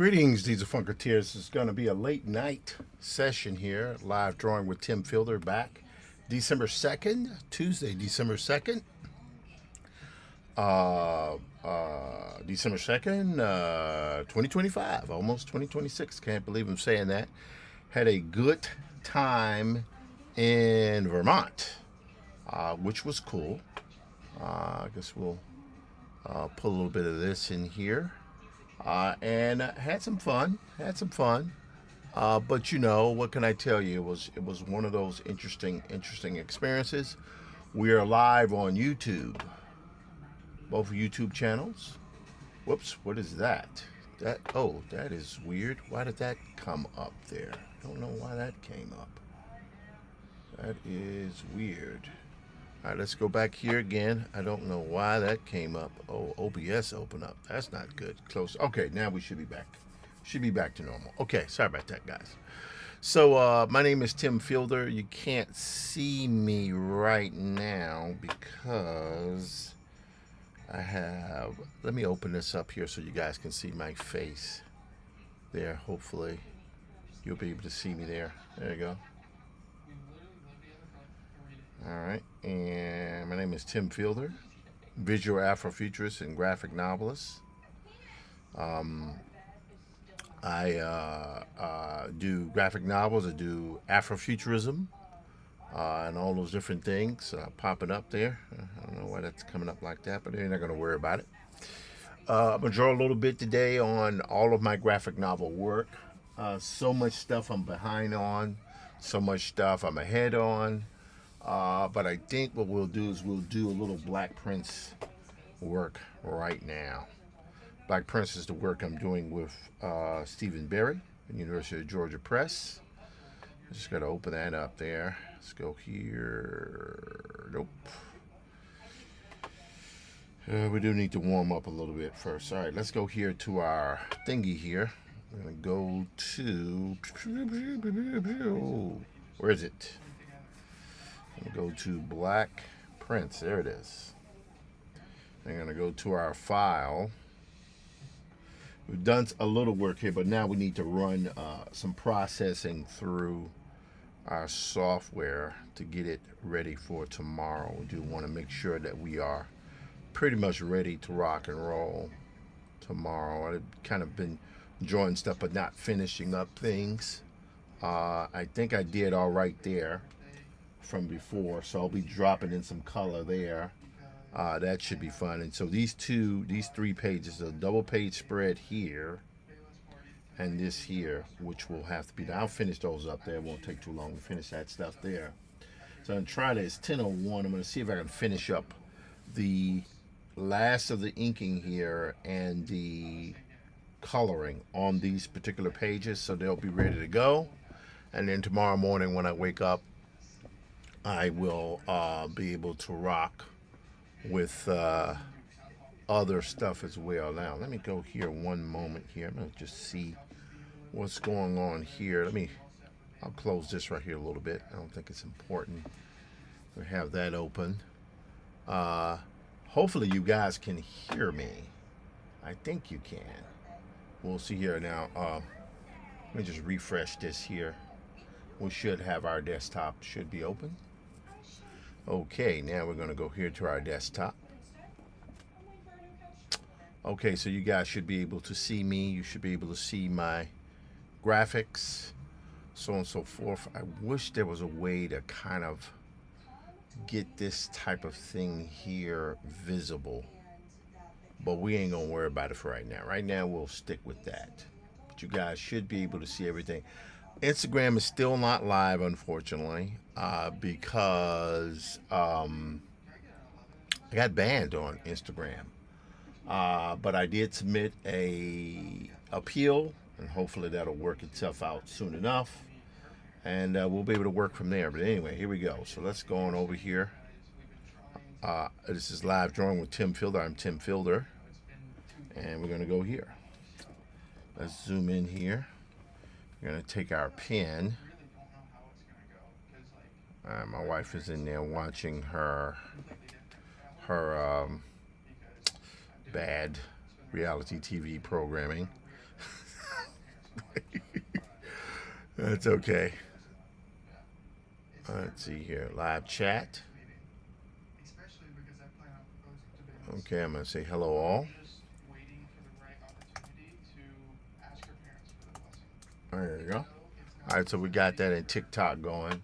Greetings, Diesel Funketeers. It's going to be a late night session here. Live drawing with Tim Fielder back December 2nd, Tuesday, December 2nd. December 2nd, 2025, almost 2026. Can't believe I'm saying that. Had a good time in Vermont, which was cool. I guess we'll put a little bit of this in here. And had some fun. But you know, what can I tell you? It was one of those interesting experiences. We are live on YouTube, both YouTube channels. Whoops, what is that? That is weird. Why did that come up there? I don't know why that came up. That is weird. All right, let's go back here again. I don't know why that came up. Oh, OBS open up. That's not good. Close. Okay, now we should be back. Should be back to normal. Okay, sorry about that, guys. So my name is Tim Fielder. You can't see me right now because I have... Let me open this up here so you guys can see my face there. Hopefully you'll be able to see me there. There you go. All right, and my name is Tim Fielder, visual Afrofuturist and graphic novelist. I do graphic novels, I do Afrofuturism, and all those different things popping up there. I don't know why that's coming up like that, but you're not going to worry about it. I'm going to draw a little bit today on all of my graphic novel work. So much stuff I'm behind on, so much stuff I'm ahead on. But I think what we'll do is we'll do a little Black Prince work right now. Black Prince is the work I'm doing with Stephen Berry, University of Georgia Press. I just got to open that up there. Let's go here. Nope. We do need to warm up a little bit first. All right, let's go here to our thingy here. I'm going to go to... Where is it? Go to Black Prince. There it is. I'm going to go to our file. We've done a little work here, but now we need to run some processing through our software to get it ready for tomorrow. We do want to make sure that we are pretty much ready to rock and roll tomorrow. I've kind of been drawing stuff but not finishing up things. I think I did all right there from before, so I'll be dropping in some color there. That should be fun. And so these 3 pages, a double page spread here and this here, which will have to be done. I'll finish those up there. It won't take too long to finish that stuff there. So I'm trying to, it's 10:01. I'm going to see if I can finish up the last of the inking here and the coloring on these particular pages, so they'll be ready to go. And then tomorrow morning when I wake up, I will be able to rock with other stuff as well. Now, let me go here one moment here. I'm going to just see what's going on here. I'll close this right here a little bit. I don't think it's important to have that open. Hopefully you guys can hear me. I think you can. We'll see here now. Let me just refresh this here. We should have our desktop should be open. Okay, now we're going to go here to our desktop. Okay, so you guys should be able to see me. You should be able to see my graphics, so on and so forth. I wish there was a way to kind of get this type of thing here visible, but we ain't going to worry about it for right now. Right now, we'll stick with that. But you guys should be able to see everything. Instagram is still not live, unfortunately, because I got banned on Instagram. But I did submit a appeal, and hopefully that'll work itself out soon enough, and we'll be able to work from there. But anyway, here we go. So let's go on over here. This is live drawing with Tim Fielder. I'm Tim Fielder, and we're going to go here. Let's zoom in here. We're going to take our pen. My wife is in there watching her bad reality TV programming. That's okay. Let's see here. Live chat. Okay, I'm going to say hello all. There you go. All right, so we got that in TikTok going.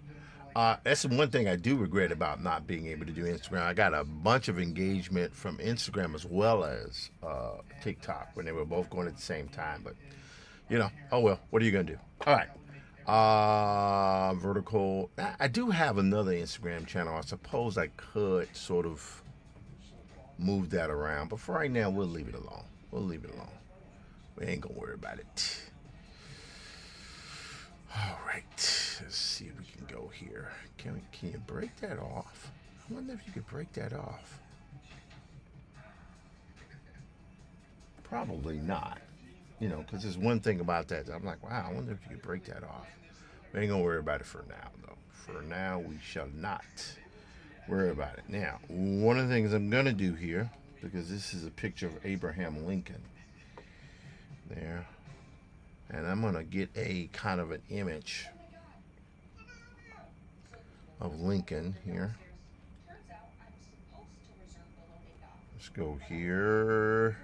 That's the one thing I do regret about not being able to do Instagram. I got a bunch of engagement from Instagram as well as TikTok when they were both going at the same time. But, you know, oh well, what are you going to do? All right. Vertical. I do have another Instagram channel. I suppose I could sort of move that around. But for right now, we'll leave it alone. We'll leave it alone. We ain't going to worry about it. All right, let's see if we can go here. Can you break that off? I wonder if you could break that off. Probably not, you know, because there's one thing about that. I'm like, wow, I wonder if you could break that off. We ain't gonna worry about it for now, though. For now, we shall not worry about it. Now, one of the things I'm gonna do here, because this is a picture of Abraham Lincoln. There. And I'm going to get a kind of an image of Lincoln here. Let's go here.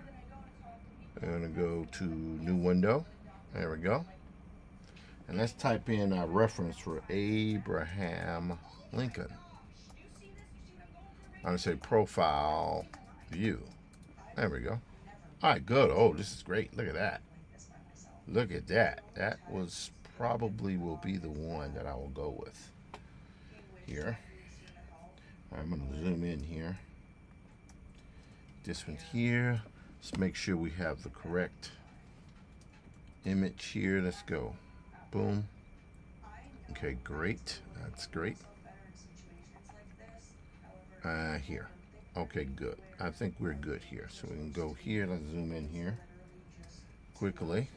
I'm going to go to new window. There we go. And let's type in a reference for Abraham Lincoln. I'm going to say profile view. There we go. All right, good. Oh, this is great. Look at that. Look at that. That was probably will be the one that I will go with here. I'm going to zoom in here. This one here. Let's make sure we have the correct image here. Let's go. Boom. Okay, great. That's great. Here. Okay, good. I think we're good here. So we can go here. Let's zoom in here quickly.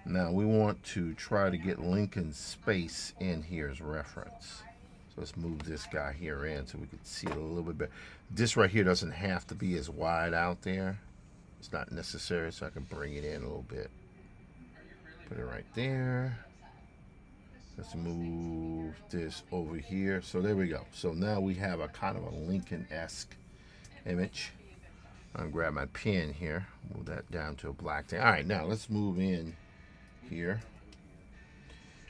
Now we want to try to get Lincoln's space in here as reference. So let's move this guy here in so we can see it a little bit better. This right here doesn't have to be as wide out there. It's not necessary, so I can bring it in a little bit. Put it right there. Let's move this over here. So there we go. So now we have a kind of a Lincoln-esque image. I'm gonna grab my pen here, move that down to a black thing. All right, now let's move in here.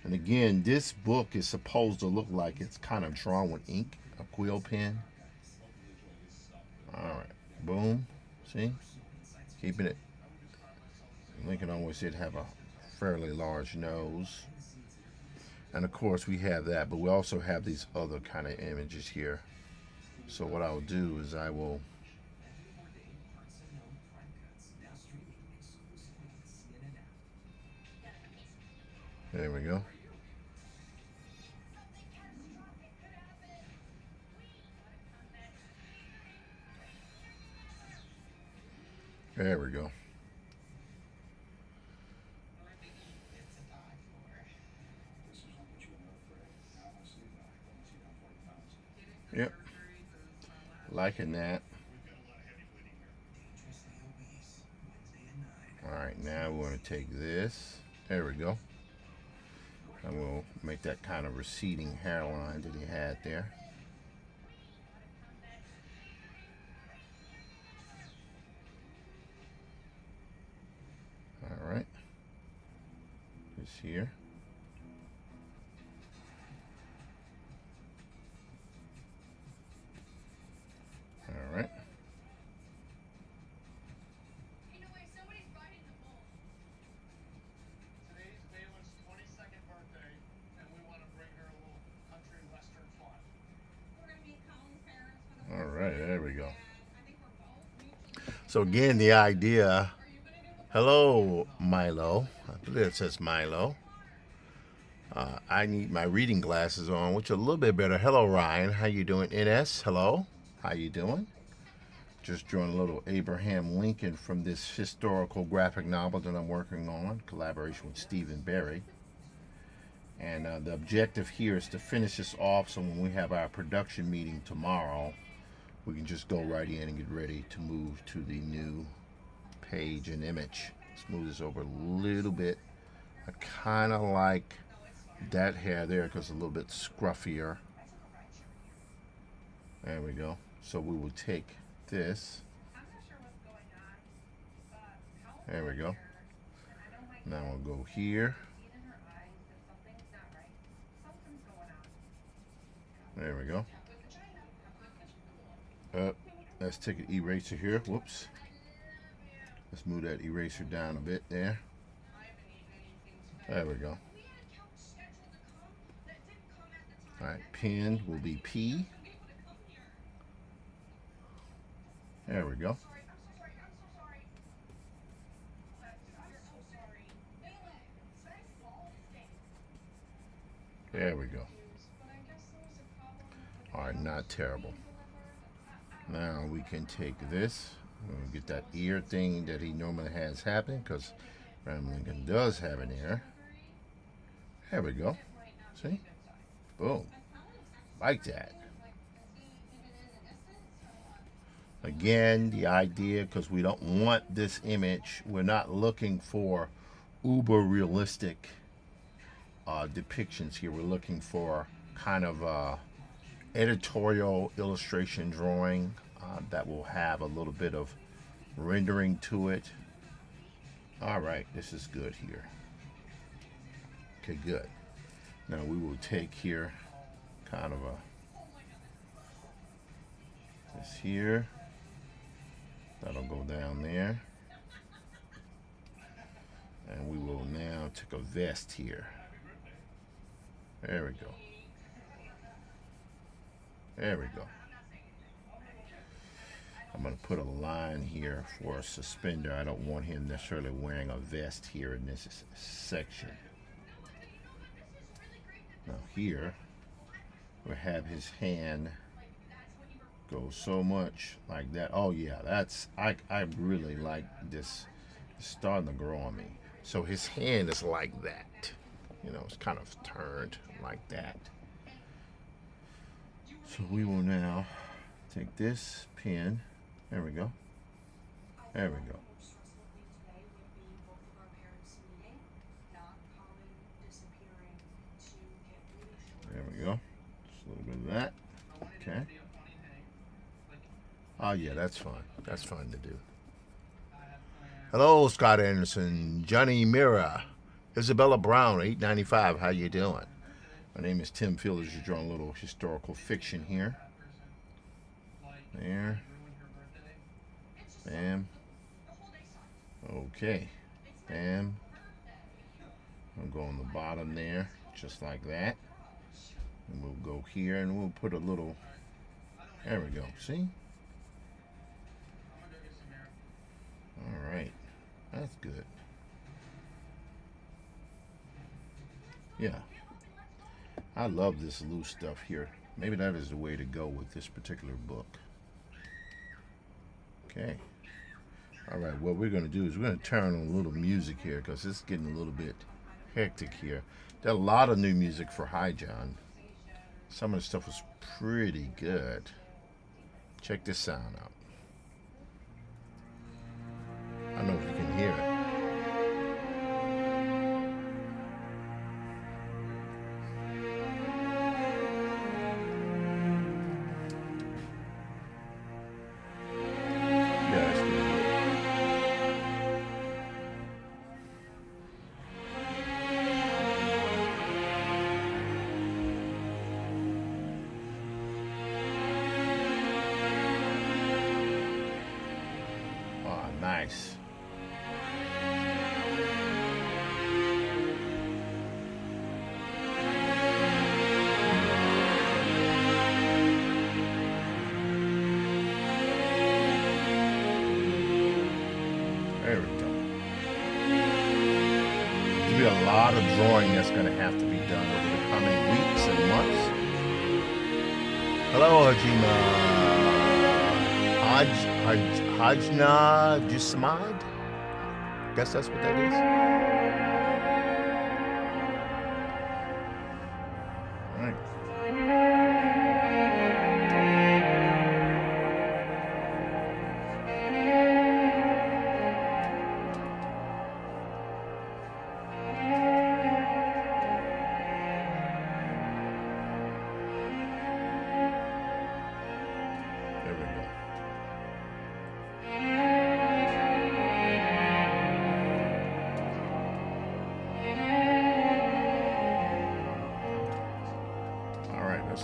And again, this book is supposed to look like it's kind of drawn with ink, a quill pen. All right, boom. See, keeping it. Lincoln always did have a fairly large nose, and of course we have that, but we also have these other kind of images here. So what I'll do is I will there we go. There we go. Yep. Liking that. All right, now we want to take this. There we go. And we'll make that kind of receding hairline that he had there. All right. This here. All right. All right, there we go. So again, the idea, hello, Milo. I believe it says Milo. I need my reading glasses on, which are a little bit better. Hello, Ryan. How you doing? NS, hello. How you doing? Just drawing a little Abraham Lincoln from this historical graphic novel that I'm working on, collaboration with Stephen Barry. And the objective here is to finish this off so when we have our production meeting tomorrow, we can just go right in and get ready to move to the new page and image. Let's move this over a little bit I kind of like that hair there because it's a little bit scruffier. There we go. So we will take this. There we go. Now we'll go here. There we go. Let's take an eraser here. Whoops. Let's move that eraser down a bit there. There we go. Alright, pen will be P. There we go. There we go. Alright, not terrible. Now we can take this. We'll get that ear thing that he normally has happen, because Abraham Lincoln does have an ear. There we go. See? Boom. Like that. Again, the idea, because we don't want this image, we're not looking for uber realistic depictions here. We're looking for kind of editorial illustration drawing that will have a little bit of rendering to it. All right, this is good here. Okay, good. Now we will take here kind of this here. That'll go down there. And we will now take a vest here. There we go. There we go. I'm going to put a line here for a suspender. I don't want him necessarily wearing a vest here in this section. Now here, we'll have his hand go so much like that. Oh yeah, that's, I really like this. It's starting to grow on me. So his hand is like that. You know, it's kind of turned like that. So we will now take this pen. There we go. There we go. There we go. Just a little bit of that. Okay. Oh yeah, that's fine. That's fine to do. Hello, Scott Anderson, Johnny Mira, Isabella Brown, 895. How you doing? My name is Tim Fields. You're drawing a little historical fiction here. There. Bam. Okay. Bam. I'll go on the bottom there, just like that. And we'll go here and we'll put a little, there we go. See? All right. That's good. Yeah. I love this loose stuff here. Maybe that is the way to go with this particular book. Okay. All right, what we're going to do is we're going to turn on a little music here because it's getting a little bit hectic here. There's a lot of new music for Hi John. Some of the stuff was pretty good. Check this sound out. I don't know if you can hear it. Nice. There we go. There'll be a lot of drawing that's going to have to be done over the coming weeks and months. Hello, Hajima. Hajna Jismad? Guess that's what that is. All right.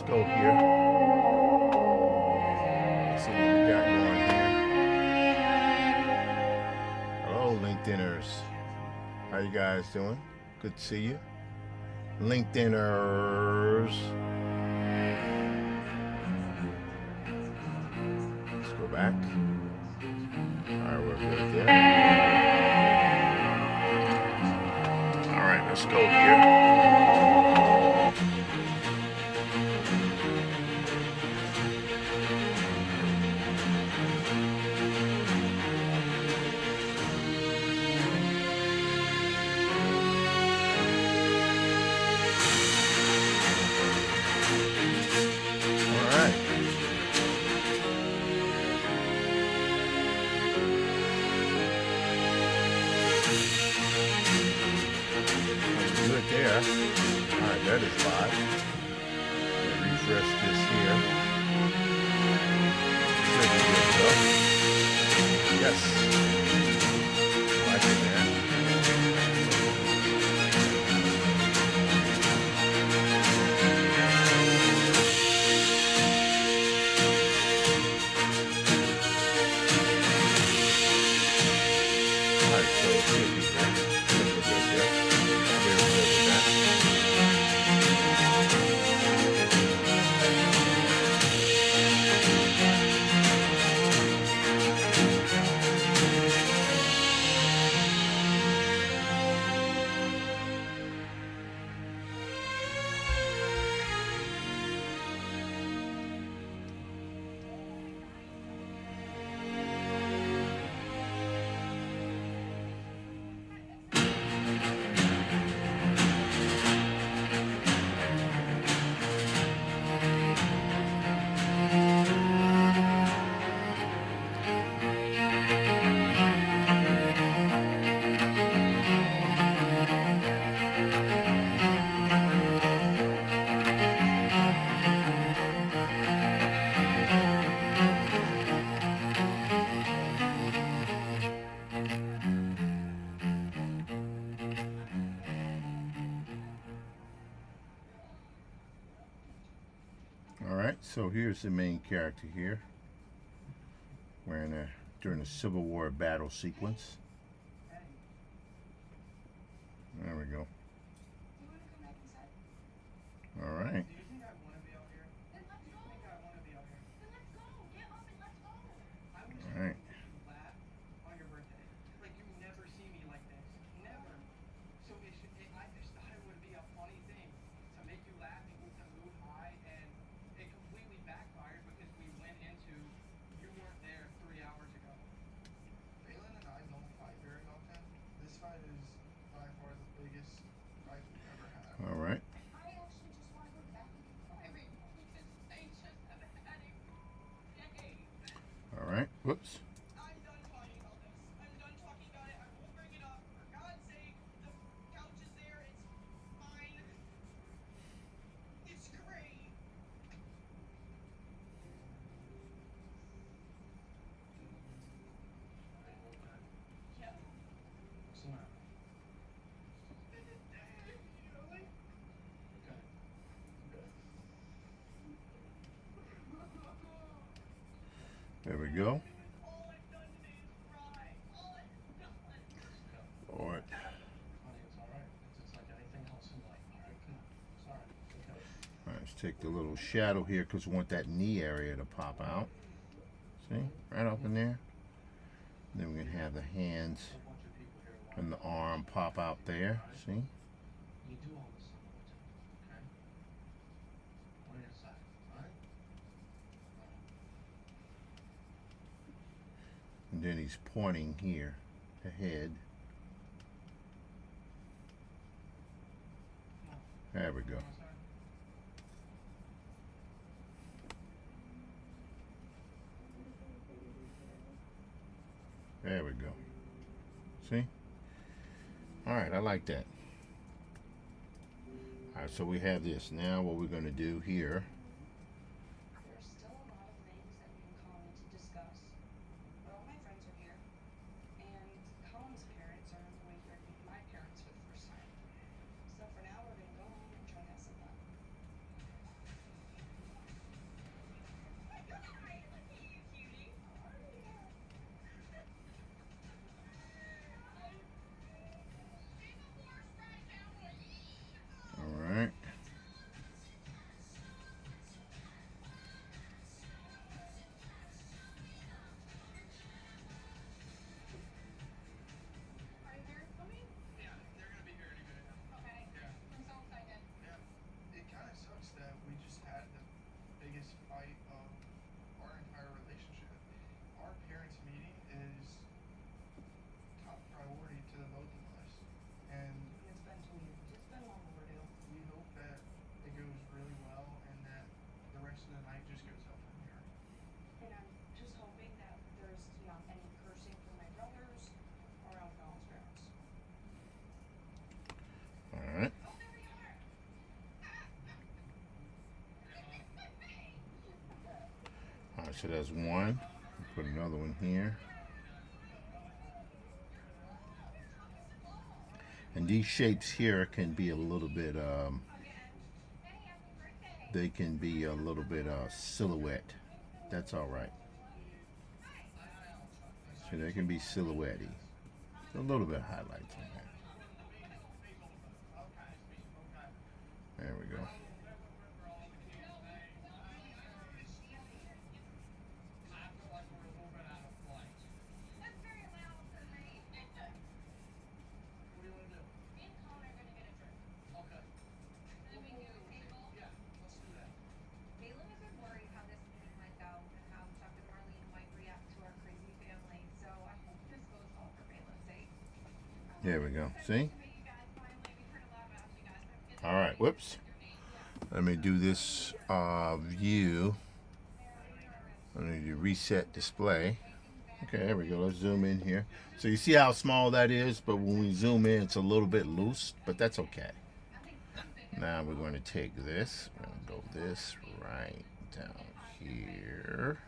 go here. Let's see what we got going here. Hello, LinkedIners. How you guys doing? Good to see you. LinkedIners. Let's go back. Alright, we're good there. Alright, let's go here. There. Alright, that is live. Refresh this here. Should be good though. Yes. Like it, man. Alright, so it should be good. Should be good there. Alright, so here's the main character here. We're during a Civil War battle sequence. There we go. Alright. Alright. All right. All right. Whoops. There we go. All right. Let's take the little shadow here because we want that knee area to pop out. See? Right up in there. Then we're going to have the hands and the arm pop out there. See? And then he's pointing here, the head. There we go. There we go. See? Alright, I like that. Alright, so we have this. Now what we're going to do here. There's still a lot of things that we can call in to discuss. But all my friends are here. And Colin's parents are on the way here to meet my parents for the first time. So for now, we're going to go home and try to have some fun. so that's one. Put another one here. And these shapes here can be a little bit, they can be a little bit silhouette. That's all right. So they can be silhouette-y. A little bit of highlights on there. There we go. There we go. See? All right. Whoops. Let me do this view. I need to reset display. Okay, there we go. Let's zoom in here. So you see how small that is, but when we zoom in, it's a little bit loose, but that's okay. Now we're going to take this. We're going to go this right down here.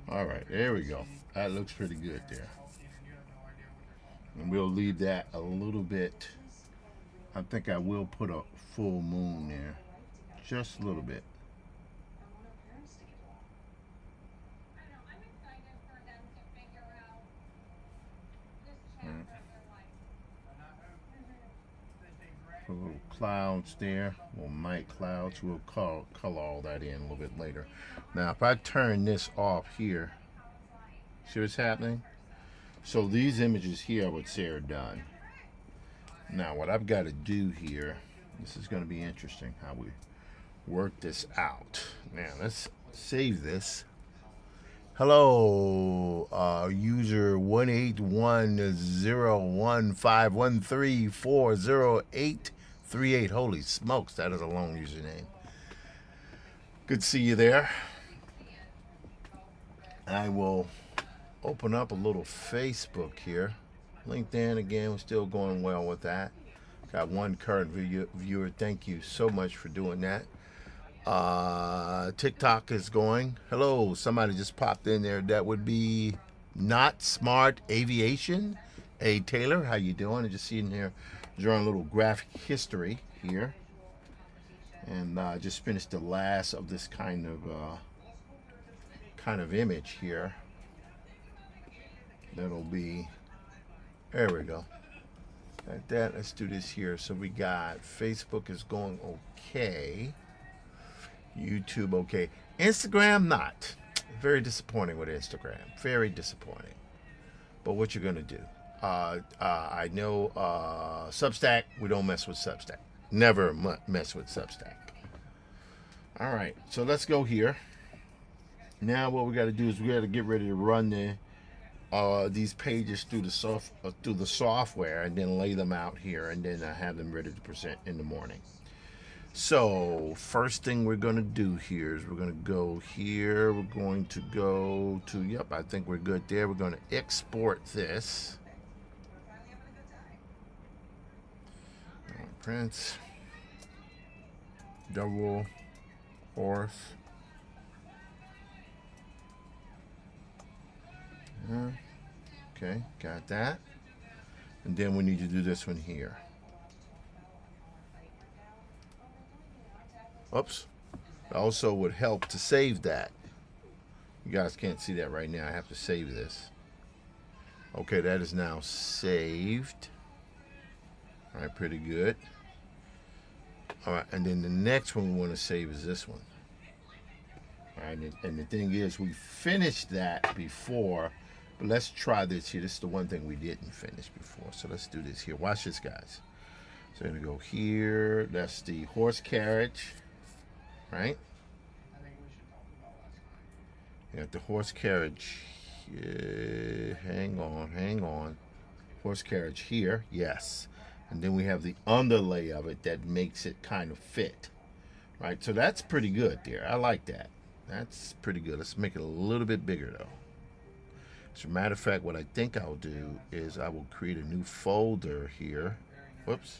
All right, there we go. That looks pretty good there. And we'll leave that a little bit. I think I will put a full moon there. Just a little bit. Put little clouds there, little night clouds. We'll color all that in a little bit later. Now, if I turn this off here, see what's happening? So these images here, I would say, are done. Now, what I've got to do here, this is going to be interesting how we work this out. Now, let's save this. Hello, user 1810151340838. Holy smokes, that is a long username. Good to see you there. I will open up a little Facebook here. LinkedIn, again, we're still going well with that. Got one current viewer. Thank you so much for doing that. TikTok is going. Hello, somebody just popped in there. That would be Not Smart Aviation. Hey, Taylor, how you doing? I just seen here drawing a little graphic history here. And I just finished the last of this kind of image here. That'll be, there we go. Like that. Let's do this here. So we got Facebook is going okay. YouTube okay. Instagram not. Very disappointing with Instagram. Very disappointing. But what you're gonna do? I know Substack. We don't mess with Substack. Never mess with Substack. All right. So let's go here. Now what we got to do is we got to get ready to run these pages through the software and then lay them out here and then have them ready to present in the morning. So first thing we're going to do here is we're going to go here. We're going to go to, yep, I think we're good there. We're going to export this. Prince. Double horse. Okay, got that. And then we need to do this one here. Oops. Also would help to save that. You guys can't see that right now. I have to save this. Okay, that is now saved. All right, pretty good. All right, and then the next one we want to save is this one. All right, and the thing is, we finished that before, but let's try this here. This is the one thing we didn't finish before, so let's do this here. Watch this, guys. So we're gonna go here. That's the horse carriage, right? You got the horse carriage. Hang on. Horse carriage here, yes. And then we have the underlay of it that makes it kind of fit, right? So that's pretty good there. I like that. That's pretty good. Let's make it a little bit bigger though. As a matter of fact, what I think I'll do is I will create a new folder here. Whoops.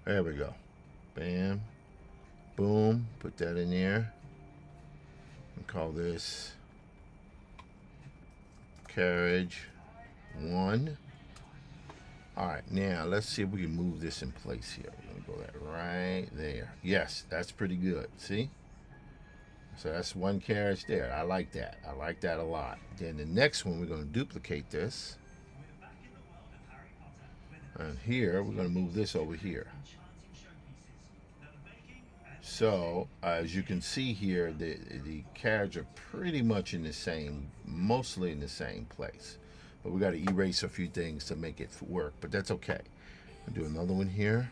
There we go. Bam. Boom. Put that in there. And call this carriage 1. All right, now let's see if we can move this in place here. We're going to go that right there. Yes, that's pretty good. See? So that's one carriage there. I like that. I like that a lot. Then the next one, we're going to duplicate this. And here, we're going to move this over here. So, as you can see here, the carriage are pretty much in the same, mostly in the same place. But we got to erase a few things to make it work, but that's okay. I'll do another one here.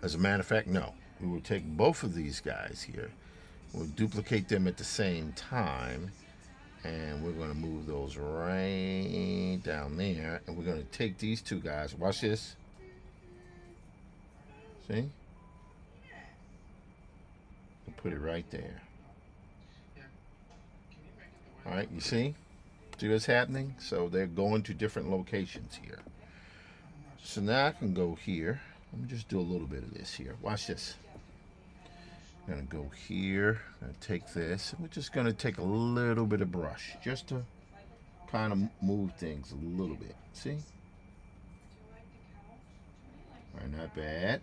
As a matter of fact, no. We will take both of these guys here. We'll duplicate them at the same time. And we're going to move those right down there. And we're going to take these two guys. Watch this. See? We'll put it right there. All right, you see? See what's happening? So they're going to different locations here. So now I can go here. Let me just do a little bit of this here. Watch this. I'm going to go here. I'm going to take this. We're just going to take a little bit of brush just to kind of move things a little bit. See? All right, not bad.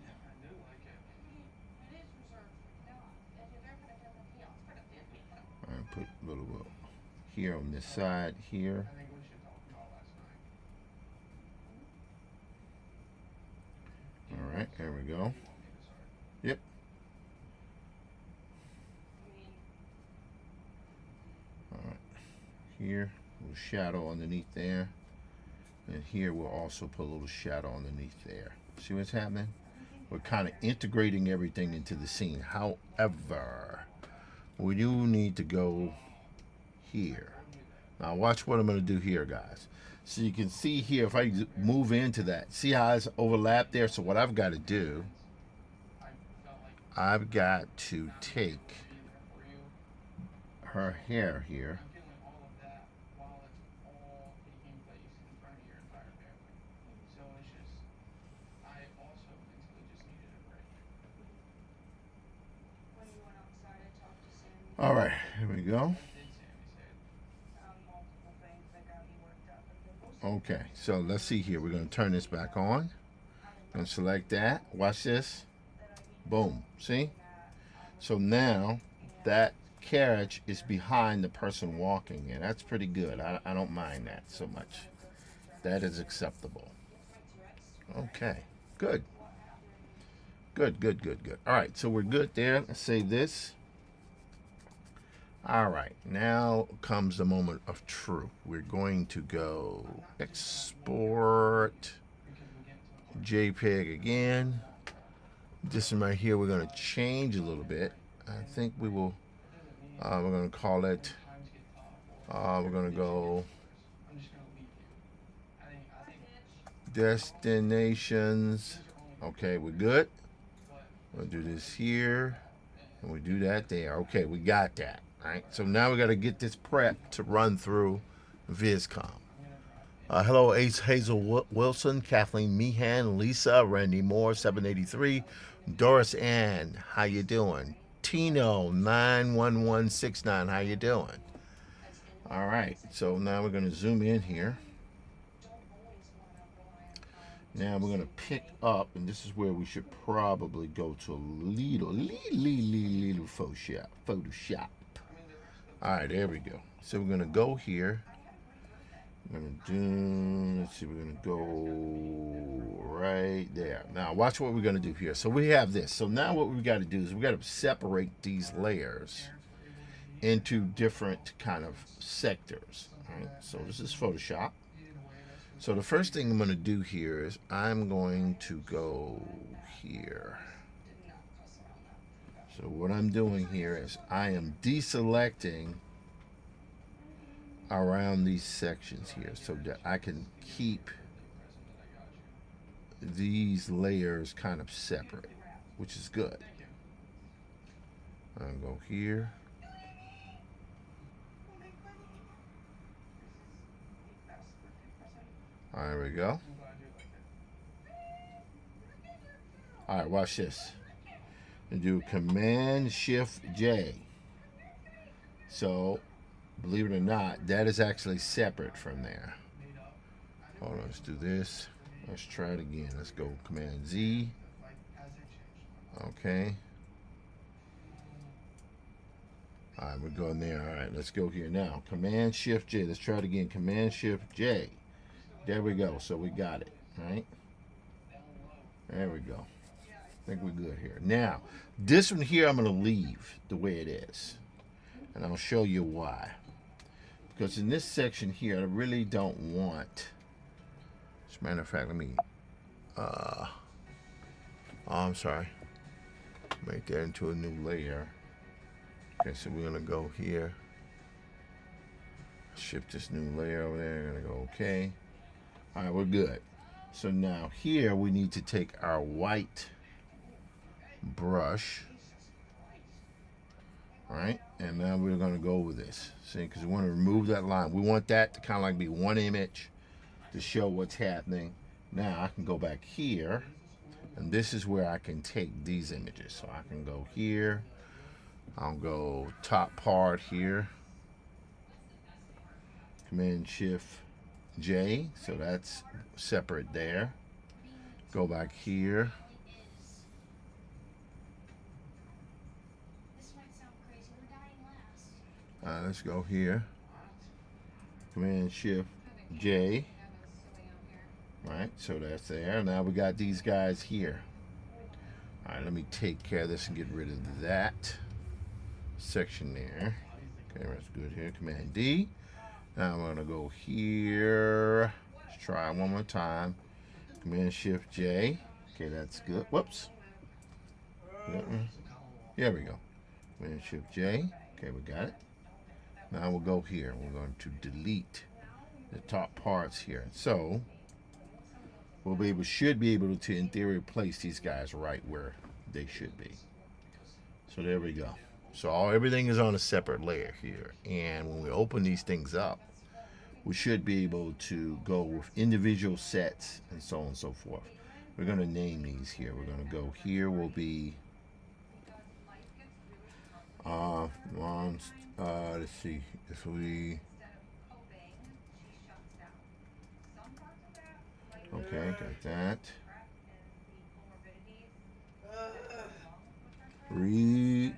All right, put a little bit here on this side here. All right, there we go. Yep. All right, here, a little shadow underneath there. And here we'll also put a little shadow underneath there. See what's happening? We're kind of integrating everything into the scene. However, we do need to go here. Now watch what I'm going to do here, guys. So you can see here, if I move into that, see how it's overlapped there? So what I've got to do, I've got to take her hair here. All right, here we go. Okay, so let's see here. We're going to turn this back on. I'm going to select that. Watch this. Boom. See? So now that carriage is behind the person walking, and that's pretty good. I don't mind that so much. That is acceptable. Okay, good. Good. All right, so we're good there. Let's save this. All right, now comes the moment of truth. We're going to go export JPEG again. This one right here, we're going to change a little bit. I think we will, we're going to call it, we're going to go destinations. Okay, we're good. We'll do this here, and we do that there. Okay, we got that. All right, so now we got to get this prep to run through VizCom. Hello, Ace Hazel Wilson, Kathleen Meehan, Lisa, Randy Moore, 783, Doris Ann, how you doing? Tino, 91169, how you doing? All right, so now we're going to zoom in here. Now we're going to pick up, and this is where we should probably go to a little Photoshop. All right, there we go. So we're going to go here. We're going to do, let's see, we're going to go right there. Now, watch what we're going to do here. So we have this. So now what we've got to do is we've got to separate these layers into different kind of sectors. All right, so this is Photoshop. So the first thing I'm going to do here is I'm going to go here. Did not cuss around that. So what I'm doing here is I am deselecting around these sections here so that I can keep these layers kind of separate, which is good. I'll go here. There we go. All right, watch this. And do Command Shift J. So, believe it or not, that is actually separate from there. Hold on, let's do this. Let's try it again. Let's go Command Z. Okay. All right, we're going there. All right, let's go here now. Command Shift J. Let's try it again. Command Shift J. There we go. So we got it, right? There we go. I think we're good here. Now, this one here I'm going to leave the way it is. And I'll show you why. Because in this section here, I really don't want... As a matter of fact, let me... oh, I'm sorry. Make that into a new layer. Okay, so we're going to go here. Shift this new layer over there. We're going to go okay. All right, we're good. So now here we need to take our white brush, right? And now we're going to go over this. See, because we want to remove that line. We want that to kind of like be one image to show what's happening. Now I can go back here, and this is where I can take these images. So I can go here. I'll go top part here. Command Shift J, so that's separate there. Go back here. Let's go here. Command Shift J. Right, so that's there. Now we got these guys here. All right, let me take care of this and get rid of that section there. Okay, that's good here. Command D. Now I'm gonna go here. Let's try it one more time. Command Shift J. Okay, that's good. Whoops. There we go. Command Shift J. Okay, we got it. Now we'll go here. We're going to delete the top parts here. So we'll should be able to, in theory, place these guys right where they should be. So there we go. So everything is on a separate layer here. And when we open these things up, we should be able to go with individual sets and so on and so forth. We're going to name these here. We're going to go here will be let's see if we okay, got that. Read.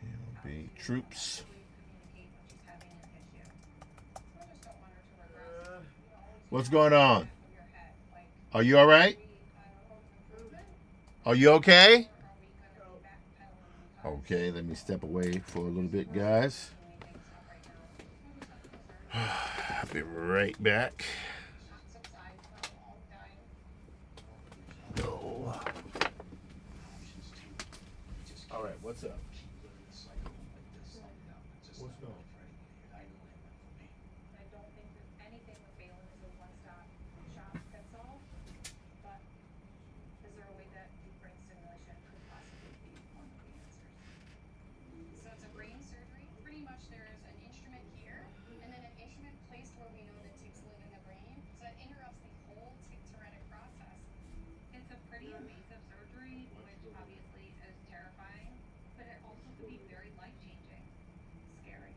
It'll be troops. What's going on? Are you all right? Are you okay? Okay, let me step away for a little bit, guys. I'll be right back. Oh. All right, what's up? What's going on? I don't think that anything with Balin is a one-stop shop fits all, but is there a way that deep brain stimulation could possibly be one of the answers? So it's a brain surgery. Pretty much there's an instrument here, and then an instrument placed where we know the tics live in the brain, so it interrupts the whole tic-taretic process. It's a pretty invasive surgery, which obviously is terrifying, but it also could be very life-changing. Scary.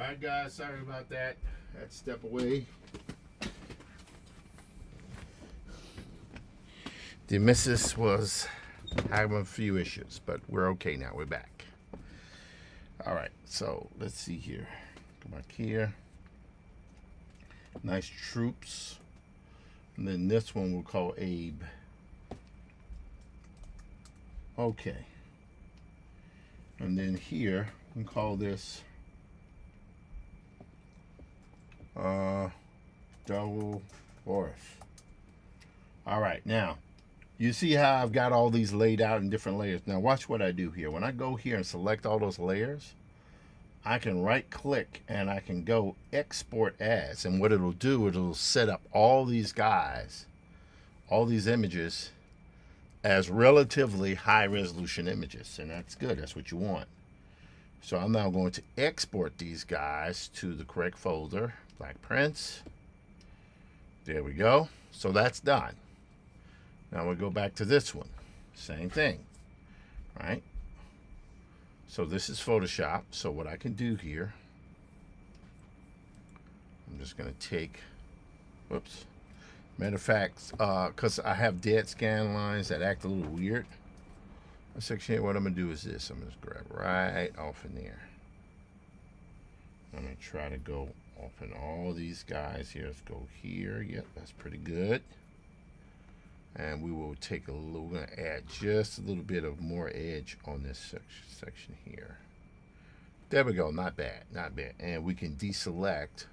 Alright guys, sorry about that. Had to step away. The missus was having a few issues, but we're okay now. We're back. Alright, so let's see here. Go back here. Nice troops. And then this one we'll call Abe. Okay. And then here, we can call this Double Boris. Alright, now, you see how I've got all these laid out in different layers. Now watch what I do here. When I go here and select all those layers, I can right click and I can go export as. And what it'll do, it'll set up all these guys, all these images as relatively high resolution images. And that's good, that's what you want. So I'm now going to export these guys to the correct folder, Black Prince. There we go. So that's done. Now we'll go back to this one. Same thing, right? So this is Photoshop. So what I can do here, I'm just going to take, whoops. Matter of fact, because I have dead scan lines that act a little weird. This section here, what I'm going to do is this. I'm going to grab right off in there. I'm going to try to go off in all these guys here. Let's go here. Yep, that's pretty good. And we will take a little, we're going to add just a little bit of more edge on this section here. There we go. Not bad. Not bad. And we can deselect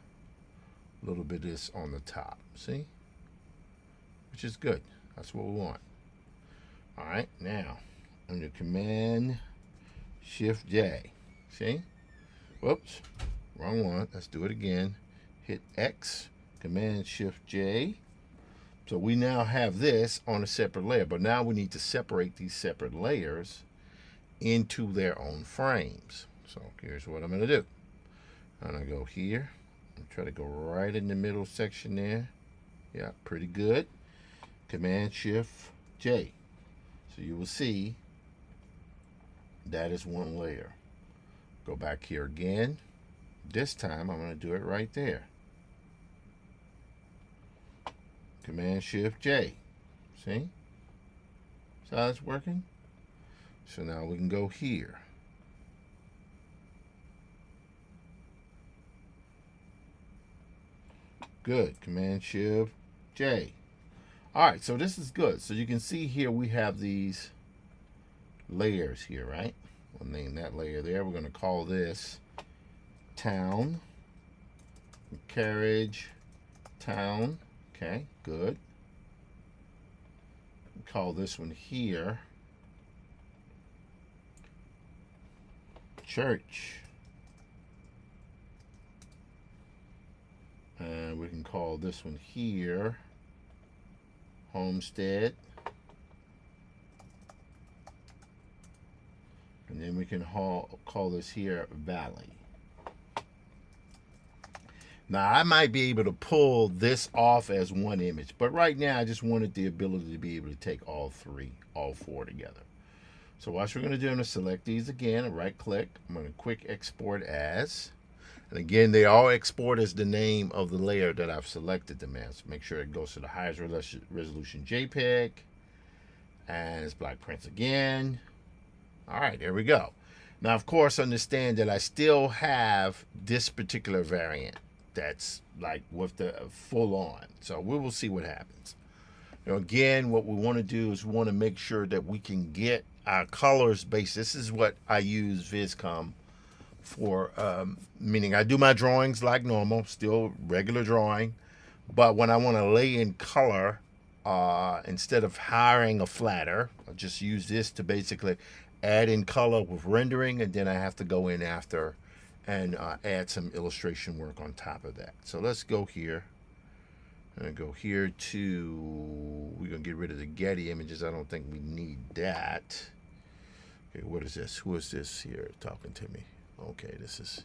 a little bit of this on the top. See? Which is good. That's what we want. All right. Now, under Command Shift J. See? Whoops. Wrong one. Let's do it again. Hit X. Command Shift J. So we now have this on a separate layer, but now we need to separate these separate layers into their own frames. So here's what I'm going to do. I'm going to go here and try to go right in the middle section there. Yeah, pretty good. Command Shift J. So you will see that is one layer. Go back here again. This time I'm going to do it right there. Command Shift J. See? See how it's working? So now we can go here. Good. Command Shift J. Alright, so this is good. So you can see here we have these layers here, right? We'll name that layer there. We're going to call this Town. Carriage Town. Okay, good. Call this one here Church. And we can call this one here Homestead. And then we can call this here Valley. Now, I might be able to pull this off as one image, but right now I just wanted the ability to be able to take all four together. So what we're going to do, I'm going to select these again and right click. I'm going to quick export as. And again, they all export as the name of the layer that I've selected them as. Make sure it goes to the highest resolution JPEG. And it's Black Prince again. All right, there we go. Now, of course, understand that I still have this particular variant that's like with the full on. So we will see what happens. You know, again, what we want to do is we want to make sure that we can get our colors based. This is what I use Viscom for, meaning I do my drawings like normal, still regular drawing. But when I want to lay in color, instead of hiring a flatter, I just use this to basically add in color with rendering, and then I have to go in after and add some illustration work on top of that. So let's go here. And go here to, we're going to get rid of the Getty images. I don't think we need that. Okay, what is this? Who is this here talking to me? Okay, this is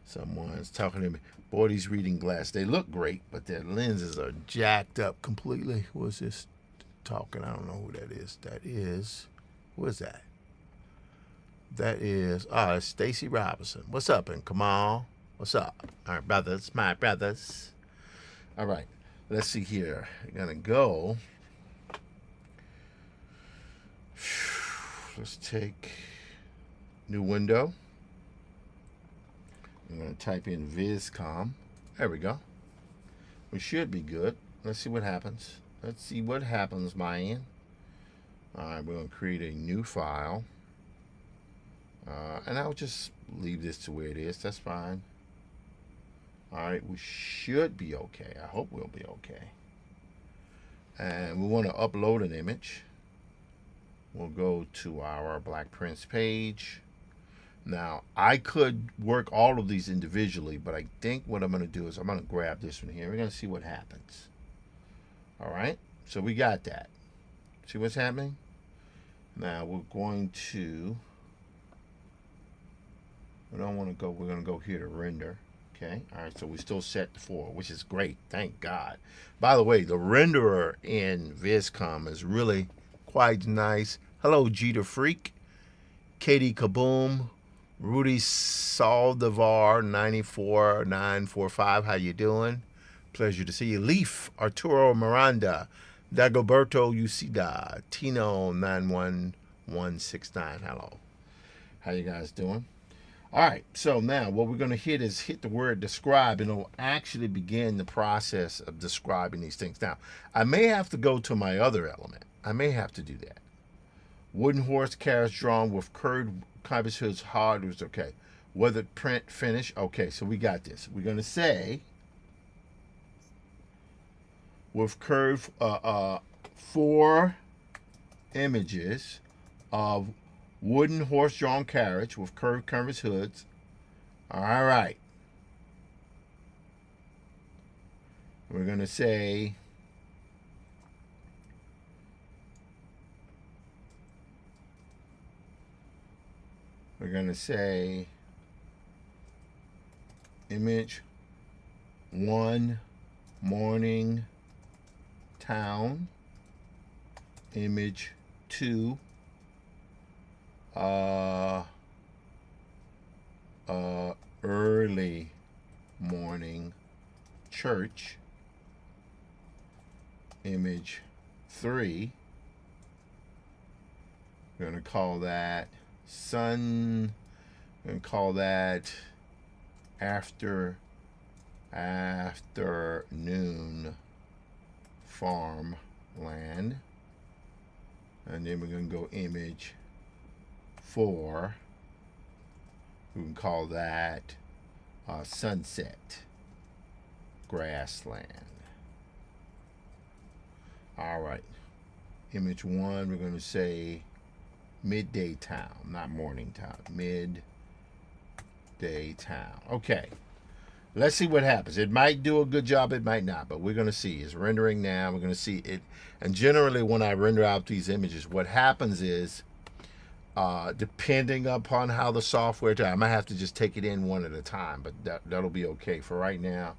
someone's talking to me. Boy, these reading glasses, they look great, but their lenses are jacked up completely. Who is this talking? I don't know who that is. That is, who is that? That is, it's Stacy Robinson. What's up, and Kamal? What's up? Our brothers, my brothers. All right, let's see here. We're gonna go. Let's take new window. I'm gonna type in Viscom. There we go. We should be good. Let's see what happens. Let's see what happens, man. All right, we're gonna create a new file. And I'll just leave this to where it is. That's fine. All right, we should be okay. I hope we'll be okay. And we want to upload an image. We'll go to our Black Prince page. Now, I could work all of these individually, but I think what I'm going to do is I'm going to grab this one here. We're going to see what happens. All right, so we got that. See what's happening? Now, we're going to... We don't want to go, we're going to go here to render. Okay, all right, so we still set to 4, which is great, thank God. By the way, the renderer in Viscom is really quite nice. Hello, Jeter Freak, Katie Kaboom, Rudy Saldivar 94945, how you doing? Pleasure to see you. Leaf, Arturo Miranda, Dagoberto Ucida, Tino 91169, hello. How you guys doing? All right, so now what we're going to hit is hit the word describe, and it'll actually begin the process of describing these things. Now, I may have to go to my other element. I may have to do that. Wooden horse carriage drawn with curved canvas hoods, hard was okay. Weathered print finish, okay, so we got this. We're going to say with curved 4 images of wooden horse-drawn carriage with curved canvas hoods. All right. We're going to say image 1 morning town, image 2 early morning church, image 3, we're going to call that sun, we're going to call that afternoon farmland, and then we're going to go image 4, we can call that sunset grassland. All right, image 1, we're going to say midday town, not morning town, midday town. Okay, let's see what happens. It might do a good job, it might not, but we're going to see. It's rendering now. We're going to see it. And generally when I render out these images, what happens is depending upon how the software, I might have to just take it in one at a time, but that'll be okay. For right now,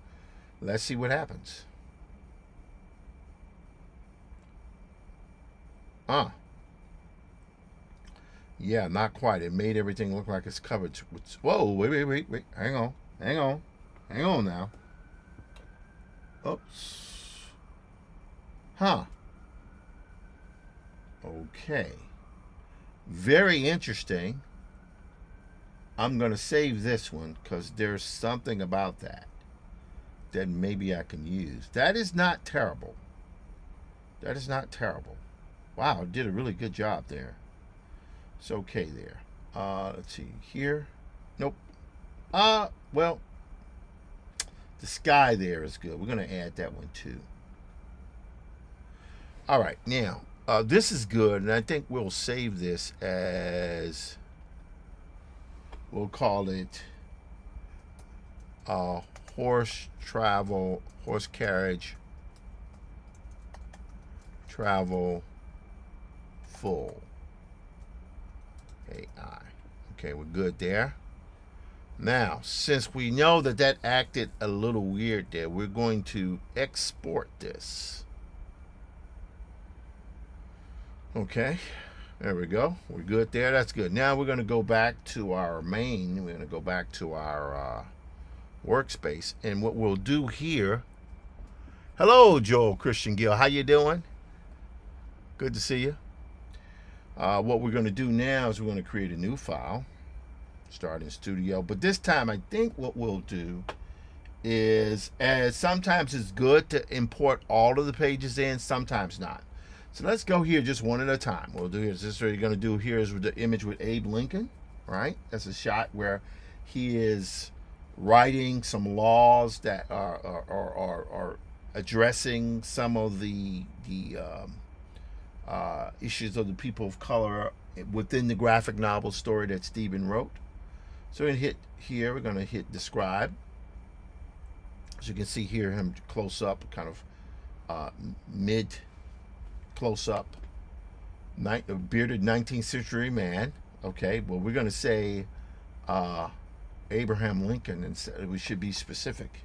let's see what happens. Yeah, not quite. It made everything look like it's covered with, whoa, wait, hang on now. Oops. Okay. Very interesting. I'm going to save this one because there's something about that maybe I can use. That is not terrible. Wow, I did a really good job there. It's okay there. Let's see here. Nope. Well, the sky there is good. We're going to add that one too. All right, now this is good, and I think we'll save this as, we'll call it horse carriage travel full AI. Okay, we're good there. Now, since we know that acted a little weird there, we're going to export this. Okay, there we go. We're good there. That's good. Now we're going to go back to our main. We're going to go back to our workspace. And what we'll do here, hello, Joel Christian Gill. How you doing? Good to see you. What we're going to do now is we're going to create a new file, start in Studio. But this time, I think what we'll do is, as sometimes it's good to import all of the pages in, sometimes not. So let's go here just one at a time. We'll do here. This is what you're going to do here is with the image with Abe Lincoln, right? That's a shot where he is writing some laws that are addressing some of the issues of the people of color within the graphic novel story that Stephen wrote. So we're going to hit here. We're going to hit describe. As you can see here, him close up, kind of mid close up, bearded 19th century man. Okay, well, we're going to say Abraham Lincoln, and we should be specific.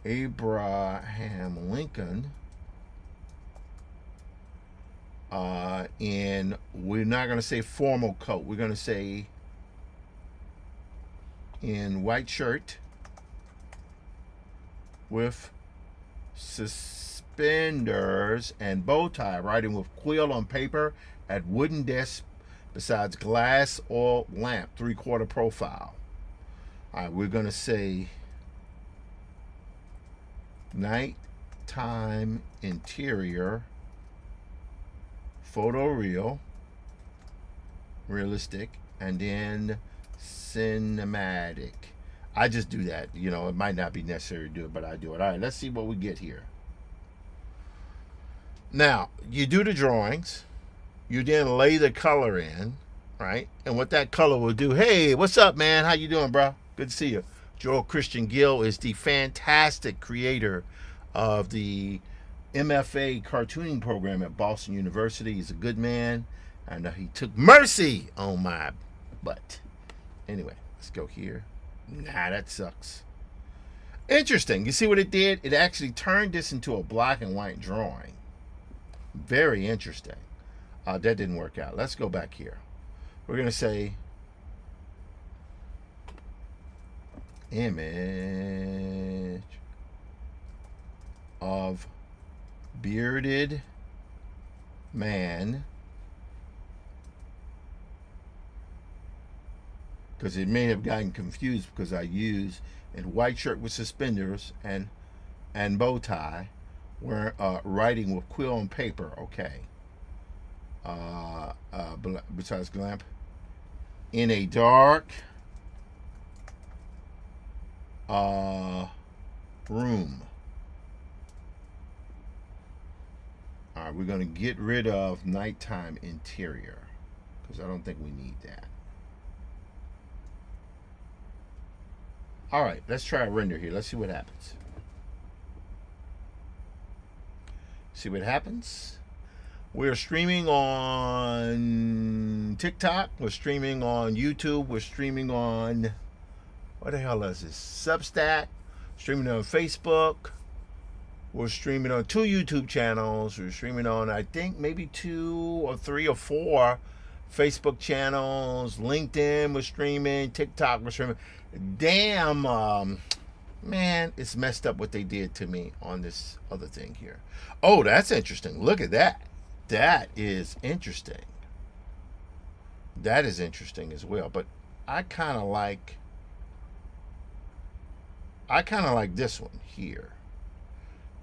Abraham Lincoln. And we're not going to say formal coat. We're going to say in white shirt with suspenders and bow tie, writing with quill on paper at wooden desk besides glass oil lamp, 3/4 profile. All right, we're going to say nighttime interior, photoreal, realistic, and then cinematic. I just do that. You know, it might not be necessary to do it, but I do it. All right, let's see what we get here. Now, you do the drawings. You then lay the color in, right? And what that color will do, hey, what's up, man? How you doing, bro? Good to see you. Joel Christian Gill is the fantastic creator of the MFA cartooning program at Boston University. He's a good man, and he took mercy on my butt. Anyway, let's go here. Nah, that sucks. Interesting. You see what it did? It actually turned this into a black and white drawing. Very interesting. That didn't work out. Let's go back here. We're going to say image of bearded man, because it may have gotten confused because I use a white shirt with suspenders and bow tie, we're writing with quill on paper. Okay. Besides lamp, in a dark room. All right, we're going to get rid of nighttime interior because I don't think we need that. All right, let's try a render here. Let's see what happens. See what happens? We're streaming on TikTok. We're streaming on YouTube. We're streaming on, what the hell is this? Substack. Streaming on Facebook. We're streaming on 2 YouTube channels. We're streaming on, I think, maybe 2 or 3 or 4 Facebook channels. LinkedIn, we're streaming. TikTok, we're streaming. Damn, man, it's messed up what they did to me on this other thing here. Oh, that's interesting. Look at that. That is interesting. That is interesting as well. But I kind of like this one here.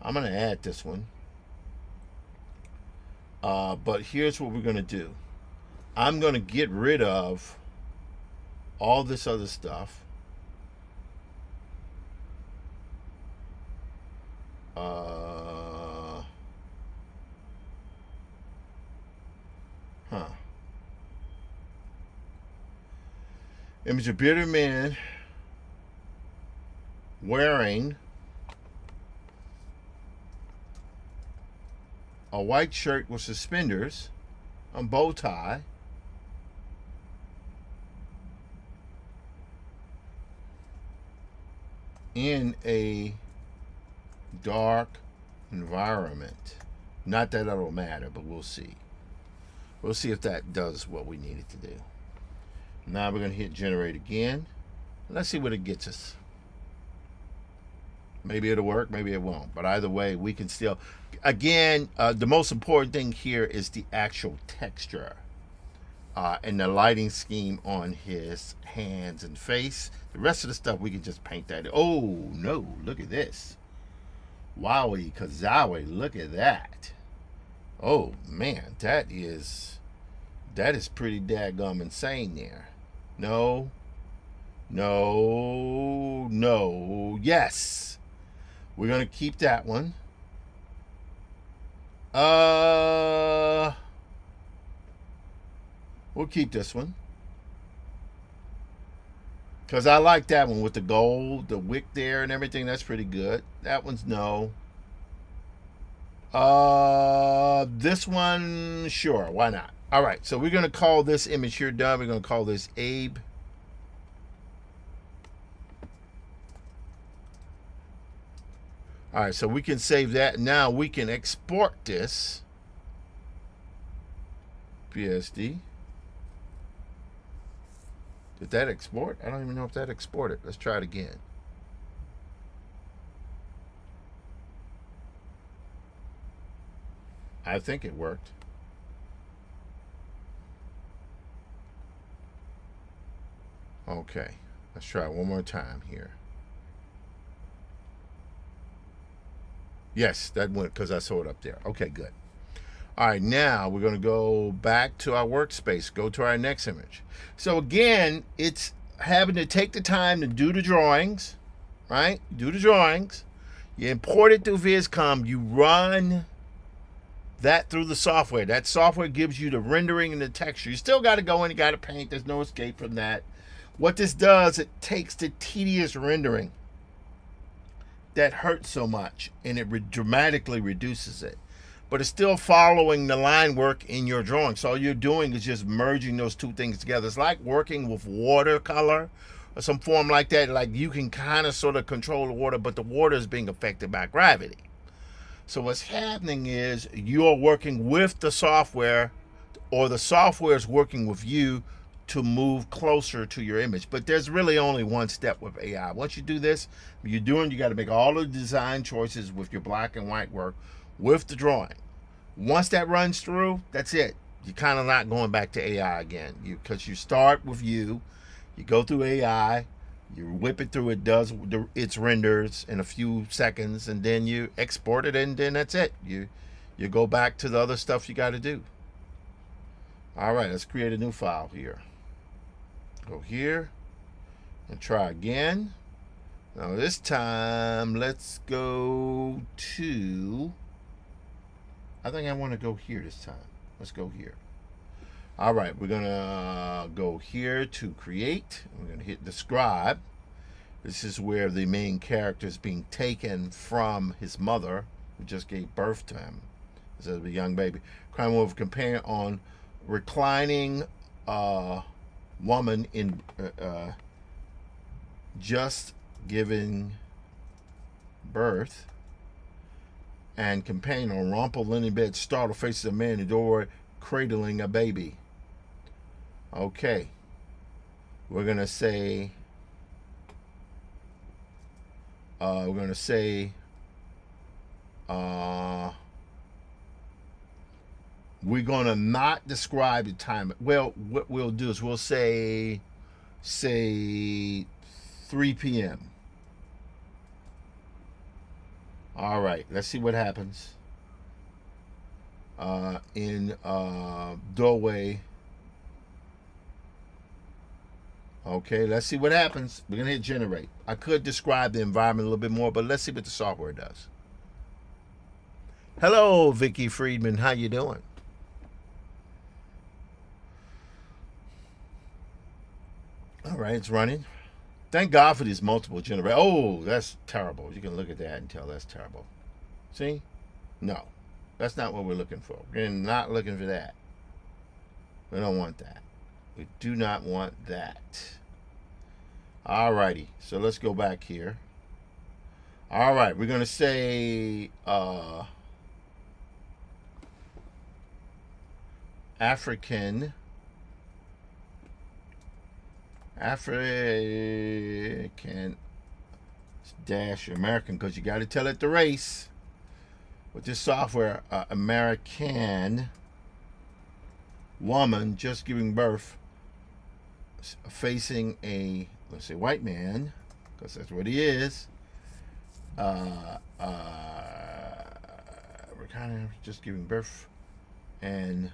I'm going to add this one. But here's what we're going to do. I'm going to get rid of all this other stuff. Image of bearded man wearing a white shirt with suspenders, a bow tie, in a dark environment. Not that it'll matter, but we'll see. We'll see if that does what we need it to do. Now we're going to hit generate again. Let's see what it gets us. Maybe it'll work, maybe it won't. But either way, we can still, again, the most important thing here is the actual texture and the lighting scheme on his hands and face. The rest of the stuff we can just paint that. Oh no, look at this. Wowie kazowie, look at that. Oh man, that is pretty daggum insane there. No, no, no, yes. We're gonna keep that one. We'll keep this one. Because I like that one with the gold, the wick there and everything. That's pretty good. That one's no. This one, sure, why not? All right, so we're going to call this image here done. We're going to call this Abe. All right, so we can save that. Now we can export this. PSD. Did that export? I don't even know if that exported. Let's try it again. I think it worked. Okay, let's try it one more time here. Yes, that went because I saw it up there. Okay, good. All right, now we're going to go back to our workspace, go to our next image. So again, it's having to take the time to do the drawings, right? Do the drawings. You import it through VizCom. You run that through the software. That software gives you the rendering and the texture. You still got to go in, you got to paint. There's no escape from that. What this does, it takes the tedious rendering that hurts so much and it dramatically reduces it. But it's still following the line work in your drawing. So all you're doing is just merging those two things together. It's like working with watercolor or some form like that. Like you can kind of sort of control the water, but the water is being affected by gravity. So what's happening is you're working with the software, or the software is working with you to move closer to your image. But there's really only one step with AI. Once you do this, you got to make all the design choices with your black and white work with the drawing. Once that runs through, that's it. You're kind of not going back to AI again. Because you start with you go through AI, you whip it through, it does its renders in a few seconds, and then you export it, and then that's it. You go back to the other stuff you got to do. All right, let's create a new file here. Go here and try again. Now this time, let's go to, I think I want to go here this time. Let's go here. All right, we're going to go here to create. We're going to hit describe. This is where the main character is being taken from his mother, who just gave birth to him. This is a young baby. Crime of companion on reclining woman in just giving birth, and companion on rumpled linen bed, startled faces a man in the doorway cradling a baby. Okay, we're gonna say we're gonna not describe the time. Well, what we'll do is we'll say 3 p.m. All right, let's see what happens. In doorway. Okay, let's see what happens. We're gonna hit generate. I could describe the environment a little bit more, but let's see what the software does. Hello, Vicky Friedman. How you doing? All right, it's running. Thank God for these multiple generate. Oh, that's terrible. You can look at that and tell that's terrible. See? No, that's not what we're looking for. We're not looking for that. We don't want that. We do not want that. Alrighty, so let's go back here. Alright, we're going to say African It's dash American because you got to tell it the race. With this software, American woman just giving birth, facing a, let's say, white man, because that's what he is. We're kind of just giving birth, and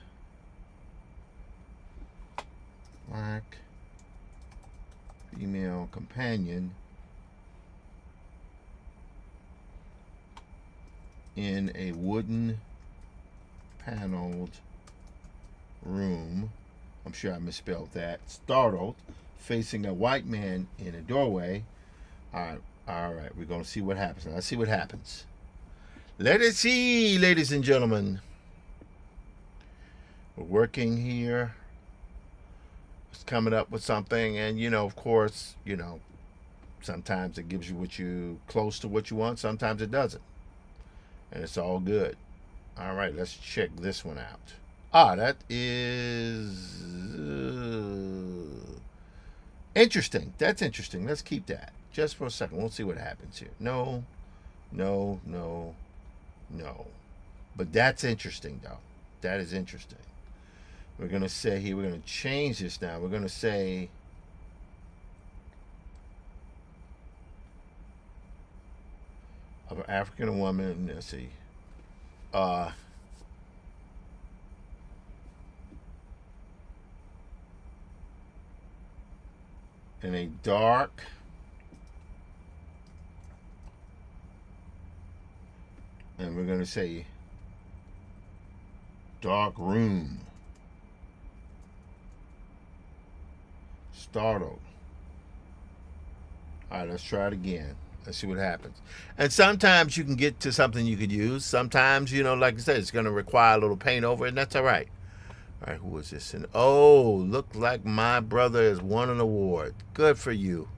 black female companion in a wooden paneled room. I'm sure I misspelled that. Startled, facing a white man in a doorway. All right. We're gonna see what happens. Let's see what happens. Let us see, ladies and gentlemen. We're working here. It's coming up with something, and of course, sometimes it gives you close to what you want. Sometimes it doesn't, and it's all good. All right, let's check this one out. That is interesting. That's interesting. Let's keep that just for a second. We'll see what happens here. No. But that's interesting, though. That is interesting. We're going to say here, we're going to change this now. We're going to say of an African woman, let's see, in a dark and we're going to say dark room. Startled. All right, let's try it again. Let's see what happens. And sometimes you can get to something you could use. Sometimes, like I said, it's going to require a little paint over it, and that's all right. All right, who is this? And look like my brother has won an award. Good for you.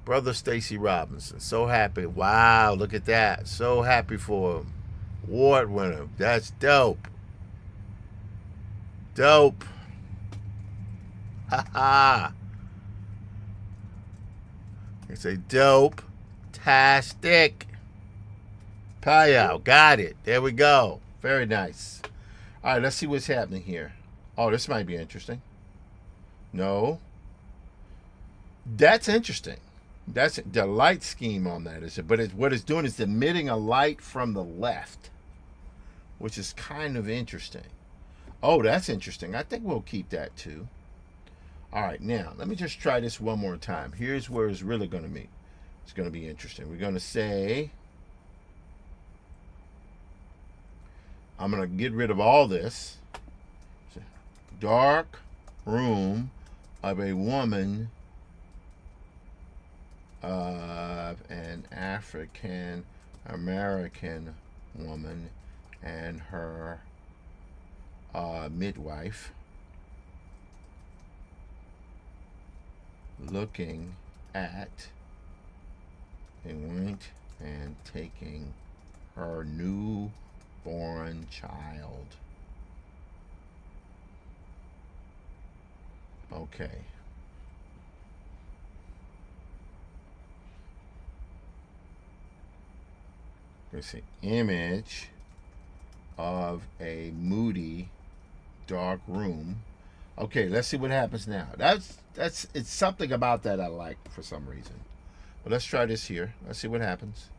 Brother Stacy Robinson. So happy. Wow, look at that. So happy for him. Award winner. That's dope. Dope. Ha ha. It's a dope-tastic. Payout. Got it. There we go. Very nice. All right, let's see what's happening here. Oh, this might be interesting. No. That's interesting. That's the light scheme on that is, but what it's doing is emitting a light from the left, which is kind of interesting. Oh, that's interesting. I think we'll keep that too. All right, now let me just try this one more time. Here's where it's really going to be. It's going to be interesting. We're going to say, I'm going to get rid of all this. Dark room of a woman of an African American woman and her midwife looking at a wind and taking her newborn child. Okay. There's an image of a moody, dark room. Okay, let's see what happens now. It's something about that I like for some reason. But let's try this here. Let's see what happens.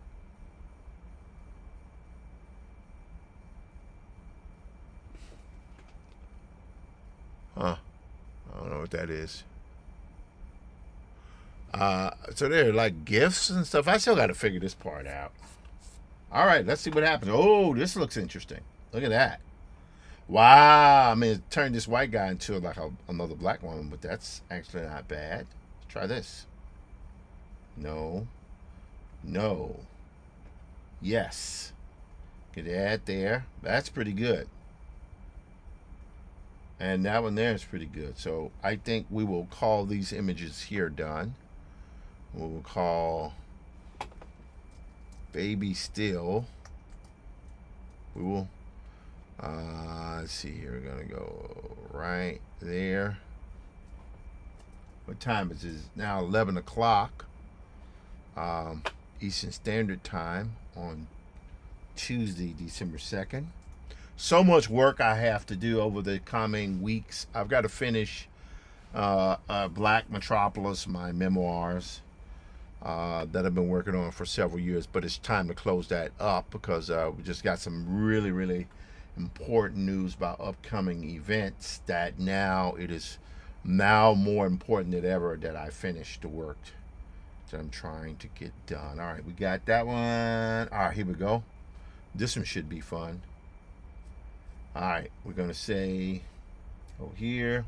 Huh. I don't know what that is. So they're like gifts and stuff. I still got to figure this part out. All right, let's see what happens. Oh, this looks interesting. Look at that. Wow. I mean, it turned this white guy into like another black woman, but that's actually not bad. Let's try this. No. No. Yes. Get that there. That's pretty good. And that one there is pretty good. So I think we will call these images here done. We will call baby still. We will, let's see here. We're going to go right there. What time is it? It's now 11 o'clock. Eastern Standard Time on Tuesday, December 2nd. So much work I have to do over the coming weeks. I've got to finish Black Metropolis, my memoirs that I've been working on for several years, but it's time to close that up because we just got some really, really important news about upcoming events that now it is now more important than ever that I finish the work that I'm trying to get done. All right, we got that one. All right, here we go. This one should be fun. All right, we're going to say, go here,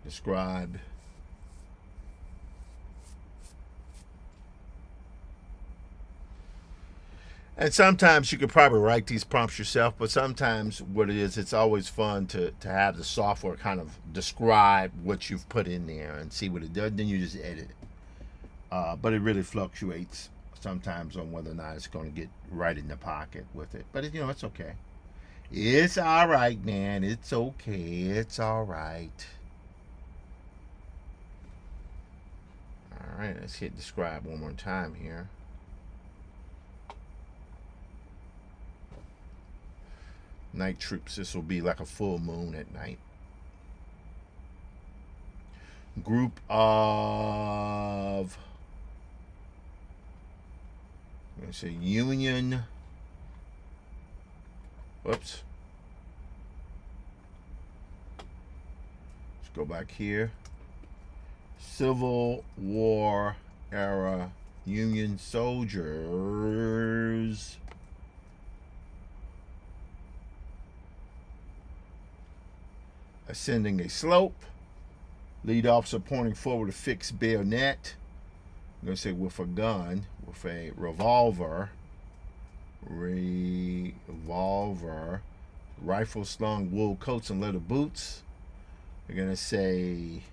describe and sometimes you could probably write these prompts yourself, but sometimes what it is, it's always fun to have the software kind of describe what you've put in there and see what it does. Then you just edit it. But it really fluctuates sometimes on whether or not it's going to get right in the pocket with it. But, it's okay. It's all right, man. It's okay. It's all right. All right, let's hit describe one more time here. Night troops. This will be like a full moon at night. Group of, I'm going to say Union. Whoops. Let's go back here. Civil War era Union soldiers ascending a slope. Lead officer pointing forward a fixed bayonet. I'm going to say with a gun, with a revolver. Rifle slung wool coats and leather boots. They're going to say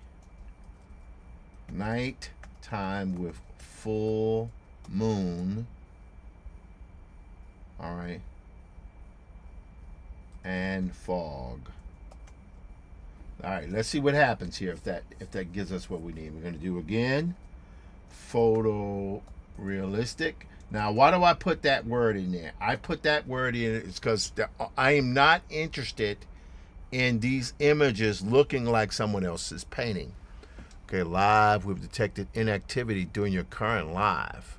night time with full moon. All right. And fog. All right, let's see what happens here if that gives us what we need. We're going to do again photorealistic. Now, why do I put that word in there? I put that word in it's because I am not interested in these images looking like someone else's painting. Okay, live, we've detected inactivity during your current live.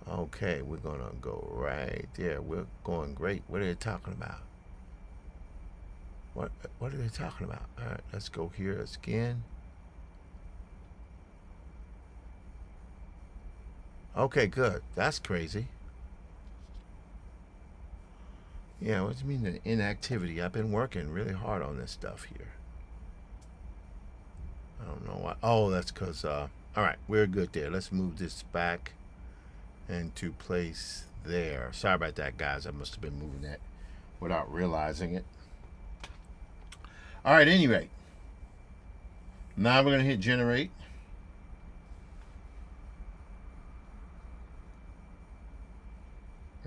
Okay, we're going to go right there. We're going great. What are they talking about? What are they talking about? All right, let's go here again. Okay, good. That's crazy. Yeah, what do you mean the inactivity? I've been working really hard on this stuff here. I don't know why. Oh, that's because, all right, we're good there. Let's move this back into place there. Sorry about that, guys. I must have been moving that without realizing it. All right, anyway. Now we're going to hit generate.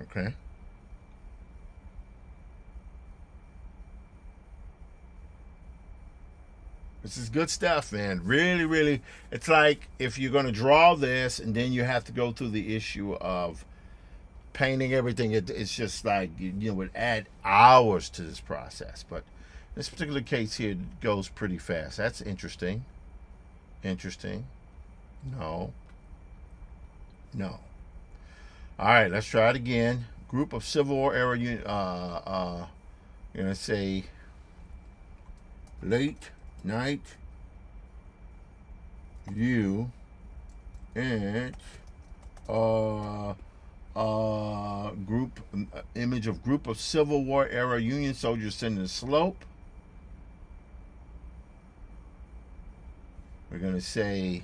Okay. This is good stuff, man. Really, really. It's like if you're going to draw this and then you have to go through the issue of painting everything, it's just like, would add hours to this process. But this particular case here goes pretty fast. That's interesting. Interesting. No. No. All right, let's try it again. Group of Civil War era unit. You're gonna say late night view and group image of group of Civil War era Union soldiers ascending the slope. We're gonna say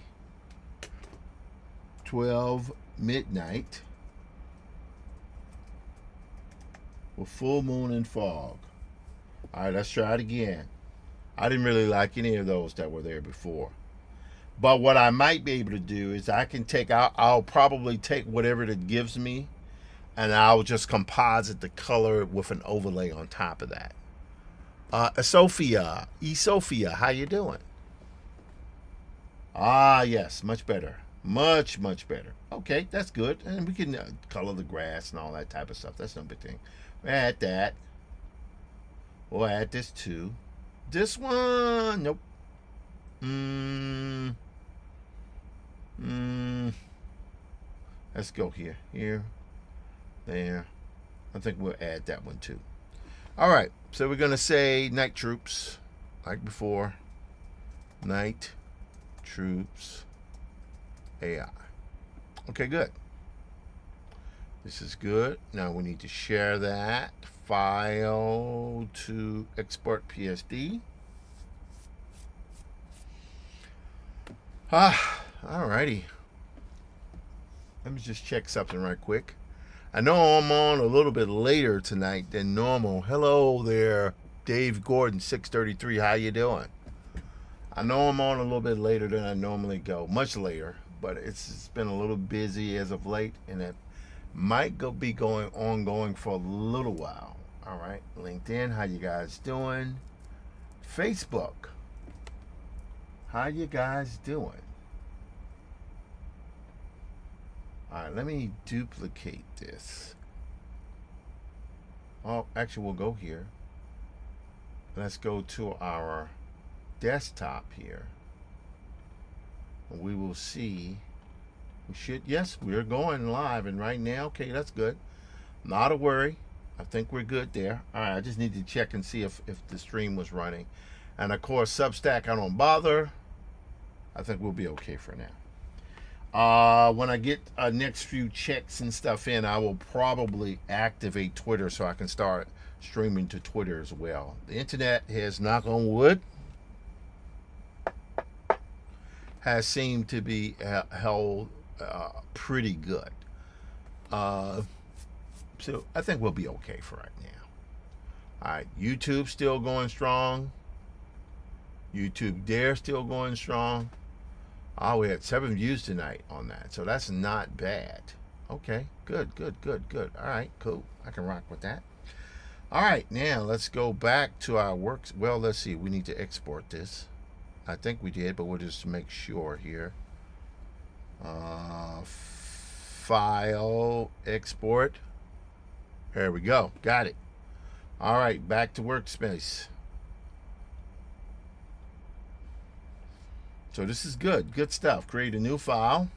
12 midnight with full moon and fog. All right, let's try it again. I didn't really like any of those that were there before. But what I might be able to do is I'll probably take whatever it gives me and I'll just composite the color with an overlay on top of that. Sophia, how you doing? Ah, yes, much better. Much, much better. Okay, that's good. And we can color the grass and all that type of stuff. That's no big thing. We'll add that. We'll add this too. This one, nope. Let's go here. Here. There. I think we'll add that one too. All right. So we're going to say night troops, like before. Night troops AI. Okay, good. This is good. Now we need to share that file to export PSD. Alrighty. Let me just check something right quick. I know I'm on a little bit later tonight than normal. Hello there, Dave Gordon, 633. How you doing? I know I'm on a little bit later than I normally go, much later, but it's been a little busy as of late, and it might be ongoing for a little while. All right, LinkedIn, how you guys doing? Facebook, how you guys doing? All right, let me duplicate this. Oh, actually, we'll go here. Let's go to our desktop here. We will see. Yes, we're going live, and right now, okay, that's good. Not a worry. I think we're good there. All right, I just need to check and see if the stream was running. And of course, Substack, I don't bother. I think we'll be okay for now. When I get next few checks and stuff in, I will probably activate Twitter so I can start streaming to Twitter as well. The internet has, knock on wood, has seemed to be held pretty good. So I think we'll be okay for right now. All right, YouTube still going strong. YouTube Dare still going strong. Oh, we had 7 views tonight on that, so that's not bad. Okay, good. All right, cool. I can rock with that. All right, now let's go back to our works. Well, let's see. We need to export this. I think we did, but we'll just make sure here. File, export. There we go. Got it. All right, back to workspace. So this is good. Good stuff. Create a new file.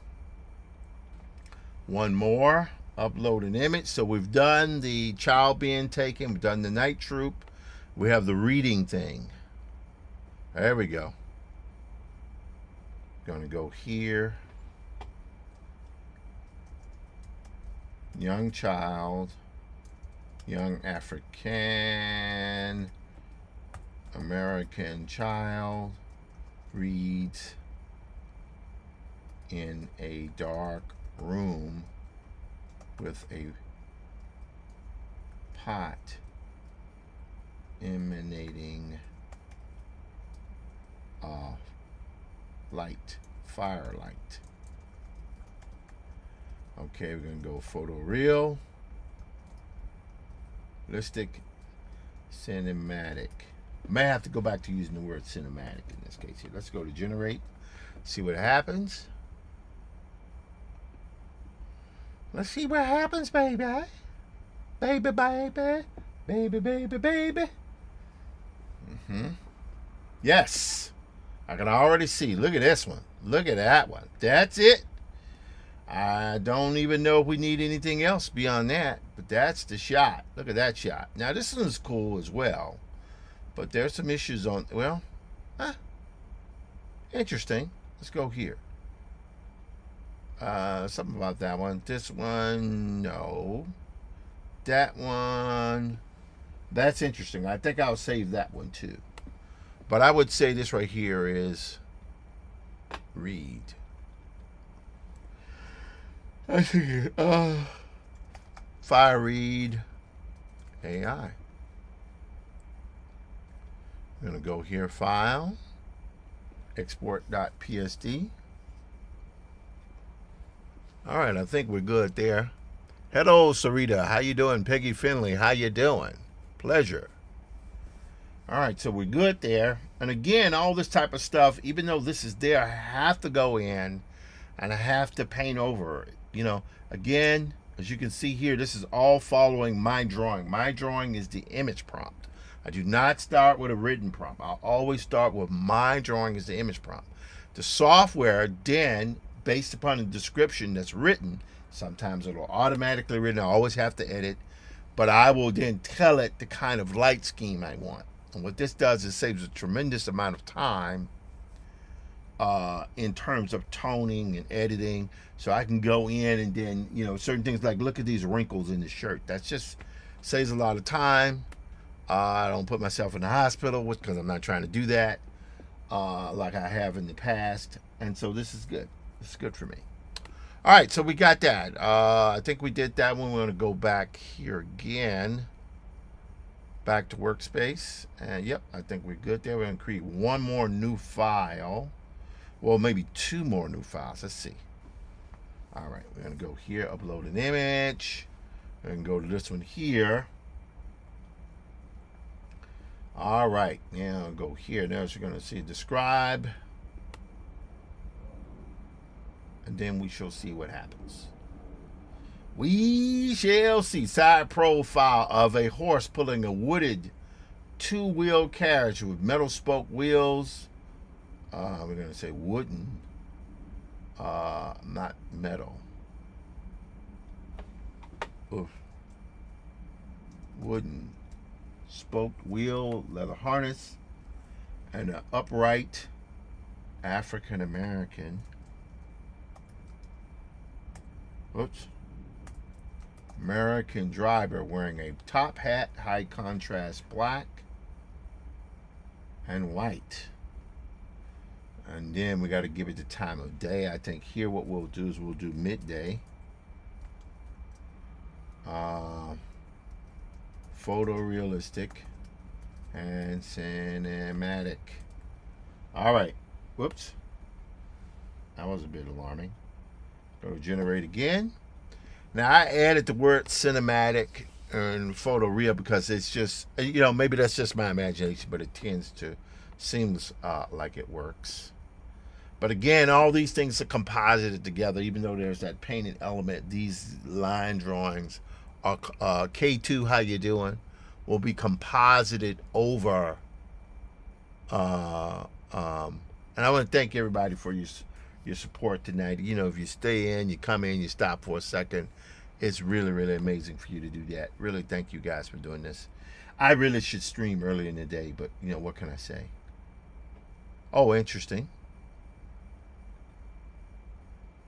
One more. Upload an image. So we've done the child being taken. We've done the night troop. We have the reading thing. There we go. Going to go here. Young child. Young African American child reads in a dark room with a pot emanating light, firelight. Okay, we're going to go photoreal, realistic, cinematic. May have to go back to using the word cinematic in this case here. Let's go to generate, see what happens. Let's see what happens, baby. Baby, baby. Baby, baby, baby. Yes. I can already see. Look at this one. Look at that one. That's it. I don't even know if we need anything else beyond that, but that's the shot. Look at that shot. Now, this one's cool as well, but there's some issues on, well, interesting. Let's go here. Something about that one. This one, no. That one, that's interesting. I think I'll save that one too. But I would say this right here is read. I think fire read AI. I'm going to go here, file, export.psd. All right, I think we're good there. Hello, Sarita. How you doing? Peggy Finley, how you doing? Pleasure. All right, so we're good there. And again, all this type of stuff, even though this is there, I have to go in and I have to paint over it. You know, again, as you can see here, this is all following my drawing. My drawing is the image prompt. I do not start with a written prompt. I'll always start with my drawing as the image prompt. The software then, based upon the description that's written, sometimes it'll automatically written. I always have to edit, but I will then tell it the kind of light scheme I want. And what this does is saves a tremendous amount of time in terms of toning and editing. So I can go in and then, you know, certain things like look at these wrinkles in the shirt. That's just saves a lot of time. I don't put myself in the hospital because I'm not trying to do that like I have in the past. And so this is good. This is good for me. All right, so we got that. I think we did that one. We're going to go back here again. Back to workspace. And yep, I think we're good there. We're going to create one more new file. Well, maybe two more new files. Let's see. All right, we're going to go here, upload an image. We're going to go to this one here. All right, now I'll go here. Now you're going to see describe. And then we shall see what happens. We shall see side profile of a horse pulling a wooded two-wheel carriage with metal spoke wheels. We're going to say wooden, not metal. Oof. Wooden spoked wheel, leather harness, and an upright African American. Oops. American driver wearing a top hat, high contrast black and white. And then we got to give it the time of day. I think here what we'll do is we'll do midday. Photorealistic and cinematic. All right. Whoops. That was a bit alarming. Go to generate again. Now I added the word cinematic and photoreal because it's just, you know, maybe that's just my imagination, but it tends to seems like it works. But again, all these things are composited together, even though there's that painted element. These line drawings are K2, how you doing, will be composited over. And I want to thank everybody for your support tonight. You know, if you stay in, you come in, you stop for a second, it's really, really amazing for you to do that. Really, thank you guys for doing this. I really should stream early in the day, but you know, what can I say? Oh, interesting.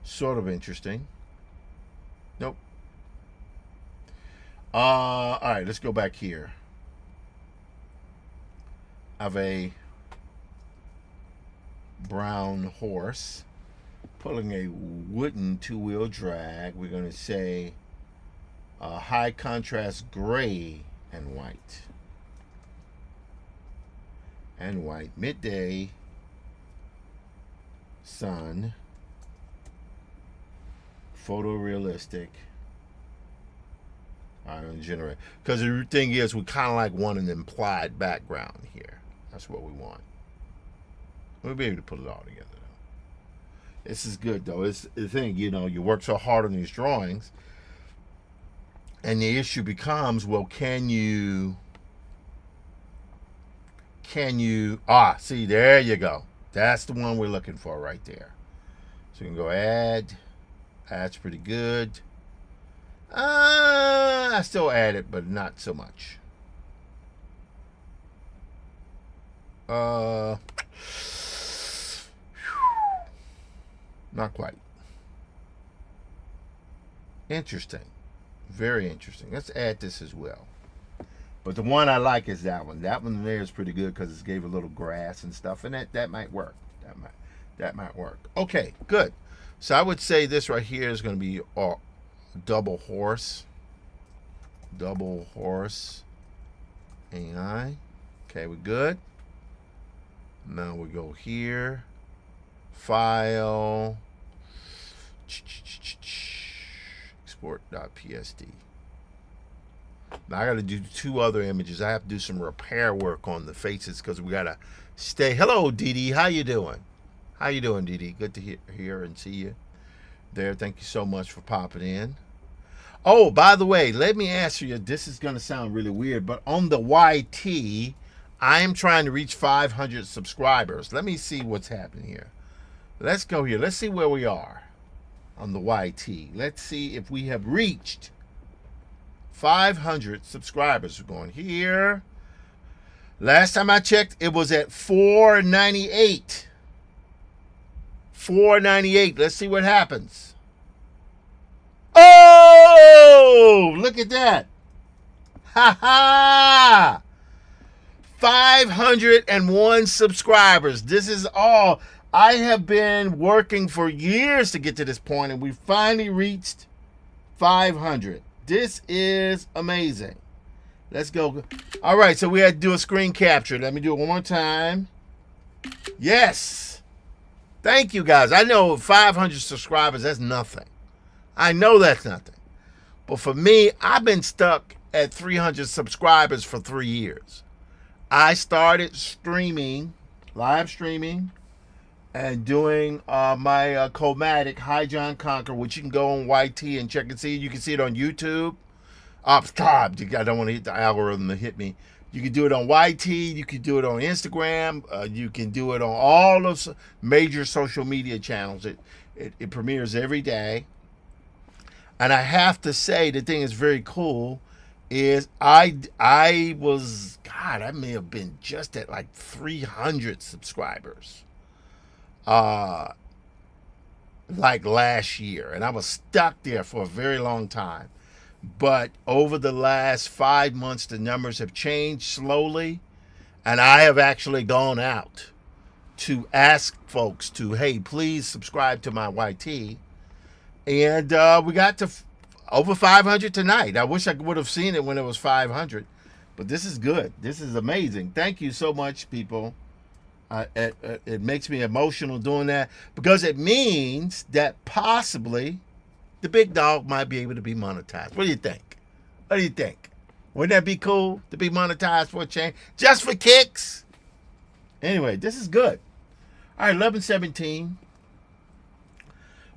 Sort of interesting. Nope. All right, let's go back here. I have a brown horse pulling a wooden two-wheel drag. We're going to say high contrast gray and white. And white. Midday sun. Photorealistic. I'm going to generate. Because the thing is, we kind of like want an implied background here. That's what we want. We'll be able to put it all together, though. This is good, though. It's the thing, you know, you work so hard on these drawings. And the issue becomes, well, can you... see, there you go. That's the one we're looking for right there. So you can go add. That's pretty good. I still add it, but not so much. Not quite. Interesting. Very interesting. Let's add this as well. But the one I like is that one. That one there is pretty good because it gave a little grass and stuff, and that might work. That might work. Okay, good. So I would say this right here is going to be double horse. Double horse AI. Okay, we're good. Now we go here. File. Export.psd. Now I got to do two other images. I have to do some repair work on the faces because we got to stay. Hello, Dee Dee. How you doing? How you doing, Dee Dee? Good to hear and see you. there. Thank you so much for popping in. Oh, by the way, let me ask you, this is going to sound really weird, but on the YT, I am trying to reach 500 subscribers. Let me see what's happening here. Let's go here. Let's see where we are on the YT. Let's see if we have reached 500 subscribers. We're going here. Last time I checked, it was at 498. 498. Let's see what happens. Oh, look at that. Ha ha. 501 subscribers. This is all. I have been working for years to get to this point, and we finally reached 500. This is amazing. Let's go. All right, so we had to do a screen capture. Let me do it one more time. Yes. Thank you, guys. I know 500 subscribers, that's nothing. I know that's nothing. But for me, I've been stuck at 300 subscribers for 3 years. I started streaming, live streaming, and doing my Comatic Hi John Conquer, which you can go on YT and check and see. You can see it on YouTube. Stop. I don't want to hit the algorithm to hit me. You can do it on YT. You can do it on Instagram. You can do it on all of major social media channels. It premieres every day. And I have to say, the thing that's very cool is I may have been just at like 300 subscribers like last year. And I was stuck there for a very long time. But over the last 5 months, the numbers have changed slowly. And I have actually gone out to ask folks to, hey, please subscribe to my YT. And we got to over 500 tonight. I wish I would have seen it when it was 500. But this is good. This is amazing. Thank you so much, people. It makes me emotional doing that, because it means that possibly the big dog might be able to be monetized. What do you think? What do you think? Wouldn't that be cool to be monetized for a change? Just for kicks? Anyway, this is good. All right, 11:17.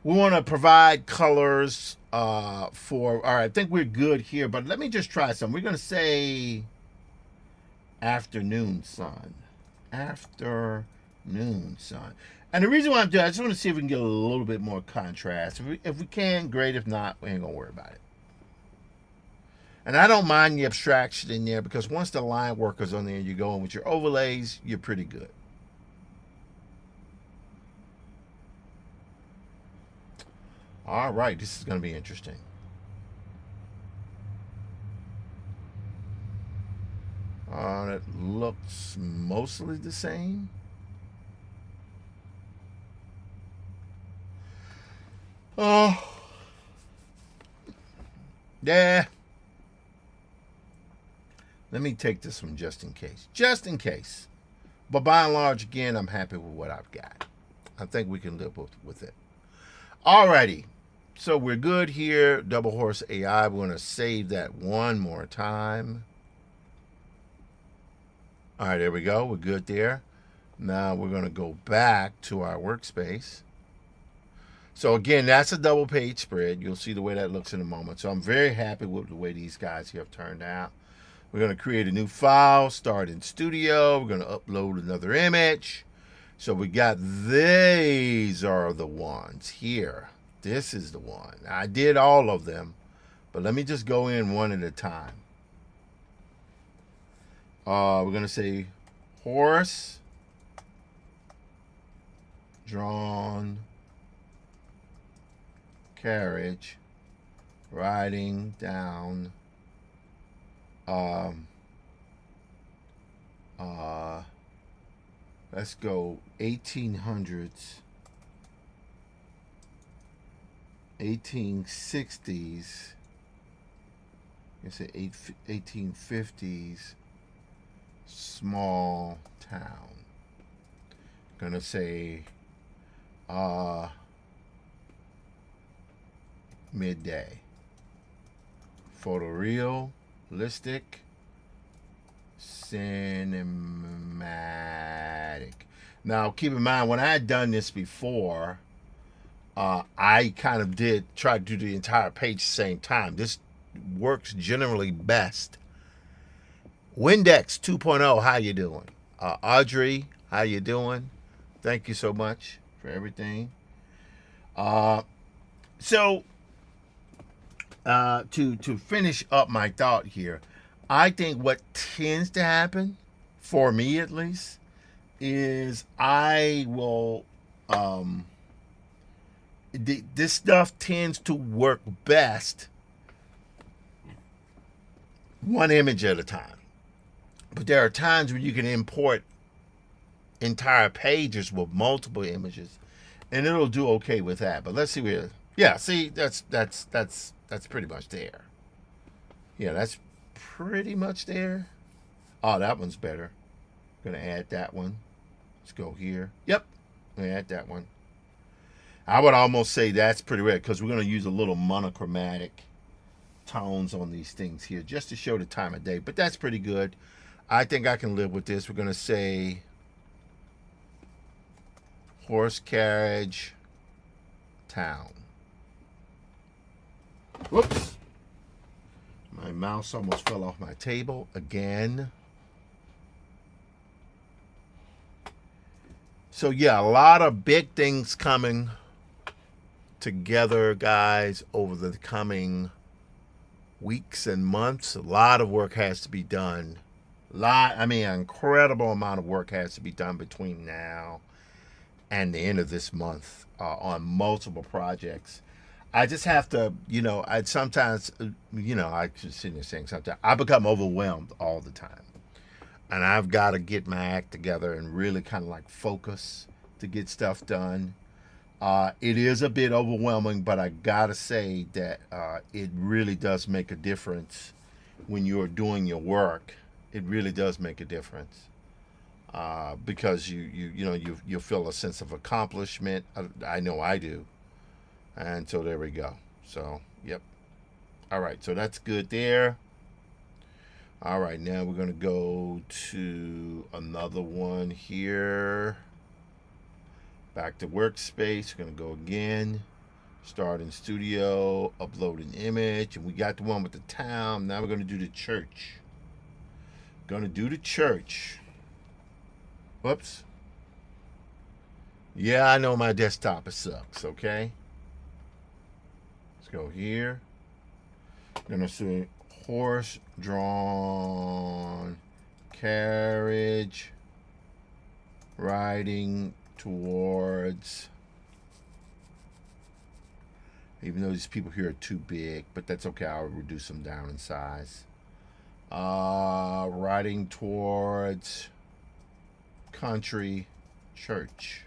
We want to provide colors for, all right, I think we're good here, but let me just try something. We're going to say afternoon sun. Afternoon sun. And the reason why I'm doing it, I just want to see if we can get a little bit more contrast. If we can, great. If not, we ain't going to worry about it. And I don't mind the abstraction in there, because once the line worker's on there and you go in with your overlays, you're pretty good. All right, this is going to be interesting. It looks mostly the same. Oh, yeah. Let me take this one just in case. Just in case. But by and large, again, I'm happy with what I've got. I think we can live with it. Alrighty. So we're good here. Double Horse AI. We're going to save that one more time. All right, there we go. We're good there. Now we're going to go back to our workspace. So again, that's a double page spread. You'll see the way that looks in a moment. So I'm very happy with the way these guys here have turned out. We're going to create a new file, start in Studio. We're going to upload another image. So we got, these are the ones here. This is the one. I did all of them, but let me just go in one at a time. We're going to say horse drawn carriage riding down let's go 1800s, 1860s, let's say 1850s, small town. Gonna say midday. Photorealistic, cinematic. Now keep in mind, when I had done this before, I kind of try to do the entire page at the same time. This works generally best. Windex 2.0, how you doing? Audrey, how you doing? Thank you so much for everything. So to finish up my thought here, I think what tends to happen, for me at least, is I will this stuff tends to work best one image at a time. But there are times when you can import entire pages with multiple images, and it'll do okay with that. But let's see where. Yeah, see, that's pretty much there. Yeah, that's pretty much there. Oh, that one's better. Gonna add that one. Let's go here. Yep, gonna add that one. I would almost say that's pretty rare because we're gonna use a little monochromatic tones on these things here just to show the time of day. But that's pretty good. I think I can live with this. We're gonna say horse carriage town. Whoops. My mouse almost fell off my table again. So yeah, a lot of big things coming together, guys, over the coming weeks and months. A lot of work has to be done. An incredible amount of work has to be done between now and the end of this month on multiple projects. I just have to, I sometimes, I should sit there saying sometimes, I become overwhelmed all the time. And I've got to get my act together and really kind of like focus to get stuff done. It is a bit overwhelming, but I got to say that it really does make a difference when you're doing your work. It really does make a difference because you feel a sense of accomplishment. I know I do. And so there we go. So, yep. All right. So that's good there. All right. Now we're going to go to another one here. Back to workspace. We're going to go again. Start in studio. Upload an image. And we got the one with the town. Now we're going to do the church. Going to do the church. Whoops. Yeah, I know my desktop sucks. Okay. Let's go here. I'm gonna say horse drawn carriage riding towards. Even though these people here are too big, but that's okay. I'll reduce them down in size. Riding towards country church.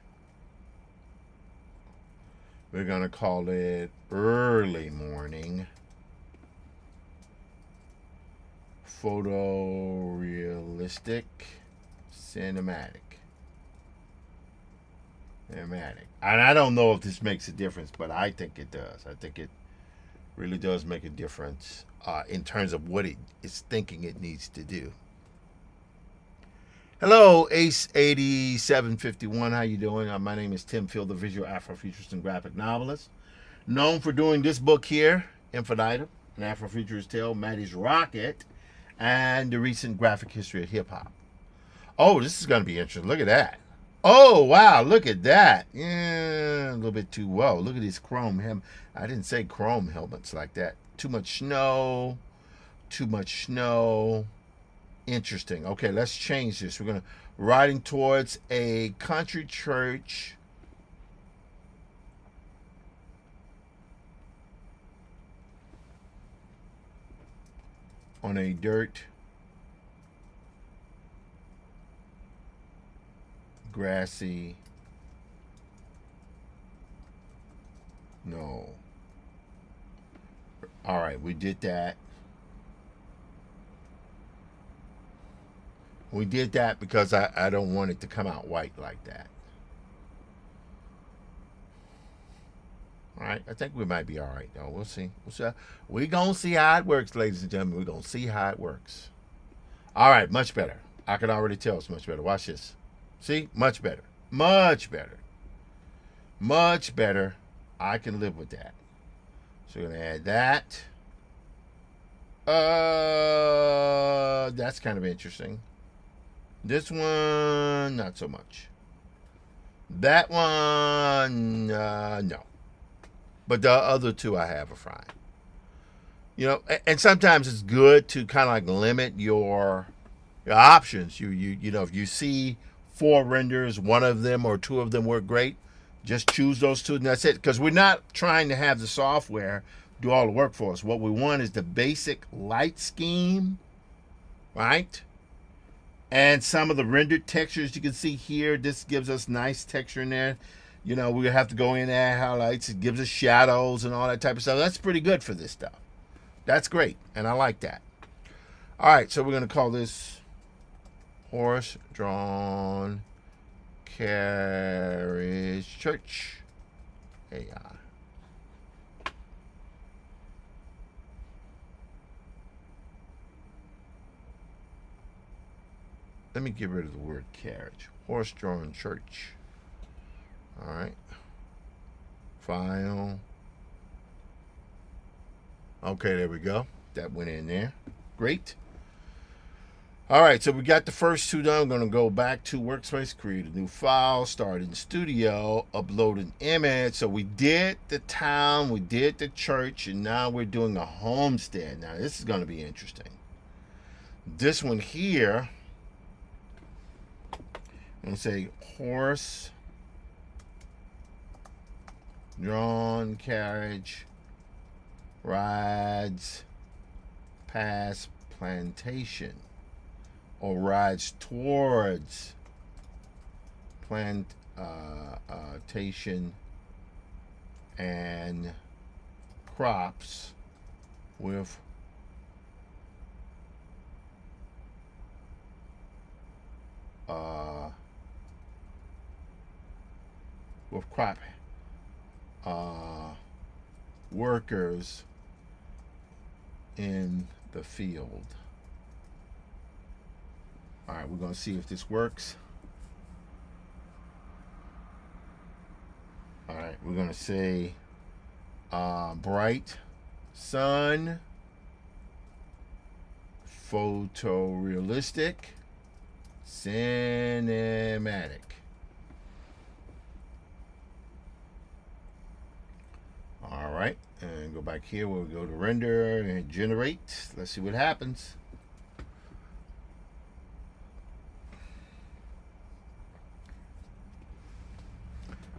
We're going to call it early morning photorealistic cinematic. And I don't know if this makes a difference, but I think it does. I think it really does make a difference in terms of what it is thinking it needs to do. Hello, Ace8751. How you doing? My name is Tim Field, the visual Afrofuturist and graphic novelist, known for doing this book here, Infinitum, an Afrofuturist tale, Maddie's Rocket, and the recent graphic history of hip hop. Oh, this is going to be interesting. Look at that. Oh, wow. Look at that. Yeah, a little bit too low. Look at these chrome helmets. I didn't say chrome helmets like that. Too much snow. Too much snow. Interesting. Okay, let's change this. We're going to riding towards a country church. On a dirt grassy no. All right, we did that. We did that because I don't want it to come out white like that. All right, I think we might be all right, though. We'll see. We're going to see how it works, ladies and gentlemen. We're going to see how it works. All right, much better. I can already tell it's much better. Watch this. See? Much better. Much better. Much better. I can live with that. So we're gonna add that. That's kind of interesting. This one, not so much. That one, no. But the other two I have are fine. You know, and sometimes it's good to kind of like limit your options. You know, if you see 4 renders, one of them or 2 of them work great, just choose those 2 and that's it. Because we're not trying to have the software do all the work for us. What we want is the basic light scheme, right? And some of the rendered textures you can see here. This gives us nice texture in there. You know, we have to go in and add highlights. It gives us shadows and all that type of stuff. That's pretty good for this stuff. That's great, and I like that. All right, so we're going to call this Horse-Drawn Carriage Church AI. Let me get rid of the word carriage. Horse-drawn church. All right. File. Okay, there we go. That went in there. Great. All right, so we got the first 2 done. I'm going to go back to Workspace, create a new file, start in Studio, upload an image. So we did the town, we did the church, and now we're doing a homestead. Now, this is going to be interesting. This one here, I'm going to say horse drawn carriage rides past plantation, or rides towards plantation and crops with crop workers in the field. All right, we're going to see if this works. All right, we're going to say bright sun, photorealistic, cinematic. All right, and go back here where we go to render and generate. Let's see what happens.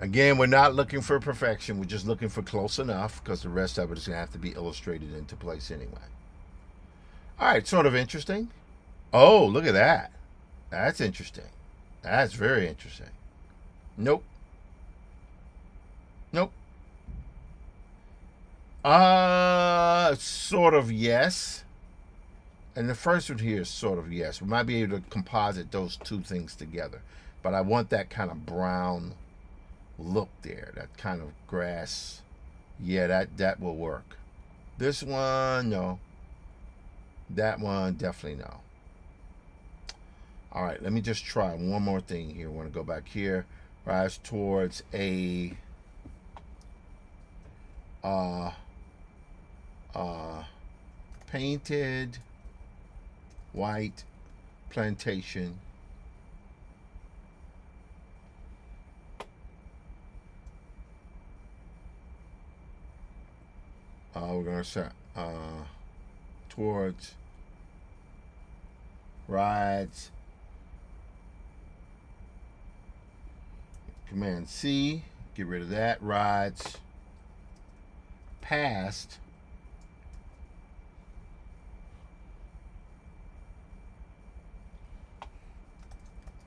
Again, we're not looking for perfection. We're just looking for close enough, because the rest of it is going to have to be illustrated into place anyway. All right, sort of interesting. Oh, look at that. That's interesting. That's very interesting. Nope. Nope. Sort of yes. And the first one here is sort of yes. We might be able to composite those 2 things together. But I want that kind of brown look there, that kind of grass. Yeah, that will work. This one, no. That one, definitely no. All right, let me just try one more thing here. I want to go back here, rise towards a painted white plantation. We're going to set towards rides. Command C, get rid of that. Rides past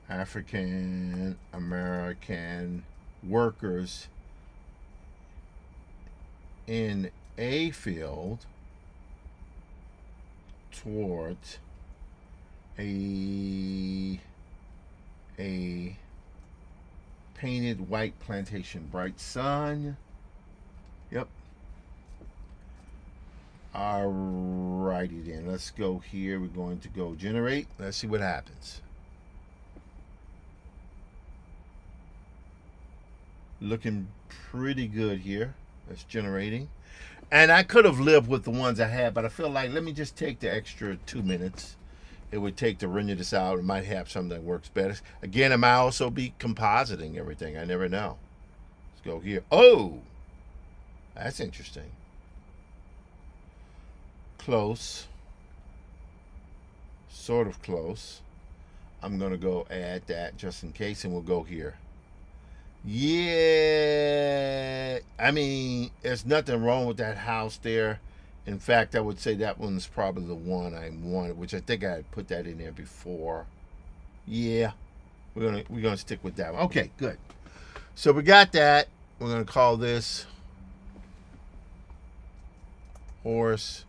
African American workers in a field towards a painted white plantation. Bright sun. Yep. Alrighty then. Let's go here. We're going to go generate. Let's see what happens. Looking pretty good here. It's generating. And I could have lived with the ones I had, but I feel like let me just take the extra 2 minutes it would take to render this out. It might have something that works better. Again, it might also be compositing everything. I never know. Let's go here. Oh, that's interesting. Close. Sort of close. I'm going to go add that just in case, and we'll go here. Yeah, I mean, there's nothing wrong with that house there. In fact, I would say that one's probably the one I wanted, which I think I had put that in there before. Yeah, we're gonna stick with that one. Okay, good. So we got that. We're gonna call this horse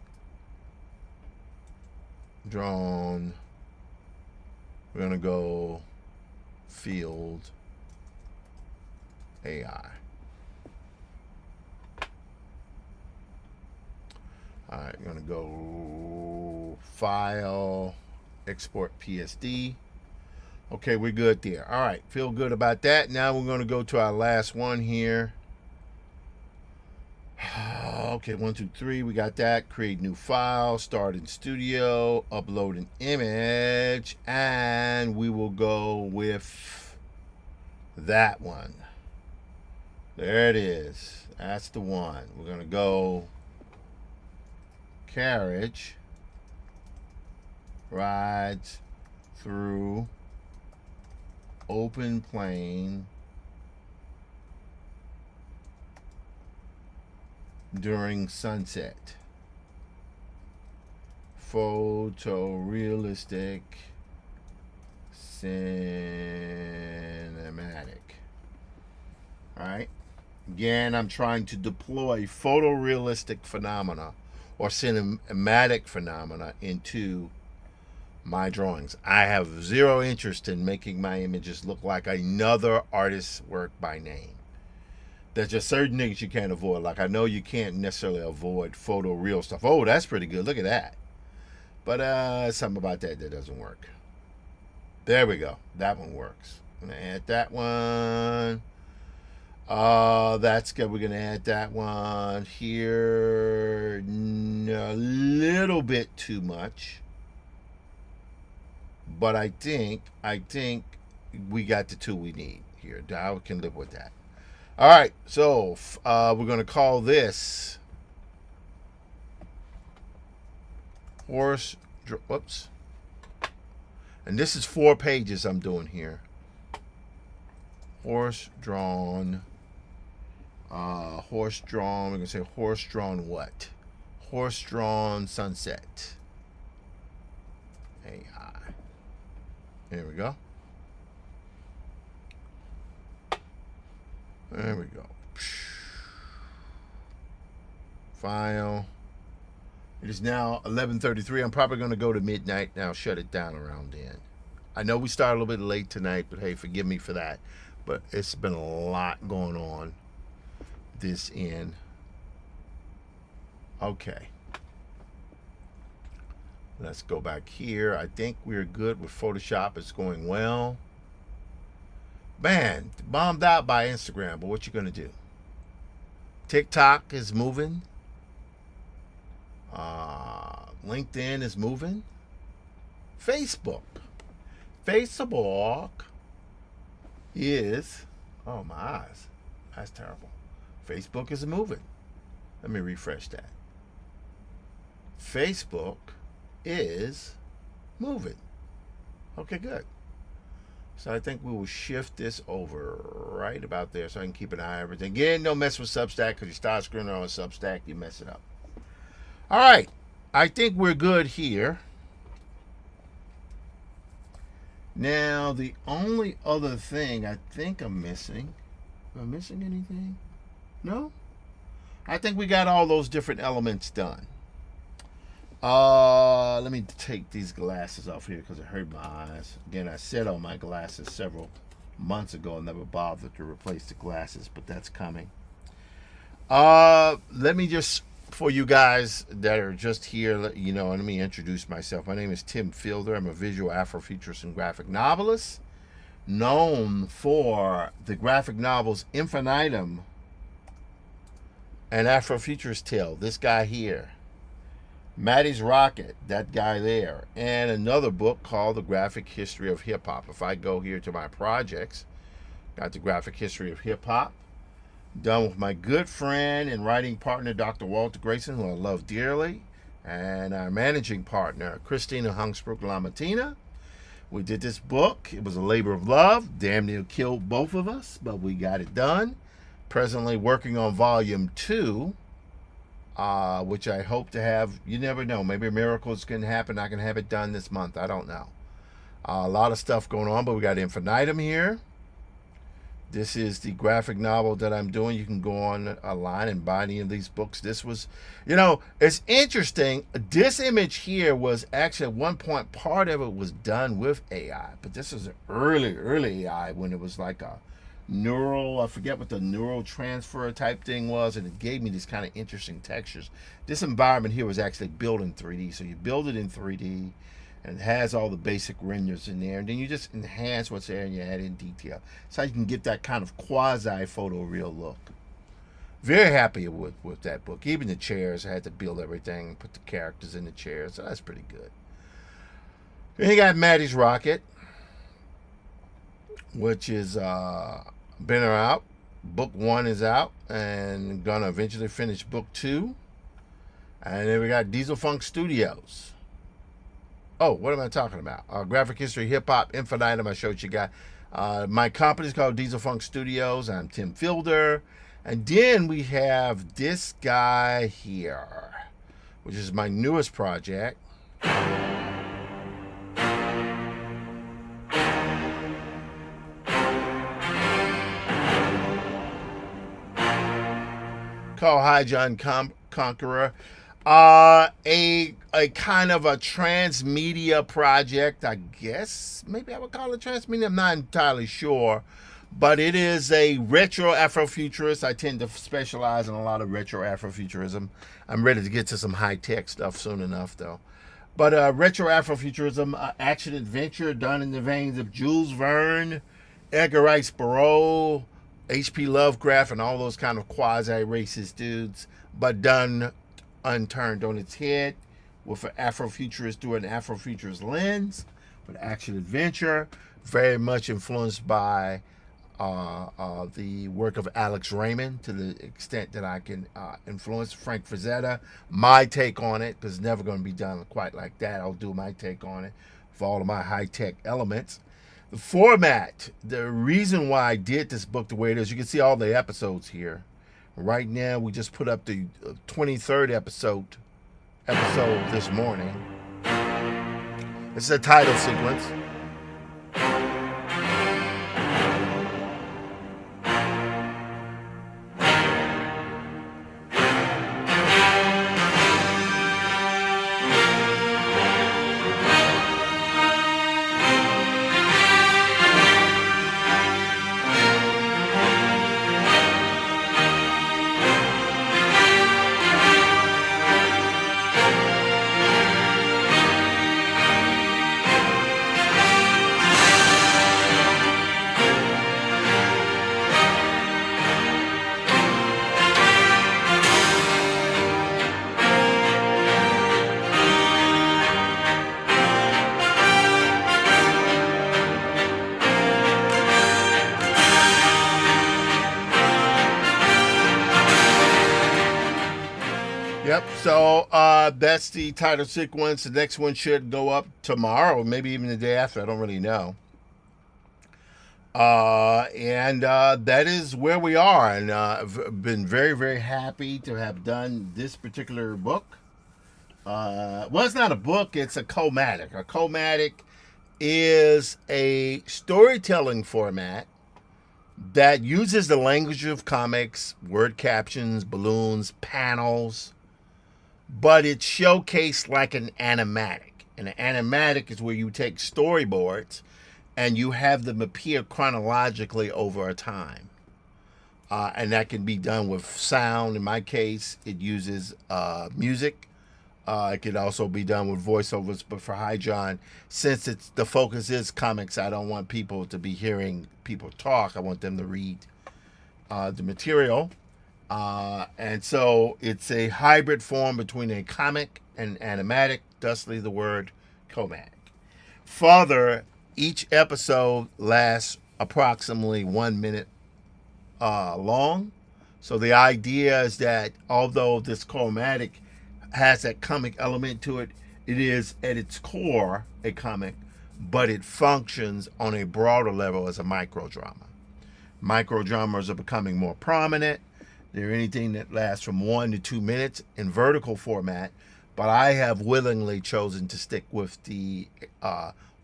drawn. We're gonna go field AI. All right, I'm gonna go file, export PSD. Okay, we're good there. All right, feel good about that. Now we're gonna go to our last one here. Okay, 1, 2, 3, we got that. Create new file, start in studio, upload an image, and we will go with that one. There it is. That's the one. We're gonna go carriage rides through open plain during sunset. Photorealistic cinematic. All right. Again, I'm trying to deploy photorealistic phenomena or cinematic phenomena into my drawings. I have zero interest in making my images look like another artist's work by name. There's just certain things you can't avoid. Like I know you can't necessarily avoid photoreal stuff. Oh, that's pretty good. Look at that. But something about that doesn't work. There we go. That one works. I'm gonna add that one. That's good. We're gonna add that one here. A little bit too much, but I think we got the two we need here. I can live with that. All right, so we're gonna call this horse. Whoops. And this is 4 pages I'm doing here. Horse drawn. Horse drawn. We're gonna say horse drawn what? Horse drawn sunset. AI. There we go. There we go. File. It is now 11:33. I'm probably going to go to midnight now. Shut it down around then. I know we started a little bit late tonight, but hey, forgive me for that. But it's been a lot going on this end. Okay. Let's go back here. I think we're good with Photoshop. It's going well. Man, bombed out by Instagram, but what you gonna do? TikTok is moving. LinkedIn is moving. Facebook is, oh my eyes, that's terrible. Facebook is moving. Let me refresh that. Facebook is moving. Okay, good. So I think we will shift this over right about there so I can keep an eye on everything. Again, don't mess with Substack because you start screwing on Substack, you mess it up. All right. I think we're good here. Now, the only other thing I think I'm missing, am I missing anything? No? I think we got all those different elements done. Let me take these glasses off here because it hurt my eyes. Again, I set on my glasses several months ago and never bothered to replace the glasses, but that's coming. Let me just, for you guys that are just here, let me introduce myself. My name is Tim Fielder. I'm a visual Afrofuturist and graphic novelist, known for the graphic novels Infinitum An Afrofuturist Tale, this guy here. Maddie's Rocket, that guy there. And another book called The Graphic History of Hip Hop. If I go here to my projects, got The Graphic History of Hip Hop, done with my good friend and writing partner, Dr. Walter Grayson, who I love dearly, and our managing partner, Christina Hungsbrook Lamartina. We did this book. It was a labor of love. Damn near killed both of us, but we got it done. Presently working on volume 2, which I hope to have. You never know. Maybe miracles can happen. I can have it done this month. I don't know. A lot of stuff going on, but we got Infinitum here. This is the graphic novel that I'm doing. You can go online and buy any of these books. This was, it's interesting. This image here was actually at one point, part of it was done with AI, but this is an early AI when it was like a I forget what the neural transfer type thing was, and it gave me these kind of interesting textures. This environment here was actually built in 3D. So you build it in 3D, and it has all the basic renders in there, and then you just enhance what's there and you add in detail. So you can get that kind of quasi-photoreal look. Very happy with that book. Even the chairs, I had to build everything, put the characters in the chairs, so that's pretty good. Then you got Maddie's Rocket, which is been out. Book 1 is out, and gonna eventually finish book 2. And then we got Diesel Funk Studios. Oh, what am I talking about? Graphic History, Hip Hop, Infinitum. I showed you guys. My company is called Diesel Funk Studios. I'm Tim Fielder. And then we have this guy here, which is my newest project. Called Hi John Conqueror. A kind of a transmedia project, I guess. Maybe I would call it transmedia. I'm not entirely sure. But it is a retro Afrofuturist. I tend to specialize in a lot of retro Afrofuturism. I'm ready to get to some high-tech stuff soon enough, though. But retro Afrofuturism, action adventure done in the veins of Jules Verne, Edgar Rice Burroughs, H.P. Lovecraft, and all those kind of quasi-racist dudes, but done unturned on its head with an Afrofuturist through an Afrofuturist lens, with action adventure, very much influenced by the work of Alex Raymond to the extent that I can influence Frank Frazetta. My take on it, because it's never going to be done quite like that. I'll do my take on it for all of my high-tech elements. The format, the reason why I did this book the way it is, you can see all the episodes here. Right now, we just put up the 23rd episode this morning. This is a title sequence. Yep, so that's the title sequence. The next one should go up tomorrow, maybe even the day after. I don't really know. And that is where we are. And I've been very, very happy to have done this particular book. Well, it's not a book, it's a comatic. A comatic is a storytelling format that uses the language of comics, word captions, balloons, panels, but it's showcased like an animatic. And an animatic is where you take storyboards and you have them appear chronologically over a time. And that can be done with sound. In my case, it uses music. It could also be done with voiceovers, but for Hi John, since the focus is comics, I don't want people to be hearing people talk. I want them to read the material. And so it's a hybrid form between a comic and animatic, thusly the word comic. Further, each episode lasts approximately 1 minute long. So the idea is that although this chromatic has that comic element to it, it is at its core a comic, but it functions on a broader level as a microdrama. Microdramas are becoming more prominent. They're anything that lasts from 1 to 2 minutes in vertical format, but I have willingly chosen to stick with the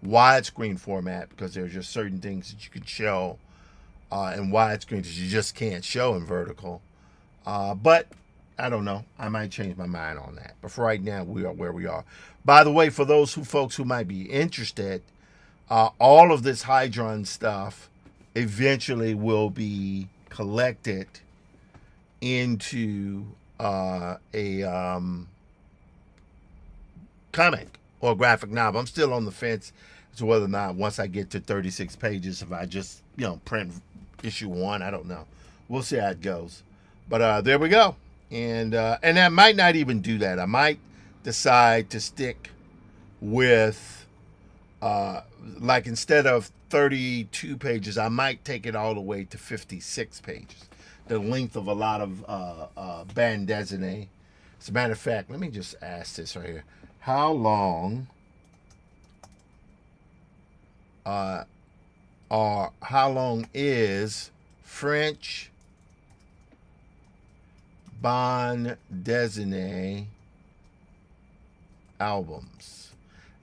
widescreen format because there's just certain things that you can show in widescreen that you just can't show in vertical. But I don't know. I might change my mind on that. But for right now, we are where we are. By the way, for those folks who might be interested, all of this Hydron stuff eventually will be collected into a comic or graphic novel. I'm still on the fence as to whether or not once I get to 36 pages, if I just print issue 1, I don't know. We'll see how it goes. But there we go. And I might not even do that. I might decide to stick with like instead of 32 pages, I might take it all the way to 56 pages. The length of a lot of band dessinée. As a matter of fact, let me just ask this right here. How long is French bande dessinée albums?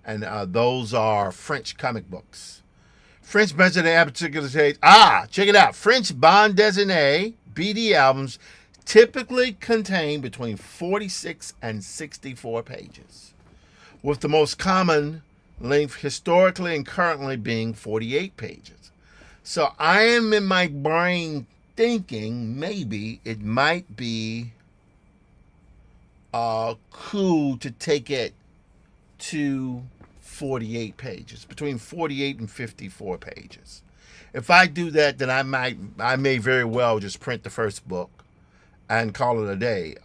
And those are French comic books. French bande dessinée at particular stage. Check it out. French bande dessinée BD albums typically contain between 46 and 64 pages, with the most common length historically and currently being 48 pages. So I am in my brain thinking maybe it might be cool to take it to 48 pages, between 48 and 54 pages. If I do that, then I may very well just print the first book and call it a day,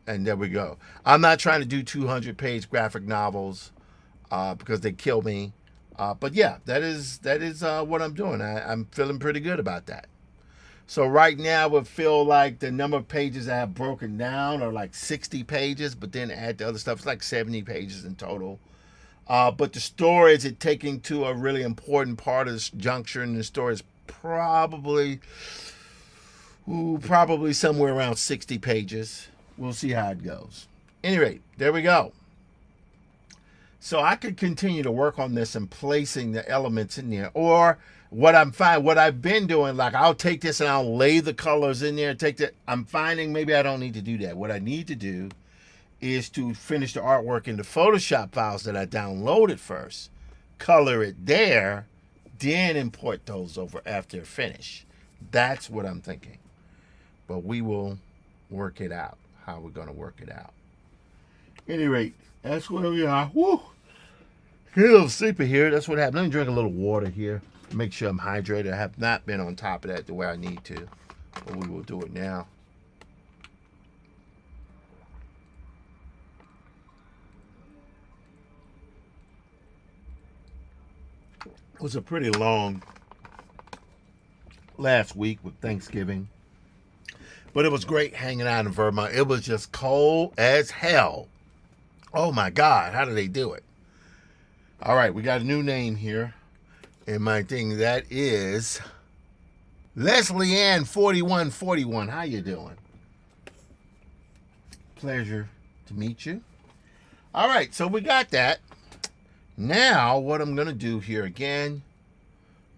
and there we go. I'm not trying to do 200-page graphic novels because they kill me. But yeah, that is what I'm doing. I'm feeling pretty good about that. So right now, I would feel like the number of pages I have broken down are like 60 pages, but then add the other stuff, it's like 70 pages in total. But the story is taking to a really important part of this juncture, and the story is probably somewhere around 60 pages. We'll see how it goes. Any rate, there we go. So I could continue to work on this and placing the elements in there. Or what I've been doing, like I'll take this and I'll lay the colors in there. I'm finding maybe I don't need to do that. What I need to do is to finish the artwork in the Photoshop files that I downloaded first, color it there, then import those over after finish. That's what I'm thinking. But we will work it out, how we're going to work it out. At any rate, that's where we are. Woo! Get a little sleepy here. That's what happened. Let me drink a little water here. Make sure I'm hydrated. I have not been on top of that the way I need to. But we will do it now. It was a pretty long last week with Thanksgiving. But it was great hanging out in Vermont. It was just cold as hell. Oh my God, how do they do it? All right, we got a new name here in my thing. That is Leslie Ann 4141. How you doing? Pleasure to meet you. All right, so we got that. Now, what I'm going to do here again,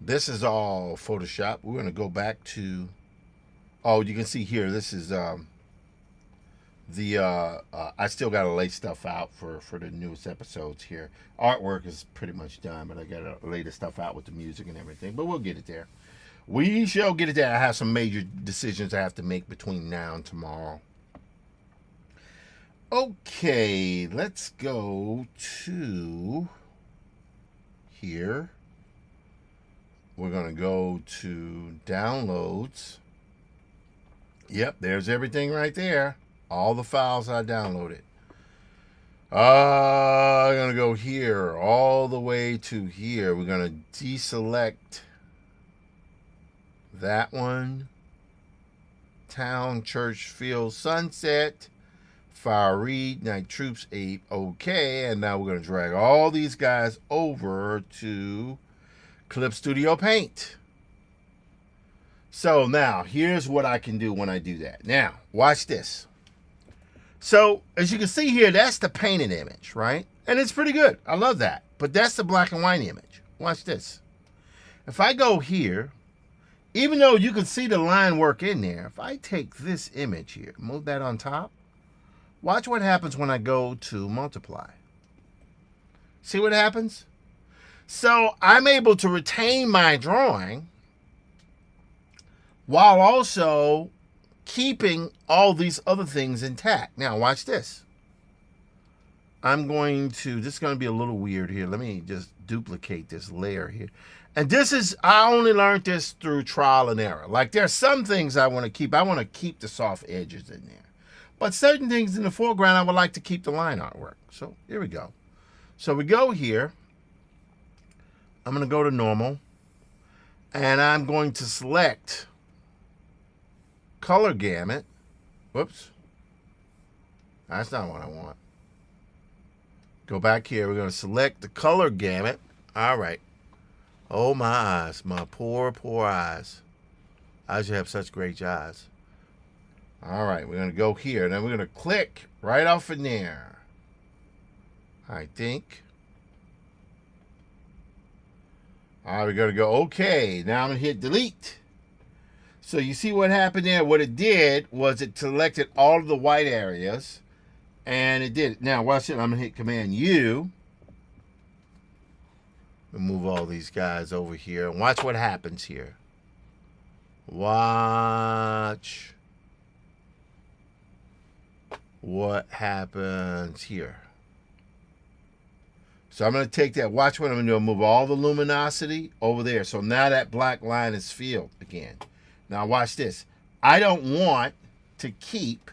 this is all Photoshop. We're going to go back to, you can see here, this is I still got to lay stuff out for the newest episodes here. Artwork is pretty much done, but I got to lay the stuff out with the music and everything. But we'll get it there. We shall get it there. I have some major decisions I have to make between now and tomorrow. Okay, let's go to here. We're going to go to downloads. Yep, there's everything right there. All the files I downloaded. I'm going to go here all the way to here. We're going to deselect that one. Town, Church, Field, Sunset, Fire Reed, Night Troops, 8, okay. And now we're going to drag all these guys over to Clip Studio Paint. So now, here's what I can do when I do that. Now, watch this. So, as you can see here, that's the painted image, right? And it's pretty good. I love that. But that's the black and white image. Watch this. If I go here, even though you can see the line work in there, if I take this image here, move that on top, watch what happens when I go to multiply. See what happens? So, I'm able to retain my drawing while also keeping all these other things intact. Now, watch this. This is going to be a little weird here. Let me just duplicate this layer here. And I only learned this through trial and error. Like, there are some things I want to keep. I want to keep the soft edges in there. But certain things in the foreground, I would like to keep the line artwork. So, here we go. So, we go here. I'm going to go to normal. And I'm going to select color gamut. Whoops. That's not what I want. Go back here. We're going to select the color gamut. All right. Oh, my eyes. My poor, poor eyes. I should have such great eyes. All right. We're going to go here. Then we're going to click right off in there. I think. All right. We're going to go okay. Now I'm going to hit delete. So you see what happened there? What it did was it selected all of the white areas. And it did it. Now watch it. I'm going to hit Command U. And move all these guys over here. And watch what happens here. Watch what happens here. So I'm going to take that. Watch what I'm going to do. Move all the luminosity over there. So now that black line is filled again. Now watch this. I don't want to keep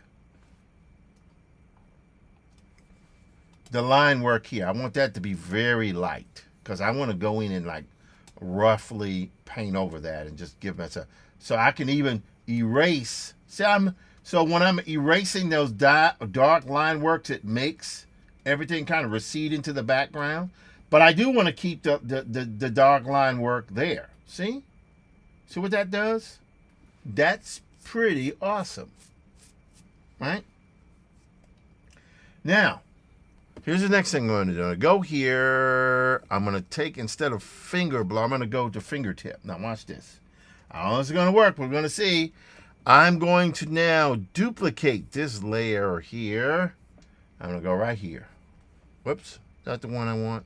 the line work here. I want that to be very light because I want to go in and like roughly paint over that and just give myself. So I can even erase. So when I'm erasing those dark line works, it makes everything kind of recede into the background. But I do want to keep the dark line work there. See? See what that does? That's pretty awesome, right? Now, here's the next thing I'm going to do. I'm going to go here. I'm going to take, instead of finger blow, I'm going to go to fingertip. Now, watch this. I don't know if it's going to work. We're going to see. I'm going to now duplicate this layer here. I'm going to go right here. Whoops. Not the one I want.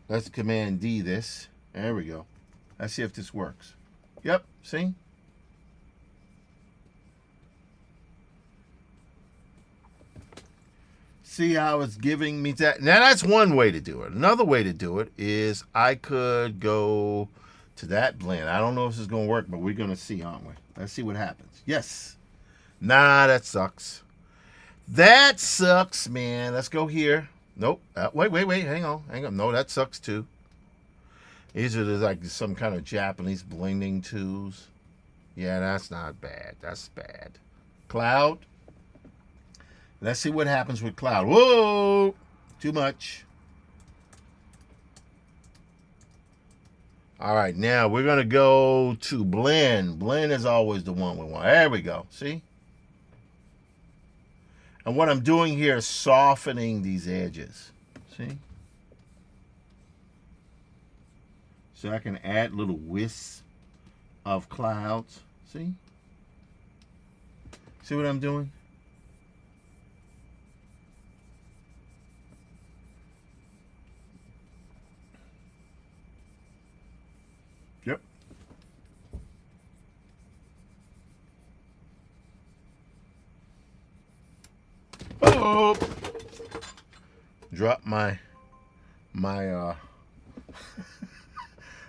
Let's Command D this. There we go. Let's see if this works. Yep. See? See how it's giving me that? Now that's one way to do it. Another way to do it is I could go to that blend. I don't know if this is going to work, but we're going to see, aren't we? Let's see what happens. Yes. Nah, that sucks. That sucks, man. Let's go here. Nope. Wait. Hang on. No, that sucks too. These are like some kind of Japanese blending tools. Yeah, that's not bad. That's bad. Cloud. Let's see what happens with cloud. Whoa! Too much. All right, now we're going to go to blend. Blend is always the one we want. There we go. See? And what I'm doing here is softening these edges. See? So I can add little wisps of clouds. See? See what I'm doing? Yep. Oh! Drop my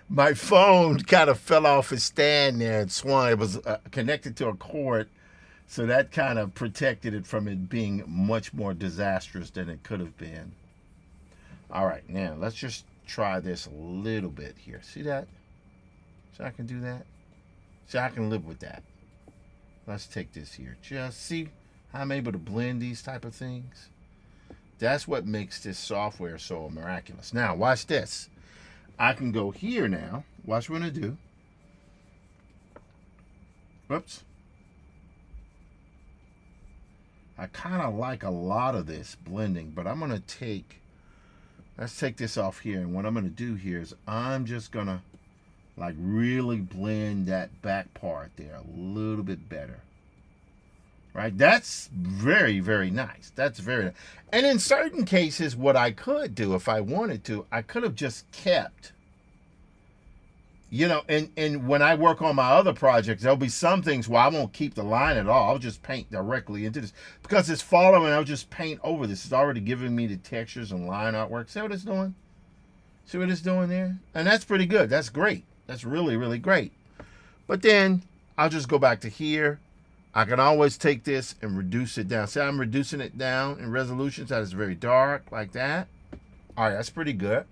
my phone kind of fell off its stand there and swung. It was connected to a cord, so that kind of protected it from it being much more disastrous than it could have been. All right, now let's just try this a little bit here. See that? So I can do that. See, I can live with that. Let's take this here. Just see how I'm able to blend these type of things. That's what makes this software so miraculous. Now, watch this. I can go here now. Watch what I'm going to do. Whoops. I kind of like a lot of this blending, but I'm going to take, let's take this off here. And what I'm going to do here is I'm just going to like really blend that back part there a little bit better. Right? That's very, very nice. That's very nice. And in certain cases, what I could do if I wanted to, I could have just kept, you know, and when I work on my other projects, there'll be some things where I won't keep the line at all. I'll just paint directly into this. Because it's following, I'll just paint over this. It's already giving me the textures and line artwork. See what it's doing? See what it's doing there? And that's pretty good. That's great. That's really, really great. But then I'll just go back to here. I can always take this and reduce it down. See, I'm reducing it down in resolution so it's very dark, like that. All right, that's pretty good.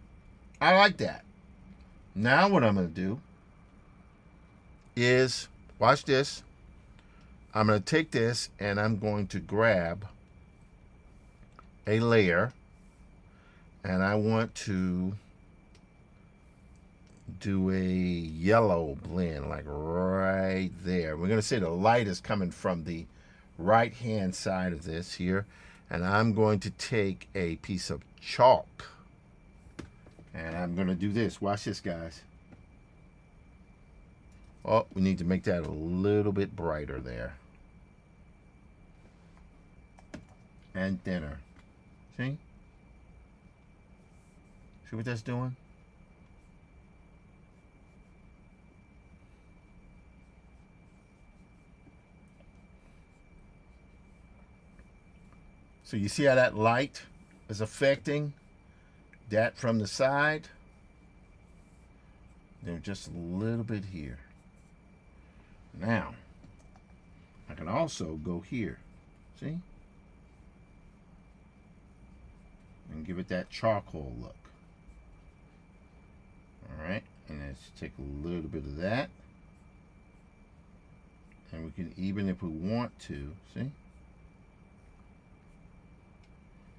I like that. Now what I'm going to do is, watch this. I'm going to take this and I'm going to grab a layer. And I want to do a yellow blend, like right there. We're going to say the light is coming from the right hand side of this here. And I'm going to take a piece of chalk. And I'm going to do this. Watch this, guys. Oh, we need to make that a little bit brighter there. And thinner. See? See what that's doing? So you see how that light is affecting that from the side? Then just a little bit here. Now, I can also go here. See? And give it that charcoal look. Alright, and let's take a little bit of that. And we can even, if we want to, see?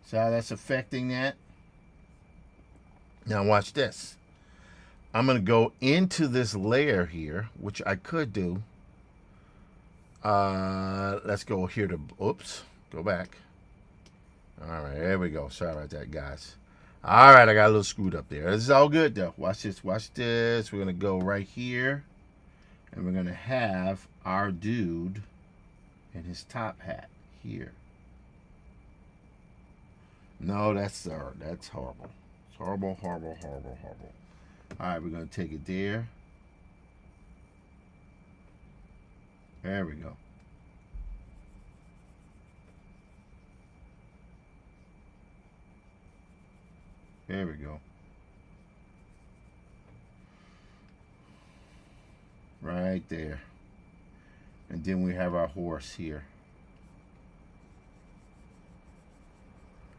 See how that's affecting that? Now watch this. I'm going to go into this layer here, which I could do. Let's go here to, oops, go back. All right, there we go. Sorry about that, guys. All right, I got a little screwed up there. This is all good, though. Watch this, watch this. We're going to go right here, and we're going to have our dude in his top hat here. No, that's horrible. It's horrible, horrible, horrible, horrible. All right, we're going to take it there. There we go. There we go. Right there. And then we have our horse here.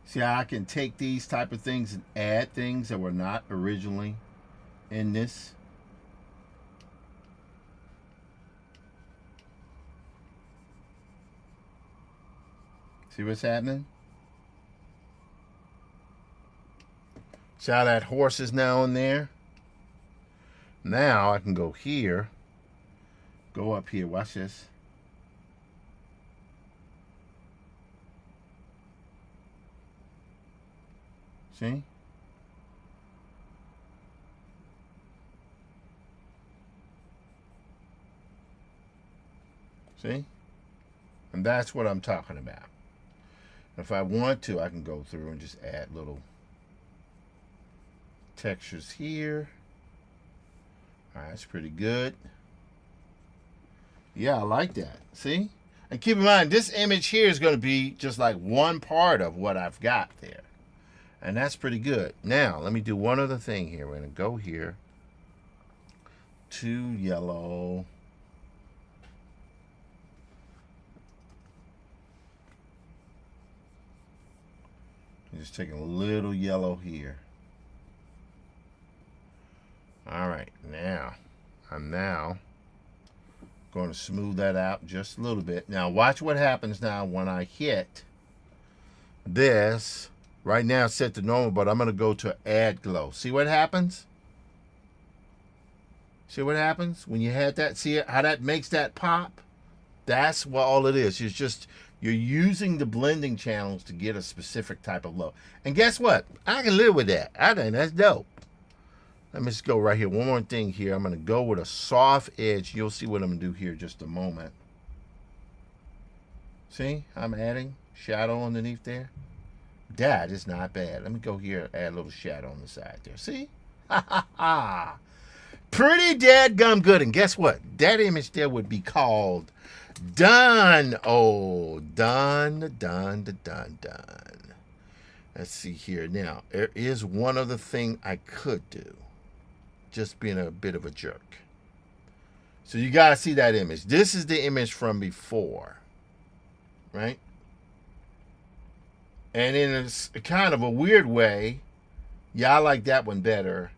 See how I can take these type of things and add things that were not originally in this? See what's happening? See how that horse is now in there? Now I can go here, go up here, watch this. See? See? And that's what I'm talking about. If I want to, I can go through and just add little textures here. All right, that's pretty good. Yeah, I like that. See? And keep in mind, this image here is going to be just like one part of what I've got there. And that's pretty good. Now, let me do one other thing here. We're going to go here. too yellow. Just taking a little yellow here. All right, now I'm going to smooth that out just a little bit. Now watch what happens now when I hit this. Right now it's set to normal, but I'm going to go to add glow. See what happens? See what happens when you had that? See how that makes that pop? That's what all it is. It's just you're using the blending channels to get a specific type of glow. And guess what? I can live with that. I think that's dope. Let me just go right here. One more thing here. I'm going to go with a soft edge. You'll see what I'm going to do here in just a moment. See? I'm adding shadow underneath there. That is not bad. Let me go here and add a little shadow on the side there. See? Ha ha ha. Pretty dadgum good. And guess what? That image there would be called done. Oh, done. Let's see here. Now, there is one other thing I could do. Just being a bit of a jerk. So you got to see that image. This is the image from before. Right? And in a kind of a weird way, yeah, I like that one better.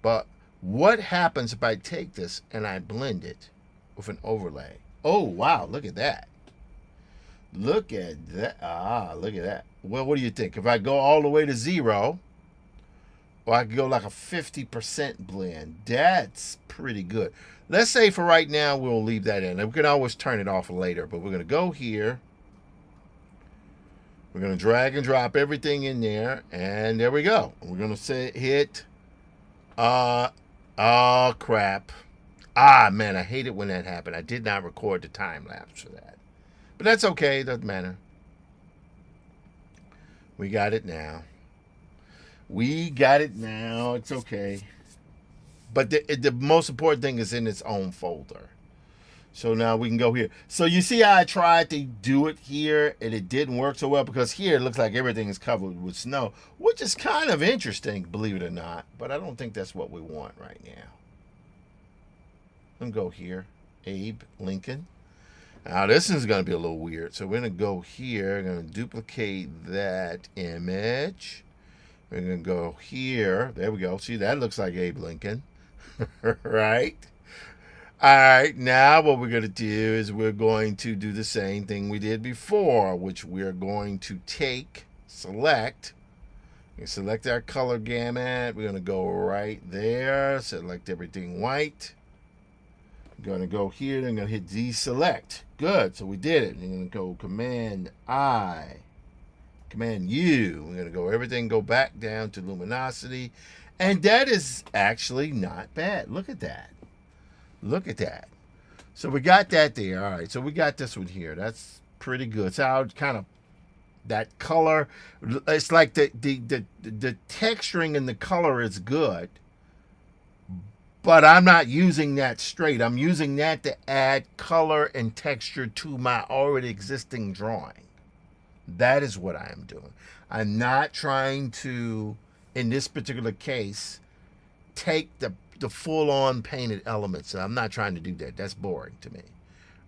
But what happens if I take this and I blend it with an overlay? Oh, wow, look at that. Look at that. Ah, look at that. Well, what do you think? If I go all the way to 0, or I could go like a 50% blend, that's pretty good. Let's say for right now, we'll leave that in. And we can always turn it off later, but we're going to go here. We're going to drag and drop everything in there, and there we go. We're going to say hit, oh, crap. Ah, man, I hate it when that happened. I did not record the time lapse for that. But that's okay. It doesn't matter. We got it now. We got it now. It's okay. But the most important thing is in its own folder. So now we can go here. So you see how I tried to do it here and it didn't work so well because here it looks like everything is covered with snow, which is kind of interesting, believe it or not. But I don't think that's what we want right now. Let me go here. Abe Lincoln. Now this is going to be a little weird. So we're going to go here. We're going to duplicate that image. We're going to go here. There we go. See, that looks like Abe Lincoln. Right? All right, now what we're going to do is we're going to do the same thing we did before, which we're going to select our color gamut. We're going to go right there, select everything white. I'm going to go here, and I'm going to hit deselect. Good, so we did it. I'm going to go Command-I, Command-U. We're going to go everything, go back down to luminosity, and that is actually not bad. Look at that. Look at that. So we got that there. All right. So we got this one here. That's pretty good. So how kind of that color, it's like the texturing and the color is good, but I'm not using that straight. I'm using that to add color and texture to my already existing drawing. That is what I am doing. I'm not trying to, in this particular case, take the full-on painted elements. I'm not trying to do that. That's boring to me,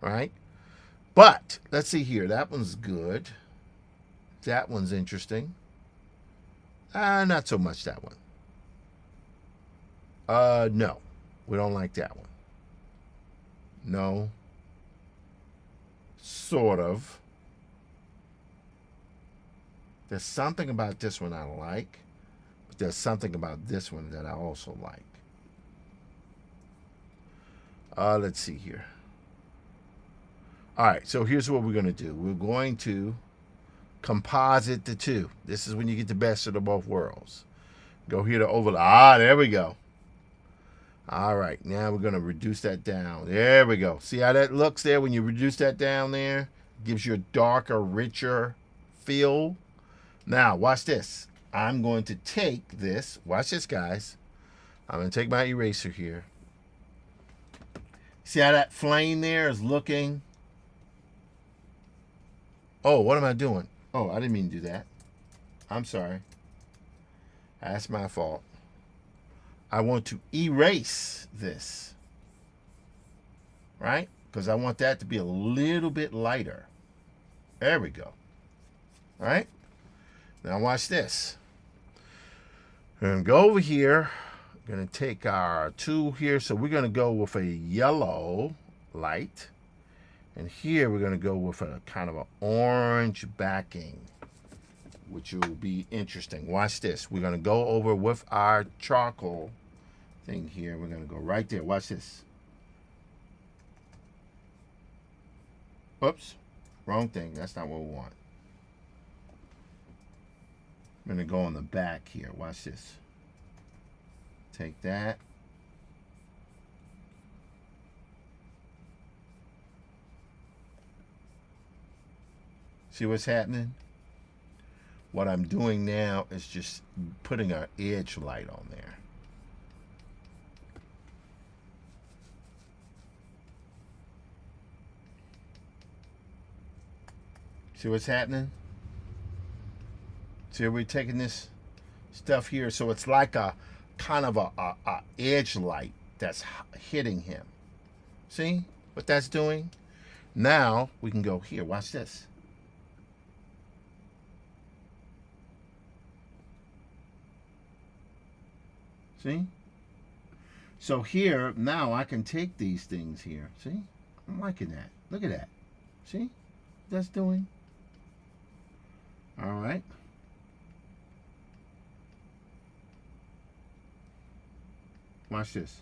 right? But let's see here. That one's good. That one's interesting. Not so much that one. No, we don't like that one. No. Sort of. There's something about this one I like, but there's something about this one that I also like. Let's see here. All right, so here's what we're going to do. We're going to composite the two. This is when you get the best of the both worlds. Go here to overlay. There we go. All right, now we're going to reduce that down. There we go. See how that looks there when you reduce that down there? It gives you a darker, richer feel. Now, watch this. I'm going to take this. Watch this, guys. I'm going to take my eraser here. See how that flame there is looking? Oh, what am I doing? Oh, I didn't mean to do that. I'm sorry. That's my fault. I want to erase this. right? Because I want that to be a little bit lighter. There we go. All right. Now watch this. We're going to go over here. We're going to take our tool here. So we're going to go with a yellow light. And here we're going to go with a kind of an orange backing, which will be interesting. Watch this. We're going to go over with our charcoal thing here. We're going to go right there. Watch this. Oops. Wrong thing. That's not what we want. I'm going to go on the back here. Watch this. Take that. See what's happening? What I'm doing now is just putting an edge light on there. See what's happening? See, we're taking this stuff here, so it's like a kind of a edge light that's hitting him. See what that's doing? Now we can go here. Watch this. See? So here, now I can take these things here. See? I'm liking that. Look at that. See? What that's doing? All right. Watch this.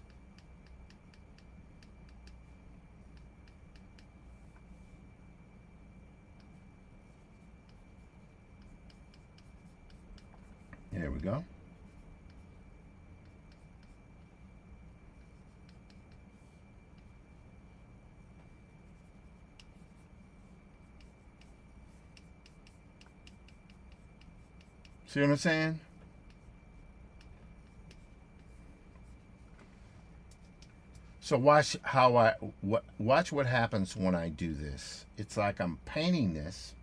There we go. See what I'm saying? So watch how watch what happens when I do this. It's like I'm painting this.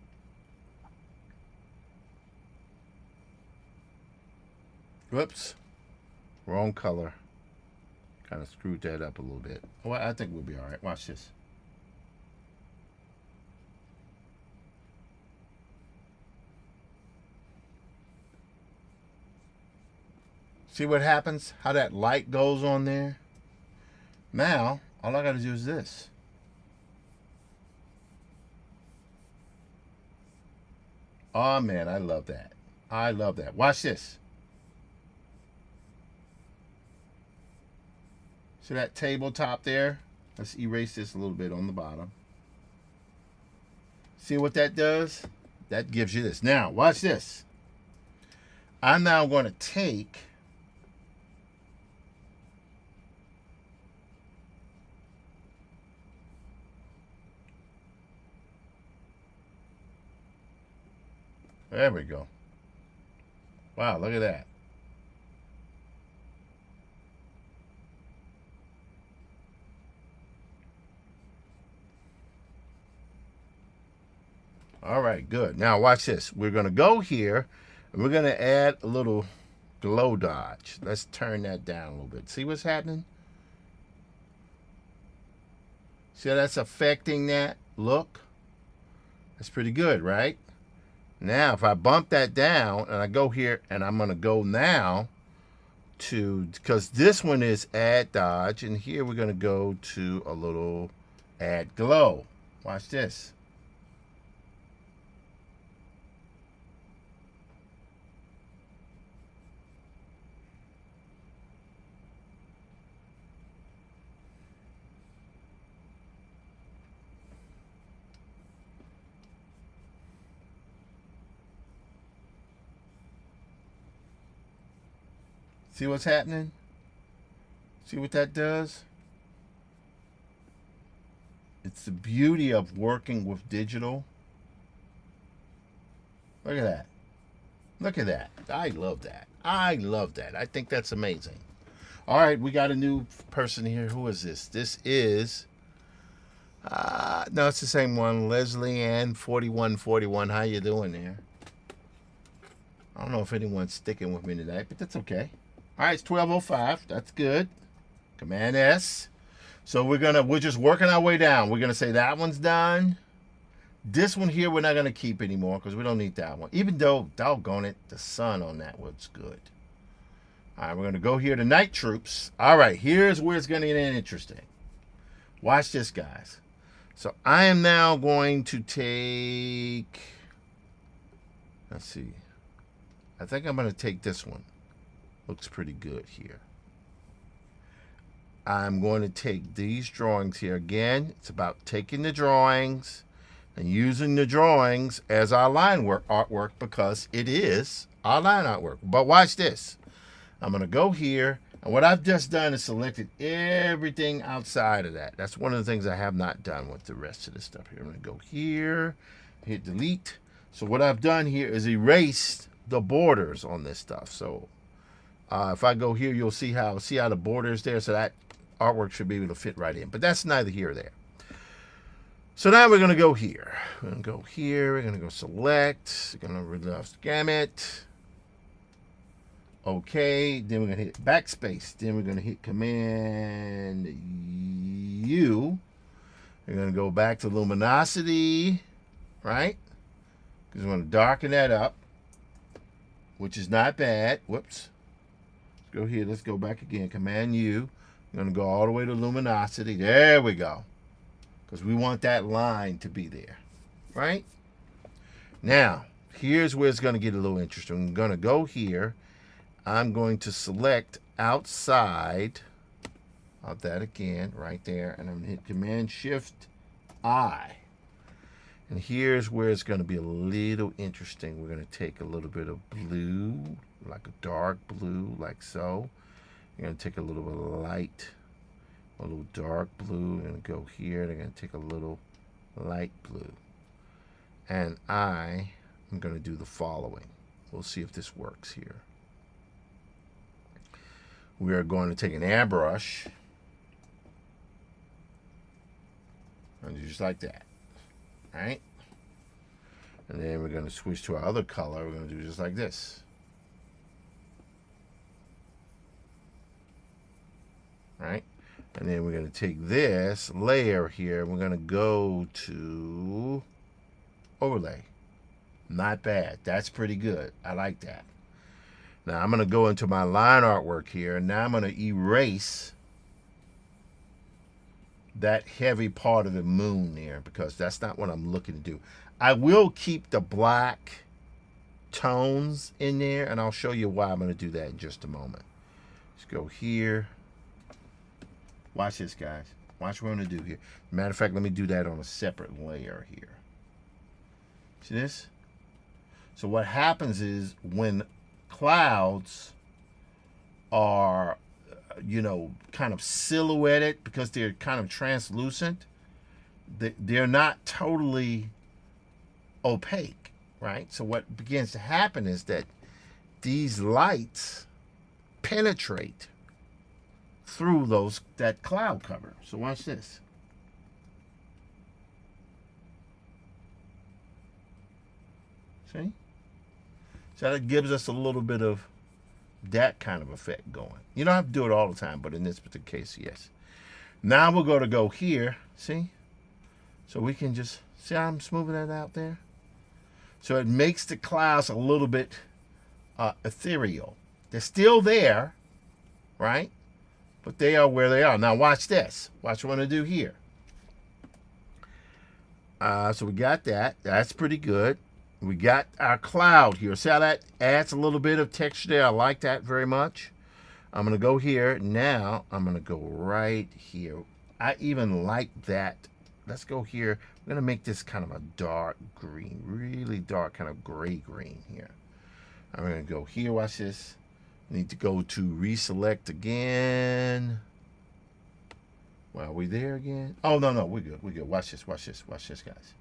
Whoops. Wrong color. Kind of screwed that up a little bit. Well, I think we'll be all right. Watch this. See what happens? How that light goes on there? Now, all I got to do is this. Oh, man, I love that. I love that. Watch this. See that tabletop there? Let's erase this a little bit on the bottom. See what that does? That gives you this. Now, watch this. I'm now going to take... There we go. Wow, look at that. All right, good. Now watch this. We're going to go here and we're going to add a little glow dodge. Let's turn that down a little bit. See what's happening? See how that's affecting that look? That's pretty good, right? Now, if I bump that down and I go here and I'm going to go now to, because this one is add dodge, and here we're going to go to a little add glow. Watch this. See what's happening? See what that does? It's the beauty of working with digital. Look at that. Look at that. I love that. I love that. I think that's amazing. All right, we got a new person here. Who is this? This is... no, it's the same one. Leslie Ann 4141. How you doing there? I don't know if anyone's sticking with me tonight, but that's okay. All right, it's 12:05. That's good. Command S. So we're just working our way down. We're gonna say that one's done. This one here we're not gonna keep anymore because we don't need that one. Even though, doggone it, the sun on that was good. All right, we're gonna go here to Night Troops. All right, here's where it's gonna get interesting. Watch this, guys. So I am now going to take, let's see. I think I'm gonna take this one. Looks pretty good here. I'm going to take these drawings here. Again, it's about taking the drawings and using the drawings as our line work artwork because it is our line artwork. But watch this. I'm going to go here, and what I've just done is selected everything outside of that. That's one of the things I have not done with the rest of this stuff here. I'm going to go here, hit delete. So what I've done here is erased the borders on this stuff. So if I go here, you'll see how the border is there. So that artwork should be able to fit right in. But that's neither here or there. So now we're going to go here. We're going to go here. We're going to go select. We're going to reduce gamut. Okay. Then we're going to hit backspace. Then we're going to hit Command U. We're going to go back to luminosity. Right? Because we want to darken that up. Which is not bad. Whoops. Let's go here. Let's go back again. Command U. I'm going to go all the way to luminosity. There we go. Because we want that line to be there. Right? Now, here's where it's going to get a little interesting. I'm going to go here. I'm going to select outside of that again, right there. And I'm going to hit Command-Shift-I. And here's where it's going to be a little interesting. We're going to take a little bit of blue, like a dark blue, like so. You're going to take a little bit of light, a little dark blue. You're going to go here. They're going to take a little light blue. And I am going to do the following. We'll see if this works here. We are going to take an airbrush. And do just like that. All right? And then we're going to switch to our other color. We're going to do just like this. Right? And then we're going to take this layer here. We're going to go to overlay. Not bad. That's pretty good. I like that. Now I'm going to go into my line artwork here. And now I'm going to erase that heavy part of the moon there because that's not what I'm looking to do. I will keep the black tones in there, and I'll show you why I'm going to do that in just a moment. Let's go here. Watch this, guys. Watch what I'm going to do here. Matter of fact, let me do that on a separate layer here. See this? So what happens is when clouds are, you know, kind of silhouetted because they're kind of translucent, they're not totally opaque, right? So what begins to happen is that these lights penetrate through that cloud cover. So watch this. See? So that gives us a little bit of that kind of effect going. You don't have to do it all the time, but in this particular case, yes. Now we're going to go here. See? So we can just see how I'm smoothing that out there? So it makes the clouds a little bit ethereal. They're still there, right? But they are where they are. Now watch this. Watch what I'm going to do here. So we got that. That's pretty good. We got our cloud here. See how that adds a little bit of texture there? I like that very much. I'm going to go here. Now I'm going to go right here. I even like that. Let's go here. I'm going to make this kind of a dark green. Really dark, kind of gray green here. I'm going to go here. Watch this. Need to go to reselect again. Well, are we there again? Oh, no, we're good. We're good. Watch this, guys.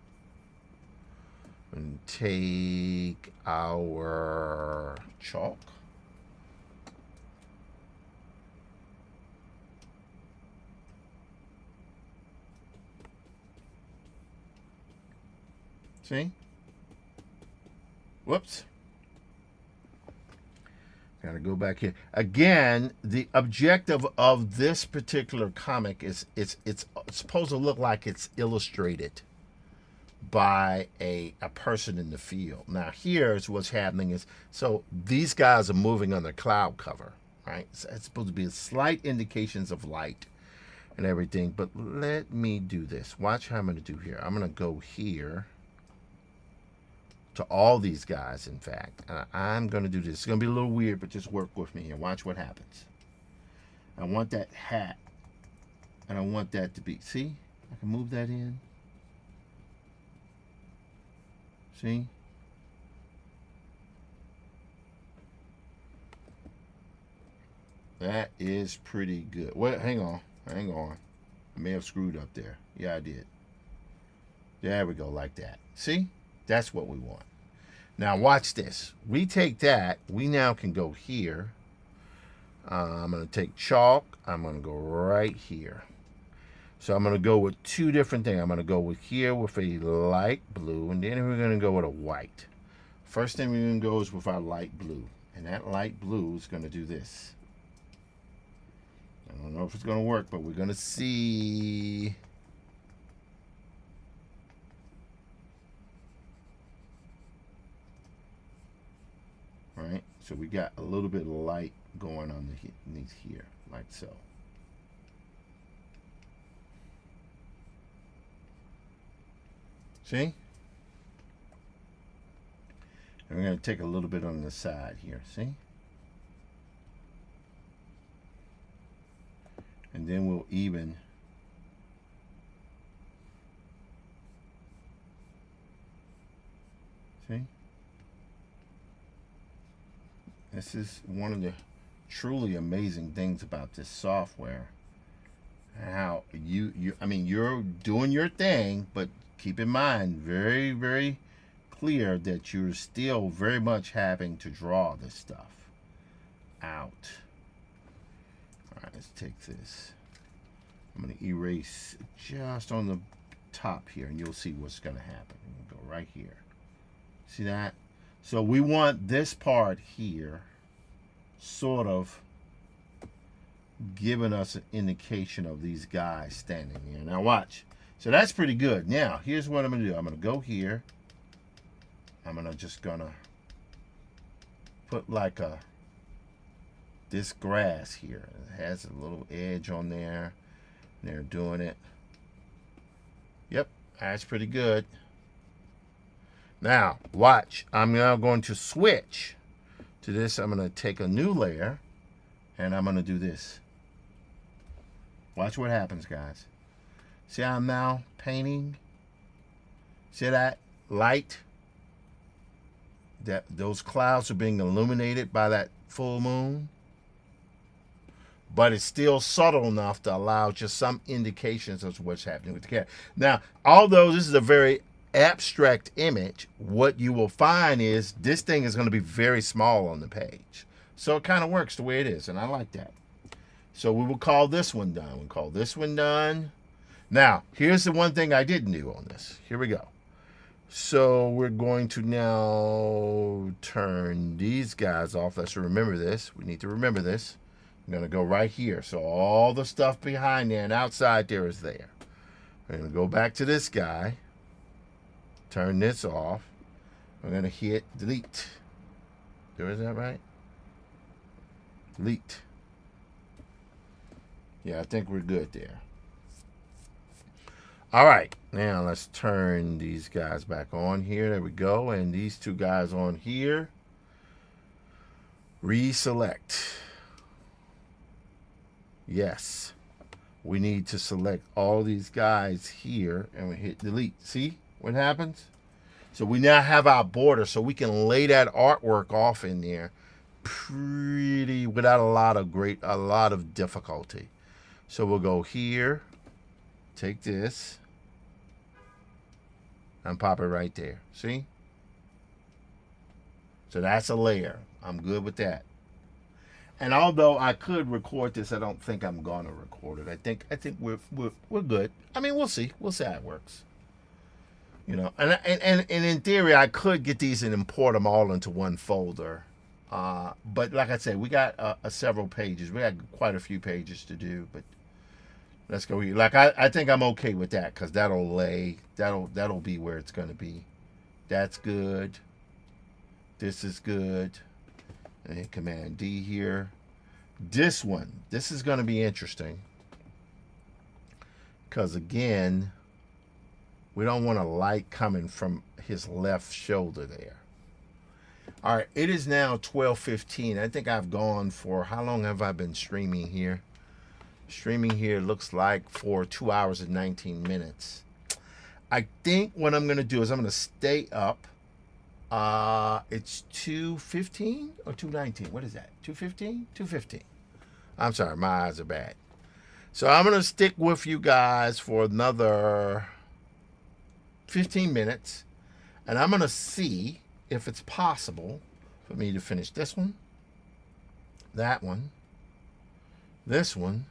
And take our chalk. See? Whoops. Gotta go back here. Again, the objective of this particular comic is it's supposed to look like it's illustrated by a person in the field. Now here's what's happening is, so these guys are moving on the cloud cover, right? So it's supposed to be slight indications of light and everything, but let me do this. Watch how I'm going to do here. I'm going to go here to all these guys, in fact. I'm going to do this. It's going to be a little weird, but just work with me here. Watch what happens. I want that hat, and I want that to be, see? I can move that in. See? That is pretty good. Well, hang on. I may have screwed up there. Yeah, I did. There we go, like that. See? That's what we want. Now watch this. We take that. We now can go here. I'm going to take chalk. I'm going to go right here. So I'm going to go with two different things. I'm going to go with here with a light blue, and then we're going to go with a white. First thing we're going to go is with our light blue. And that light blue is going to do this. I don't know if it's going to work, but we're going to see. Right? So we got a little bit of light going on underneath here, like so. See? And we're going to take a little bit on the side here, see? And then we'll even. See? This is one of the truly amazing things about this software. How I mean, you're doing your thing, but keep in mind, very, very clear that you're still very much having to draw this stuff out. All right, let's take this. I'm going to erase just on the top here, and you'll see what's going to happen. We'll go right here. See that? So we want this part here sort of giving us an indication of these guys standing here. Now watch. So that's pretty good. Now, here's what I'm going to do. I'm going to go here. I'm going to just going to put like this grass here. It has a little edge on there. They're doing it. Yep, that's pretty good. Now, watch. I'm now going to switch to this. I'm going to take a new layer, and I'm going to do this. Watch what happens, guys. See how I'm now painting? See that light? That those clouds are being illuminated by that full moon? But it's still subtle enough to allow just some indications of what's happening with the cat. Now, although this is a very abstract image, what you will find is this thing is going to be very small on the page. So it kind of works the way it is, and I like that. So we will call this one done. We'll call this one done. Now, here's the one thing I didn't do on this. Here we go. So we're going to now turn these guys off. Let's remember this. We need to remember this. I'm going to go right here. So all the stuff behind there and outside there is there. We're going to go back to this guy. Turn this off. I'm going to hit delete. Is that right? Delete. Yeah, I think we're good there. All right. Now let's turn these guys back on here. There we go. And these two guys on here. Reselect. Yes, we need to select all these guys here, and we hit delete. See what happens? So we now have our border, so we can lay that artwork off in there pretty without a lot of difficulty. So we'll go here, take this, and pop it right there. See? So that's a layer. I'm good with that. And although I could record this, I don't think I'm gonna record it. I think we're good. I mean, we'll see. We'll see how it works. You know, and in theory, I could get these and import them all into one folder But like I said, we got several pages. We got quite a few pages to do, but let's go here. Like I think I'm okay with that because that'll be where it's gonna be. That's good. This is good. And then Command D here. This is gonna be interesting because again, we don't want a light coming from his left shoulder there. All right, it is now 12:15. I think I've gone for, how long have I been streaming here? Streaming here looks like for 2 hours and 19 minutes. I think what I'm going to do is I'm going to stay up. It's 2:15 or 2:19. What is that? 2:15? 2:15. I'm sorry, my eyes are bad. So I'm going to stick with you guys for another 15 minutes. And I'm going to see if it's possible for me to finish this one, that one, this one,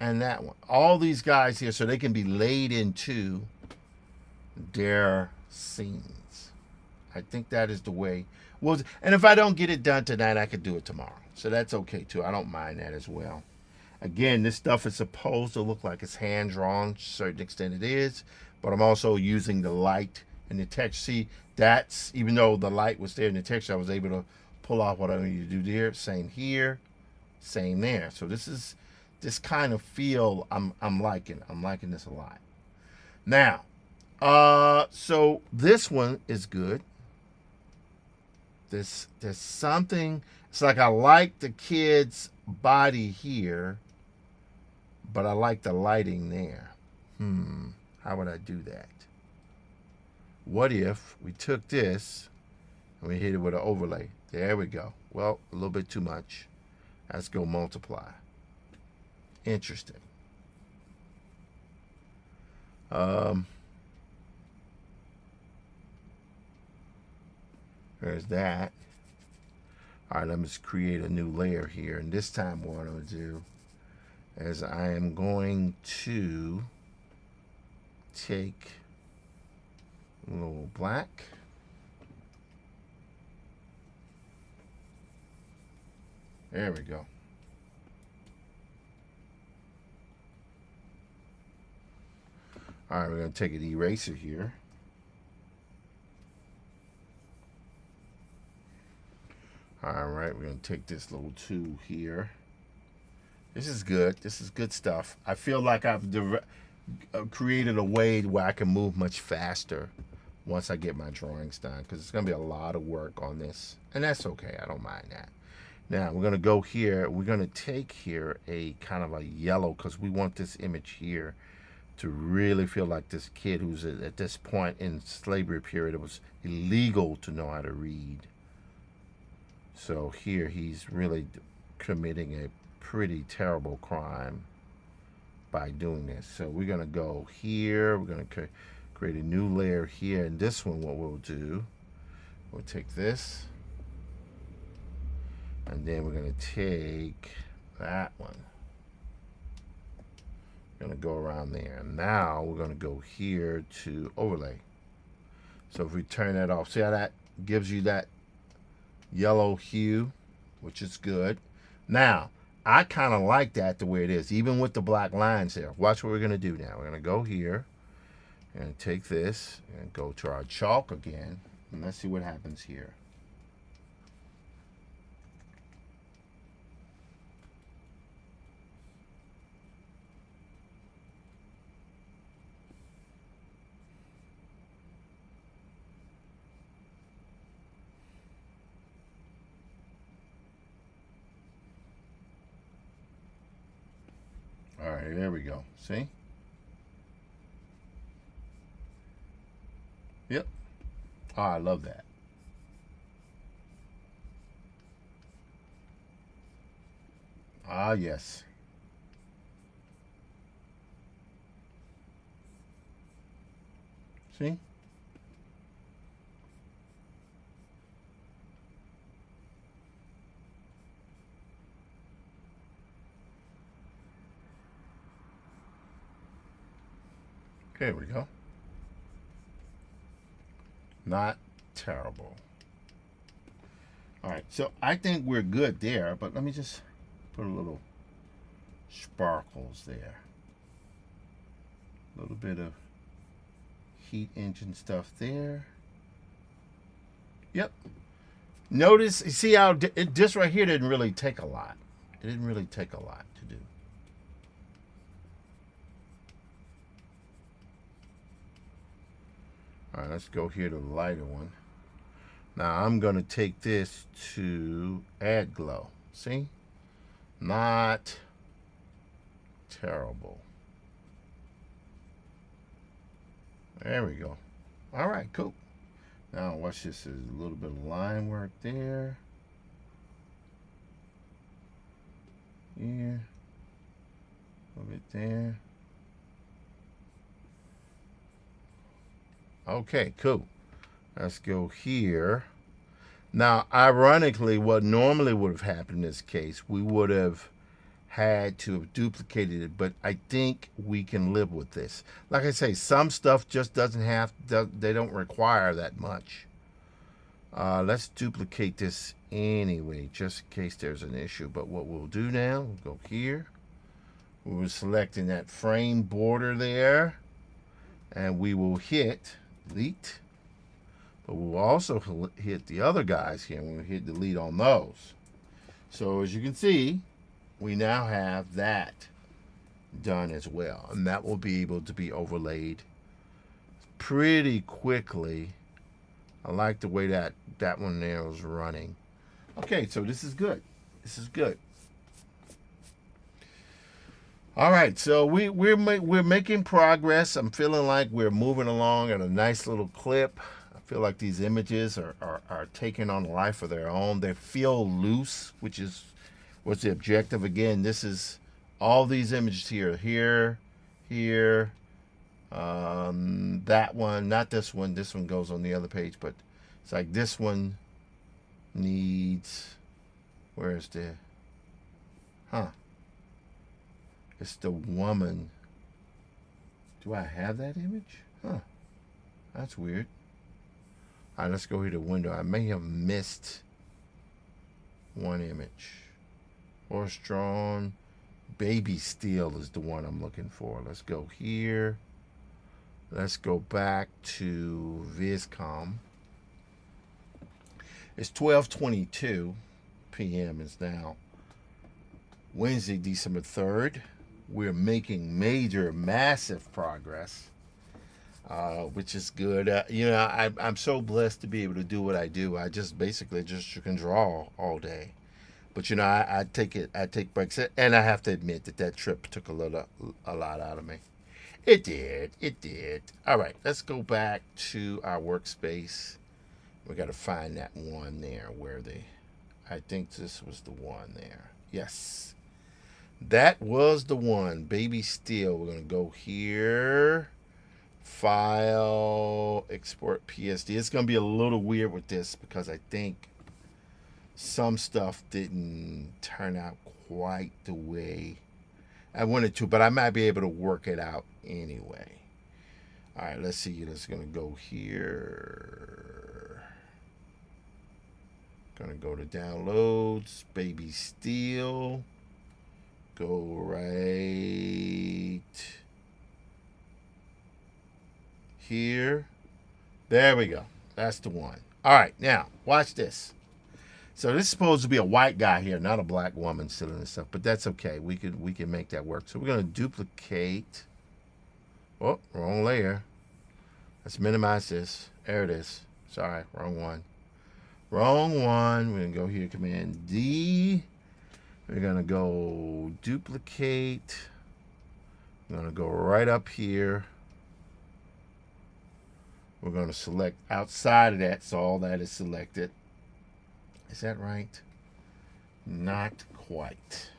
and that one. All these guys here so they can be laid into their scenes. I think that is the way. Well, and if I don't get it done tonight, I could do it tomorrow. So that's okay too. I don't mind that as well. Again, this stuff is supposed to look like it's hand-drawn. To a certain extent it is. But I'm also using the light and the text. See, that's, even though the light was there in the texture, I was able to pull off what I need to do there. Same here, same there. So this kind of feel I'm liking. I'm liking this a lot. Now, so this one is good. There's something, it's like I like the kid's body here, but I like the lighting there. How would I do that? What if we took this and we hit it with an overlay? There we go. Well, a little bit too much. Let's go multiply. Interesting. There's that. All right, let me just create a new layer here. And this time what I'm going to do is I am going to take a little black. There we go. All right, we're going to take an eraser here. All right, we're going to take this little tool here. This is good. This is good stuff. I feel like I've created a way where I can move much faster once I get my drawings done, because it's going to be a lot of work on this. And that's okay. I don't mind that. Now, we're going to go here. We're going to take here a kind of a yellow, because we want this image here to really feel like this kid who's at this point in slavery period, it was illegal to know how to read. So here he's really committing a pretty terrible crime by doing this. So we're going to go here. We're going to create a new layer here. And this one, what we'll do, we'll take this. And then we're going to take that one. We're going to go around there. Now we're going to go here to overlay. So if we turn that off, see how that gives you that yellow hue, which is good. Now, I kind of like that the way it is, even with the black lines there. Watch what we're going to do now. We're going to go here and take this and go to our chalk again. And let's see what happens here. All right, there we go. See? Yep. Oh, I love that. Ah, yes. See? Okay, there we go. Not terrible. All right, so I think we're good there, but let me just put a little sparkles there. A little bit of heat engine stuff there. Yep. Notice, you see how this right here didn't really take a lot. It didn't really take a lot to do. All right, let's go here to the lighter one. Now I'm going to take this to add glow. See? Not terrible. There we go. All right, cool. Now watch this. There's a little bit of line work there. Here. A little bit there. Okay, cool. Let's go here. Now, ironically, what normally would have happened in this case, we would have had to have duplicated it, but I think we can live with this. Like I say, some stuff just doesn't have, they don't require that much. Let's duplicate this anyway, just in case there's an issue. But what we'll do now, we'll go here. We're selecting that frame border there, and we will hit delete. But we'll also hit the other guys here, and we'll hit delete on those. So as you can see, we now have that done as well, and that will be able to be overlaid pretty quickly. I like the way that one there was running. Okay, so this is good. This is good. All right, so we're making progress. I'm feeling like we're moving along at a nice little clip. I feel like these images are taking on a life of their own. They feel loose, which is what's the objective. Again, this is all these images here, that one, not this one. This one goes on the other page, but it's like this one needs, where's the, it's the woman. Do I have that image? That's weird. All right, let's go here to window. I may have missed one image. Horse-drawn baby steel is the one I'm looking for. Let's go here. Let's go back to Viscom. It's 12:22 p.m. It's now Wednesday, December 3rd. We're making massive progress, which is good. I'm so blessed to be able to do what I do. I just basically can draw all day. But I take breaks, and I have to admit that trip took a lot out of me. It did. All right, let's go back to our workspace. We got to find that one there I think this was the one there. Yes, that was the one, baby steel. We're gonna go here, file, export PSD. It's gonna be a little weird with this because I think some stuff didn't turn out quite the way I wanted to, but I might be able to work it out anyway. All right, let's see. Let's gonna go here. Gonna go to downloads, baby steel. Go right here. There we go. That's the one. All right, now watch this. So this is supposed to be a white guy here, not a black woman sitting and stuff, but that's okay. We can make that work. So we're gonna duplicate. Oh, wrong layer. Let's minimize this. There it is. Sorry, wrong one. Wrong one. We're gonna go here, Command D. We're gonna go duplicate. I'm gonna go right up here. We're gonna select outside of that, so all that is selected. Is that right? Not quite.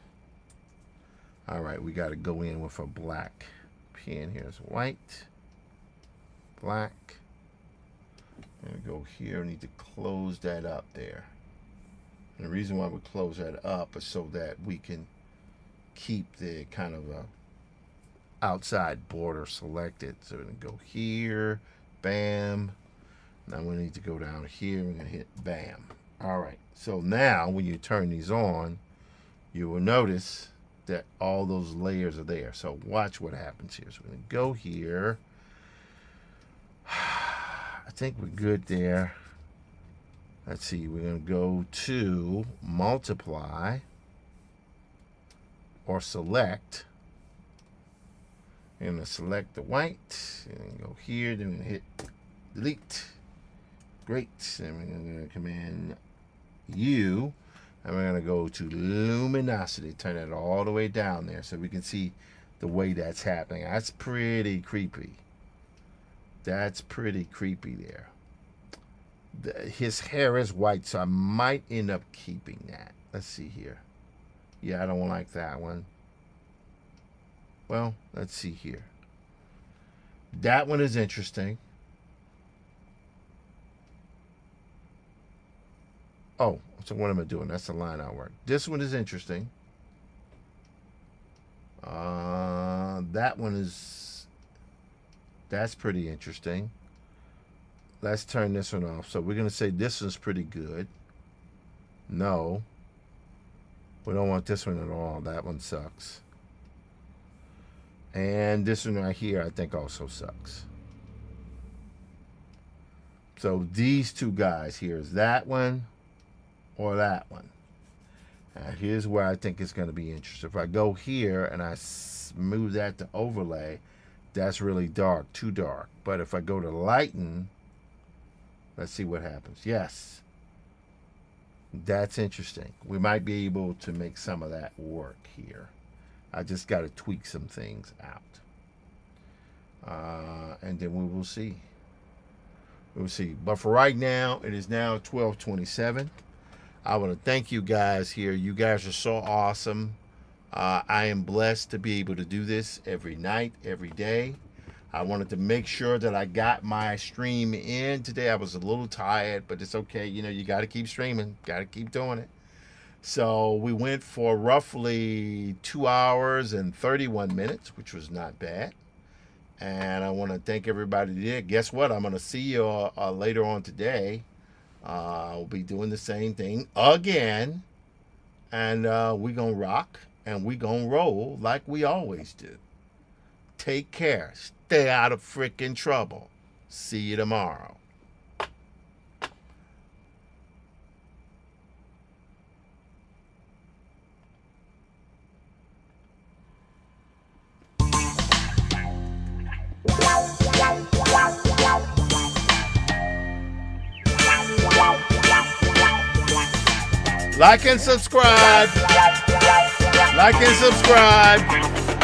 All right, we got to go in with a black pen. Here's white, black. I'm going to go here. I need to close that up there. And the reason why we close that up is so that we can keep the kind of outside border selected. So we're going to go here, bam. Now we need to go down here. We're going to hit bam. All right, So now when you turn these on, you will notice that all those layers are there. So watch what happens here. So we're going to go here. I think we're good there. Let's see. We're going to go to multiply or select. We're going to select the white and go here. Then we're going to hit delete. Great. Then we're going to command U. And we're going to go to luminosity, turn it all the way down there so we can see the way that's happening. That's pretty creepy. That's pretty creepy there. His hair is white, so I might end up keeping that. Let's see here. Yeah, I don't like that one. Well, let's see here. That one is interesting. Oh, so what am I doing? That's the line artwork. This one is interesting. That one is... That's pretty interesting. Let's turn this one off. So we're going to say this one's pretty good. No. We don't want this one at all. That one sucks. And this one right here, I think also sucks. So these two guys here is that one or that one. Now here's where I think it's going to be interesting. If I go here and I move that to overlay, that's really dark, too dark. But if I go to lighten, let's see what happens. Yes, that's interesting. We might be able to make some of that work here. I just got to tweak some things out. And then we will see. We'll see. But for right now, it is now 12:27. I want to thank you guys here. You guys are so awesome. I am blessed to be able to do this every night, every day. I wanted to make sure that I got my stream in today. I was a little tired, but it's okay. You know, you got to keep streaming. Got to keep doing it. So we went for roughly 2 hours and 31 minutes, which was not bad. And I want to thank everybody there. Guess what? I'm going to see you later on today. We'll be doing the same thing again. And we're going to rock and we're going to roll like we always do. Take care. Stay out of freaking trouble. See you tomorrow. Like and subscribe. Like and subscribe.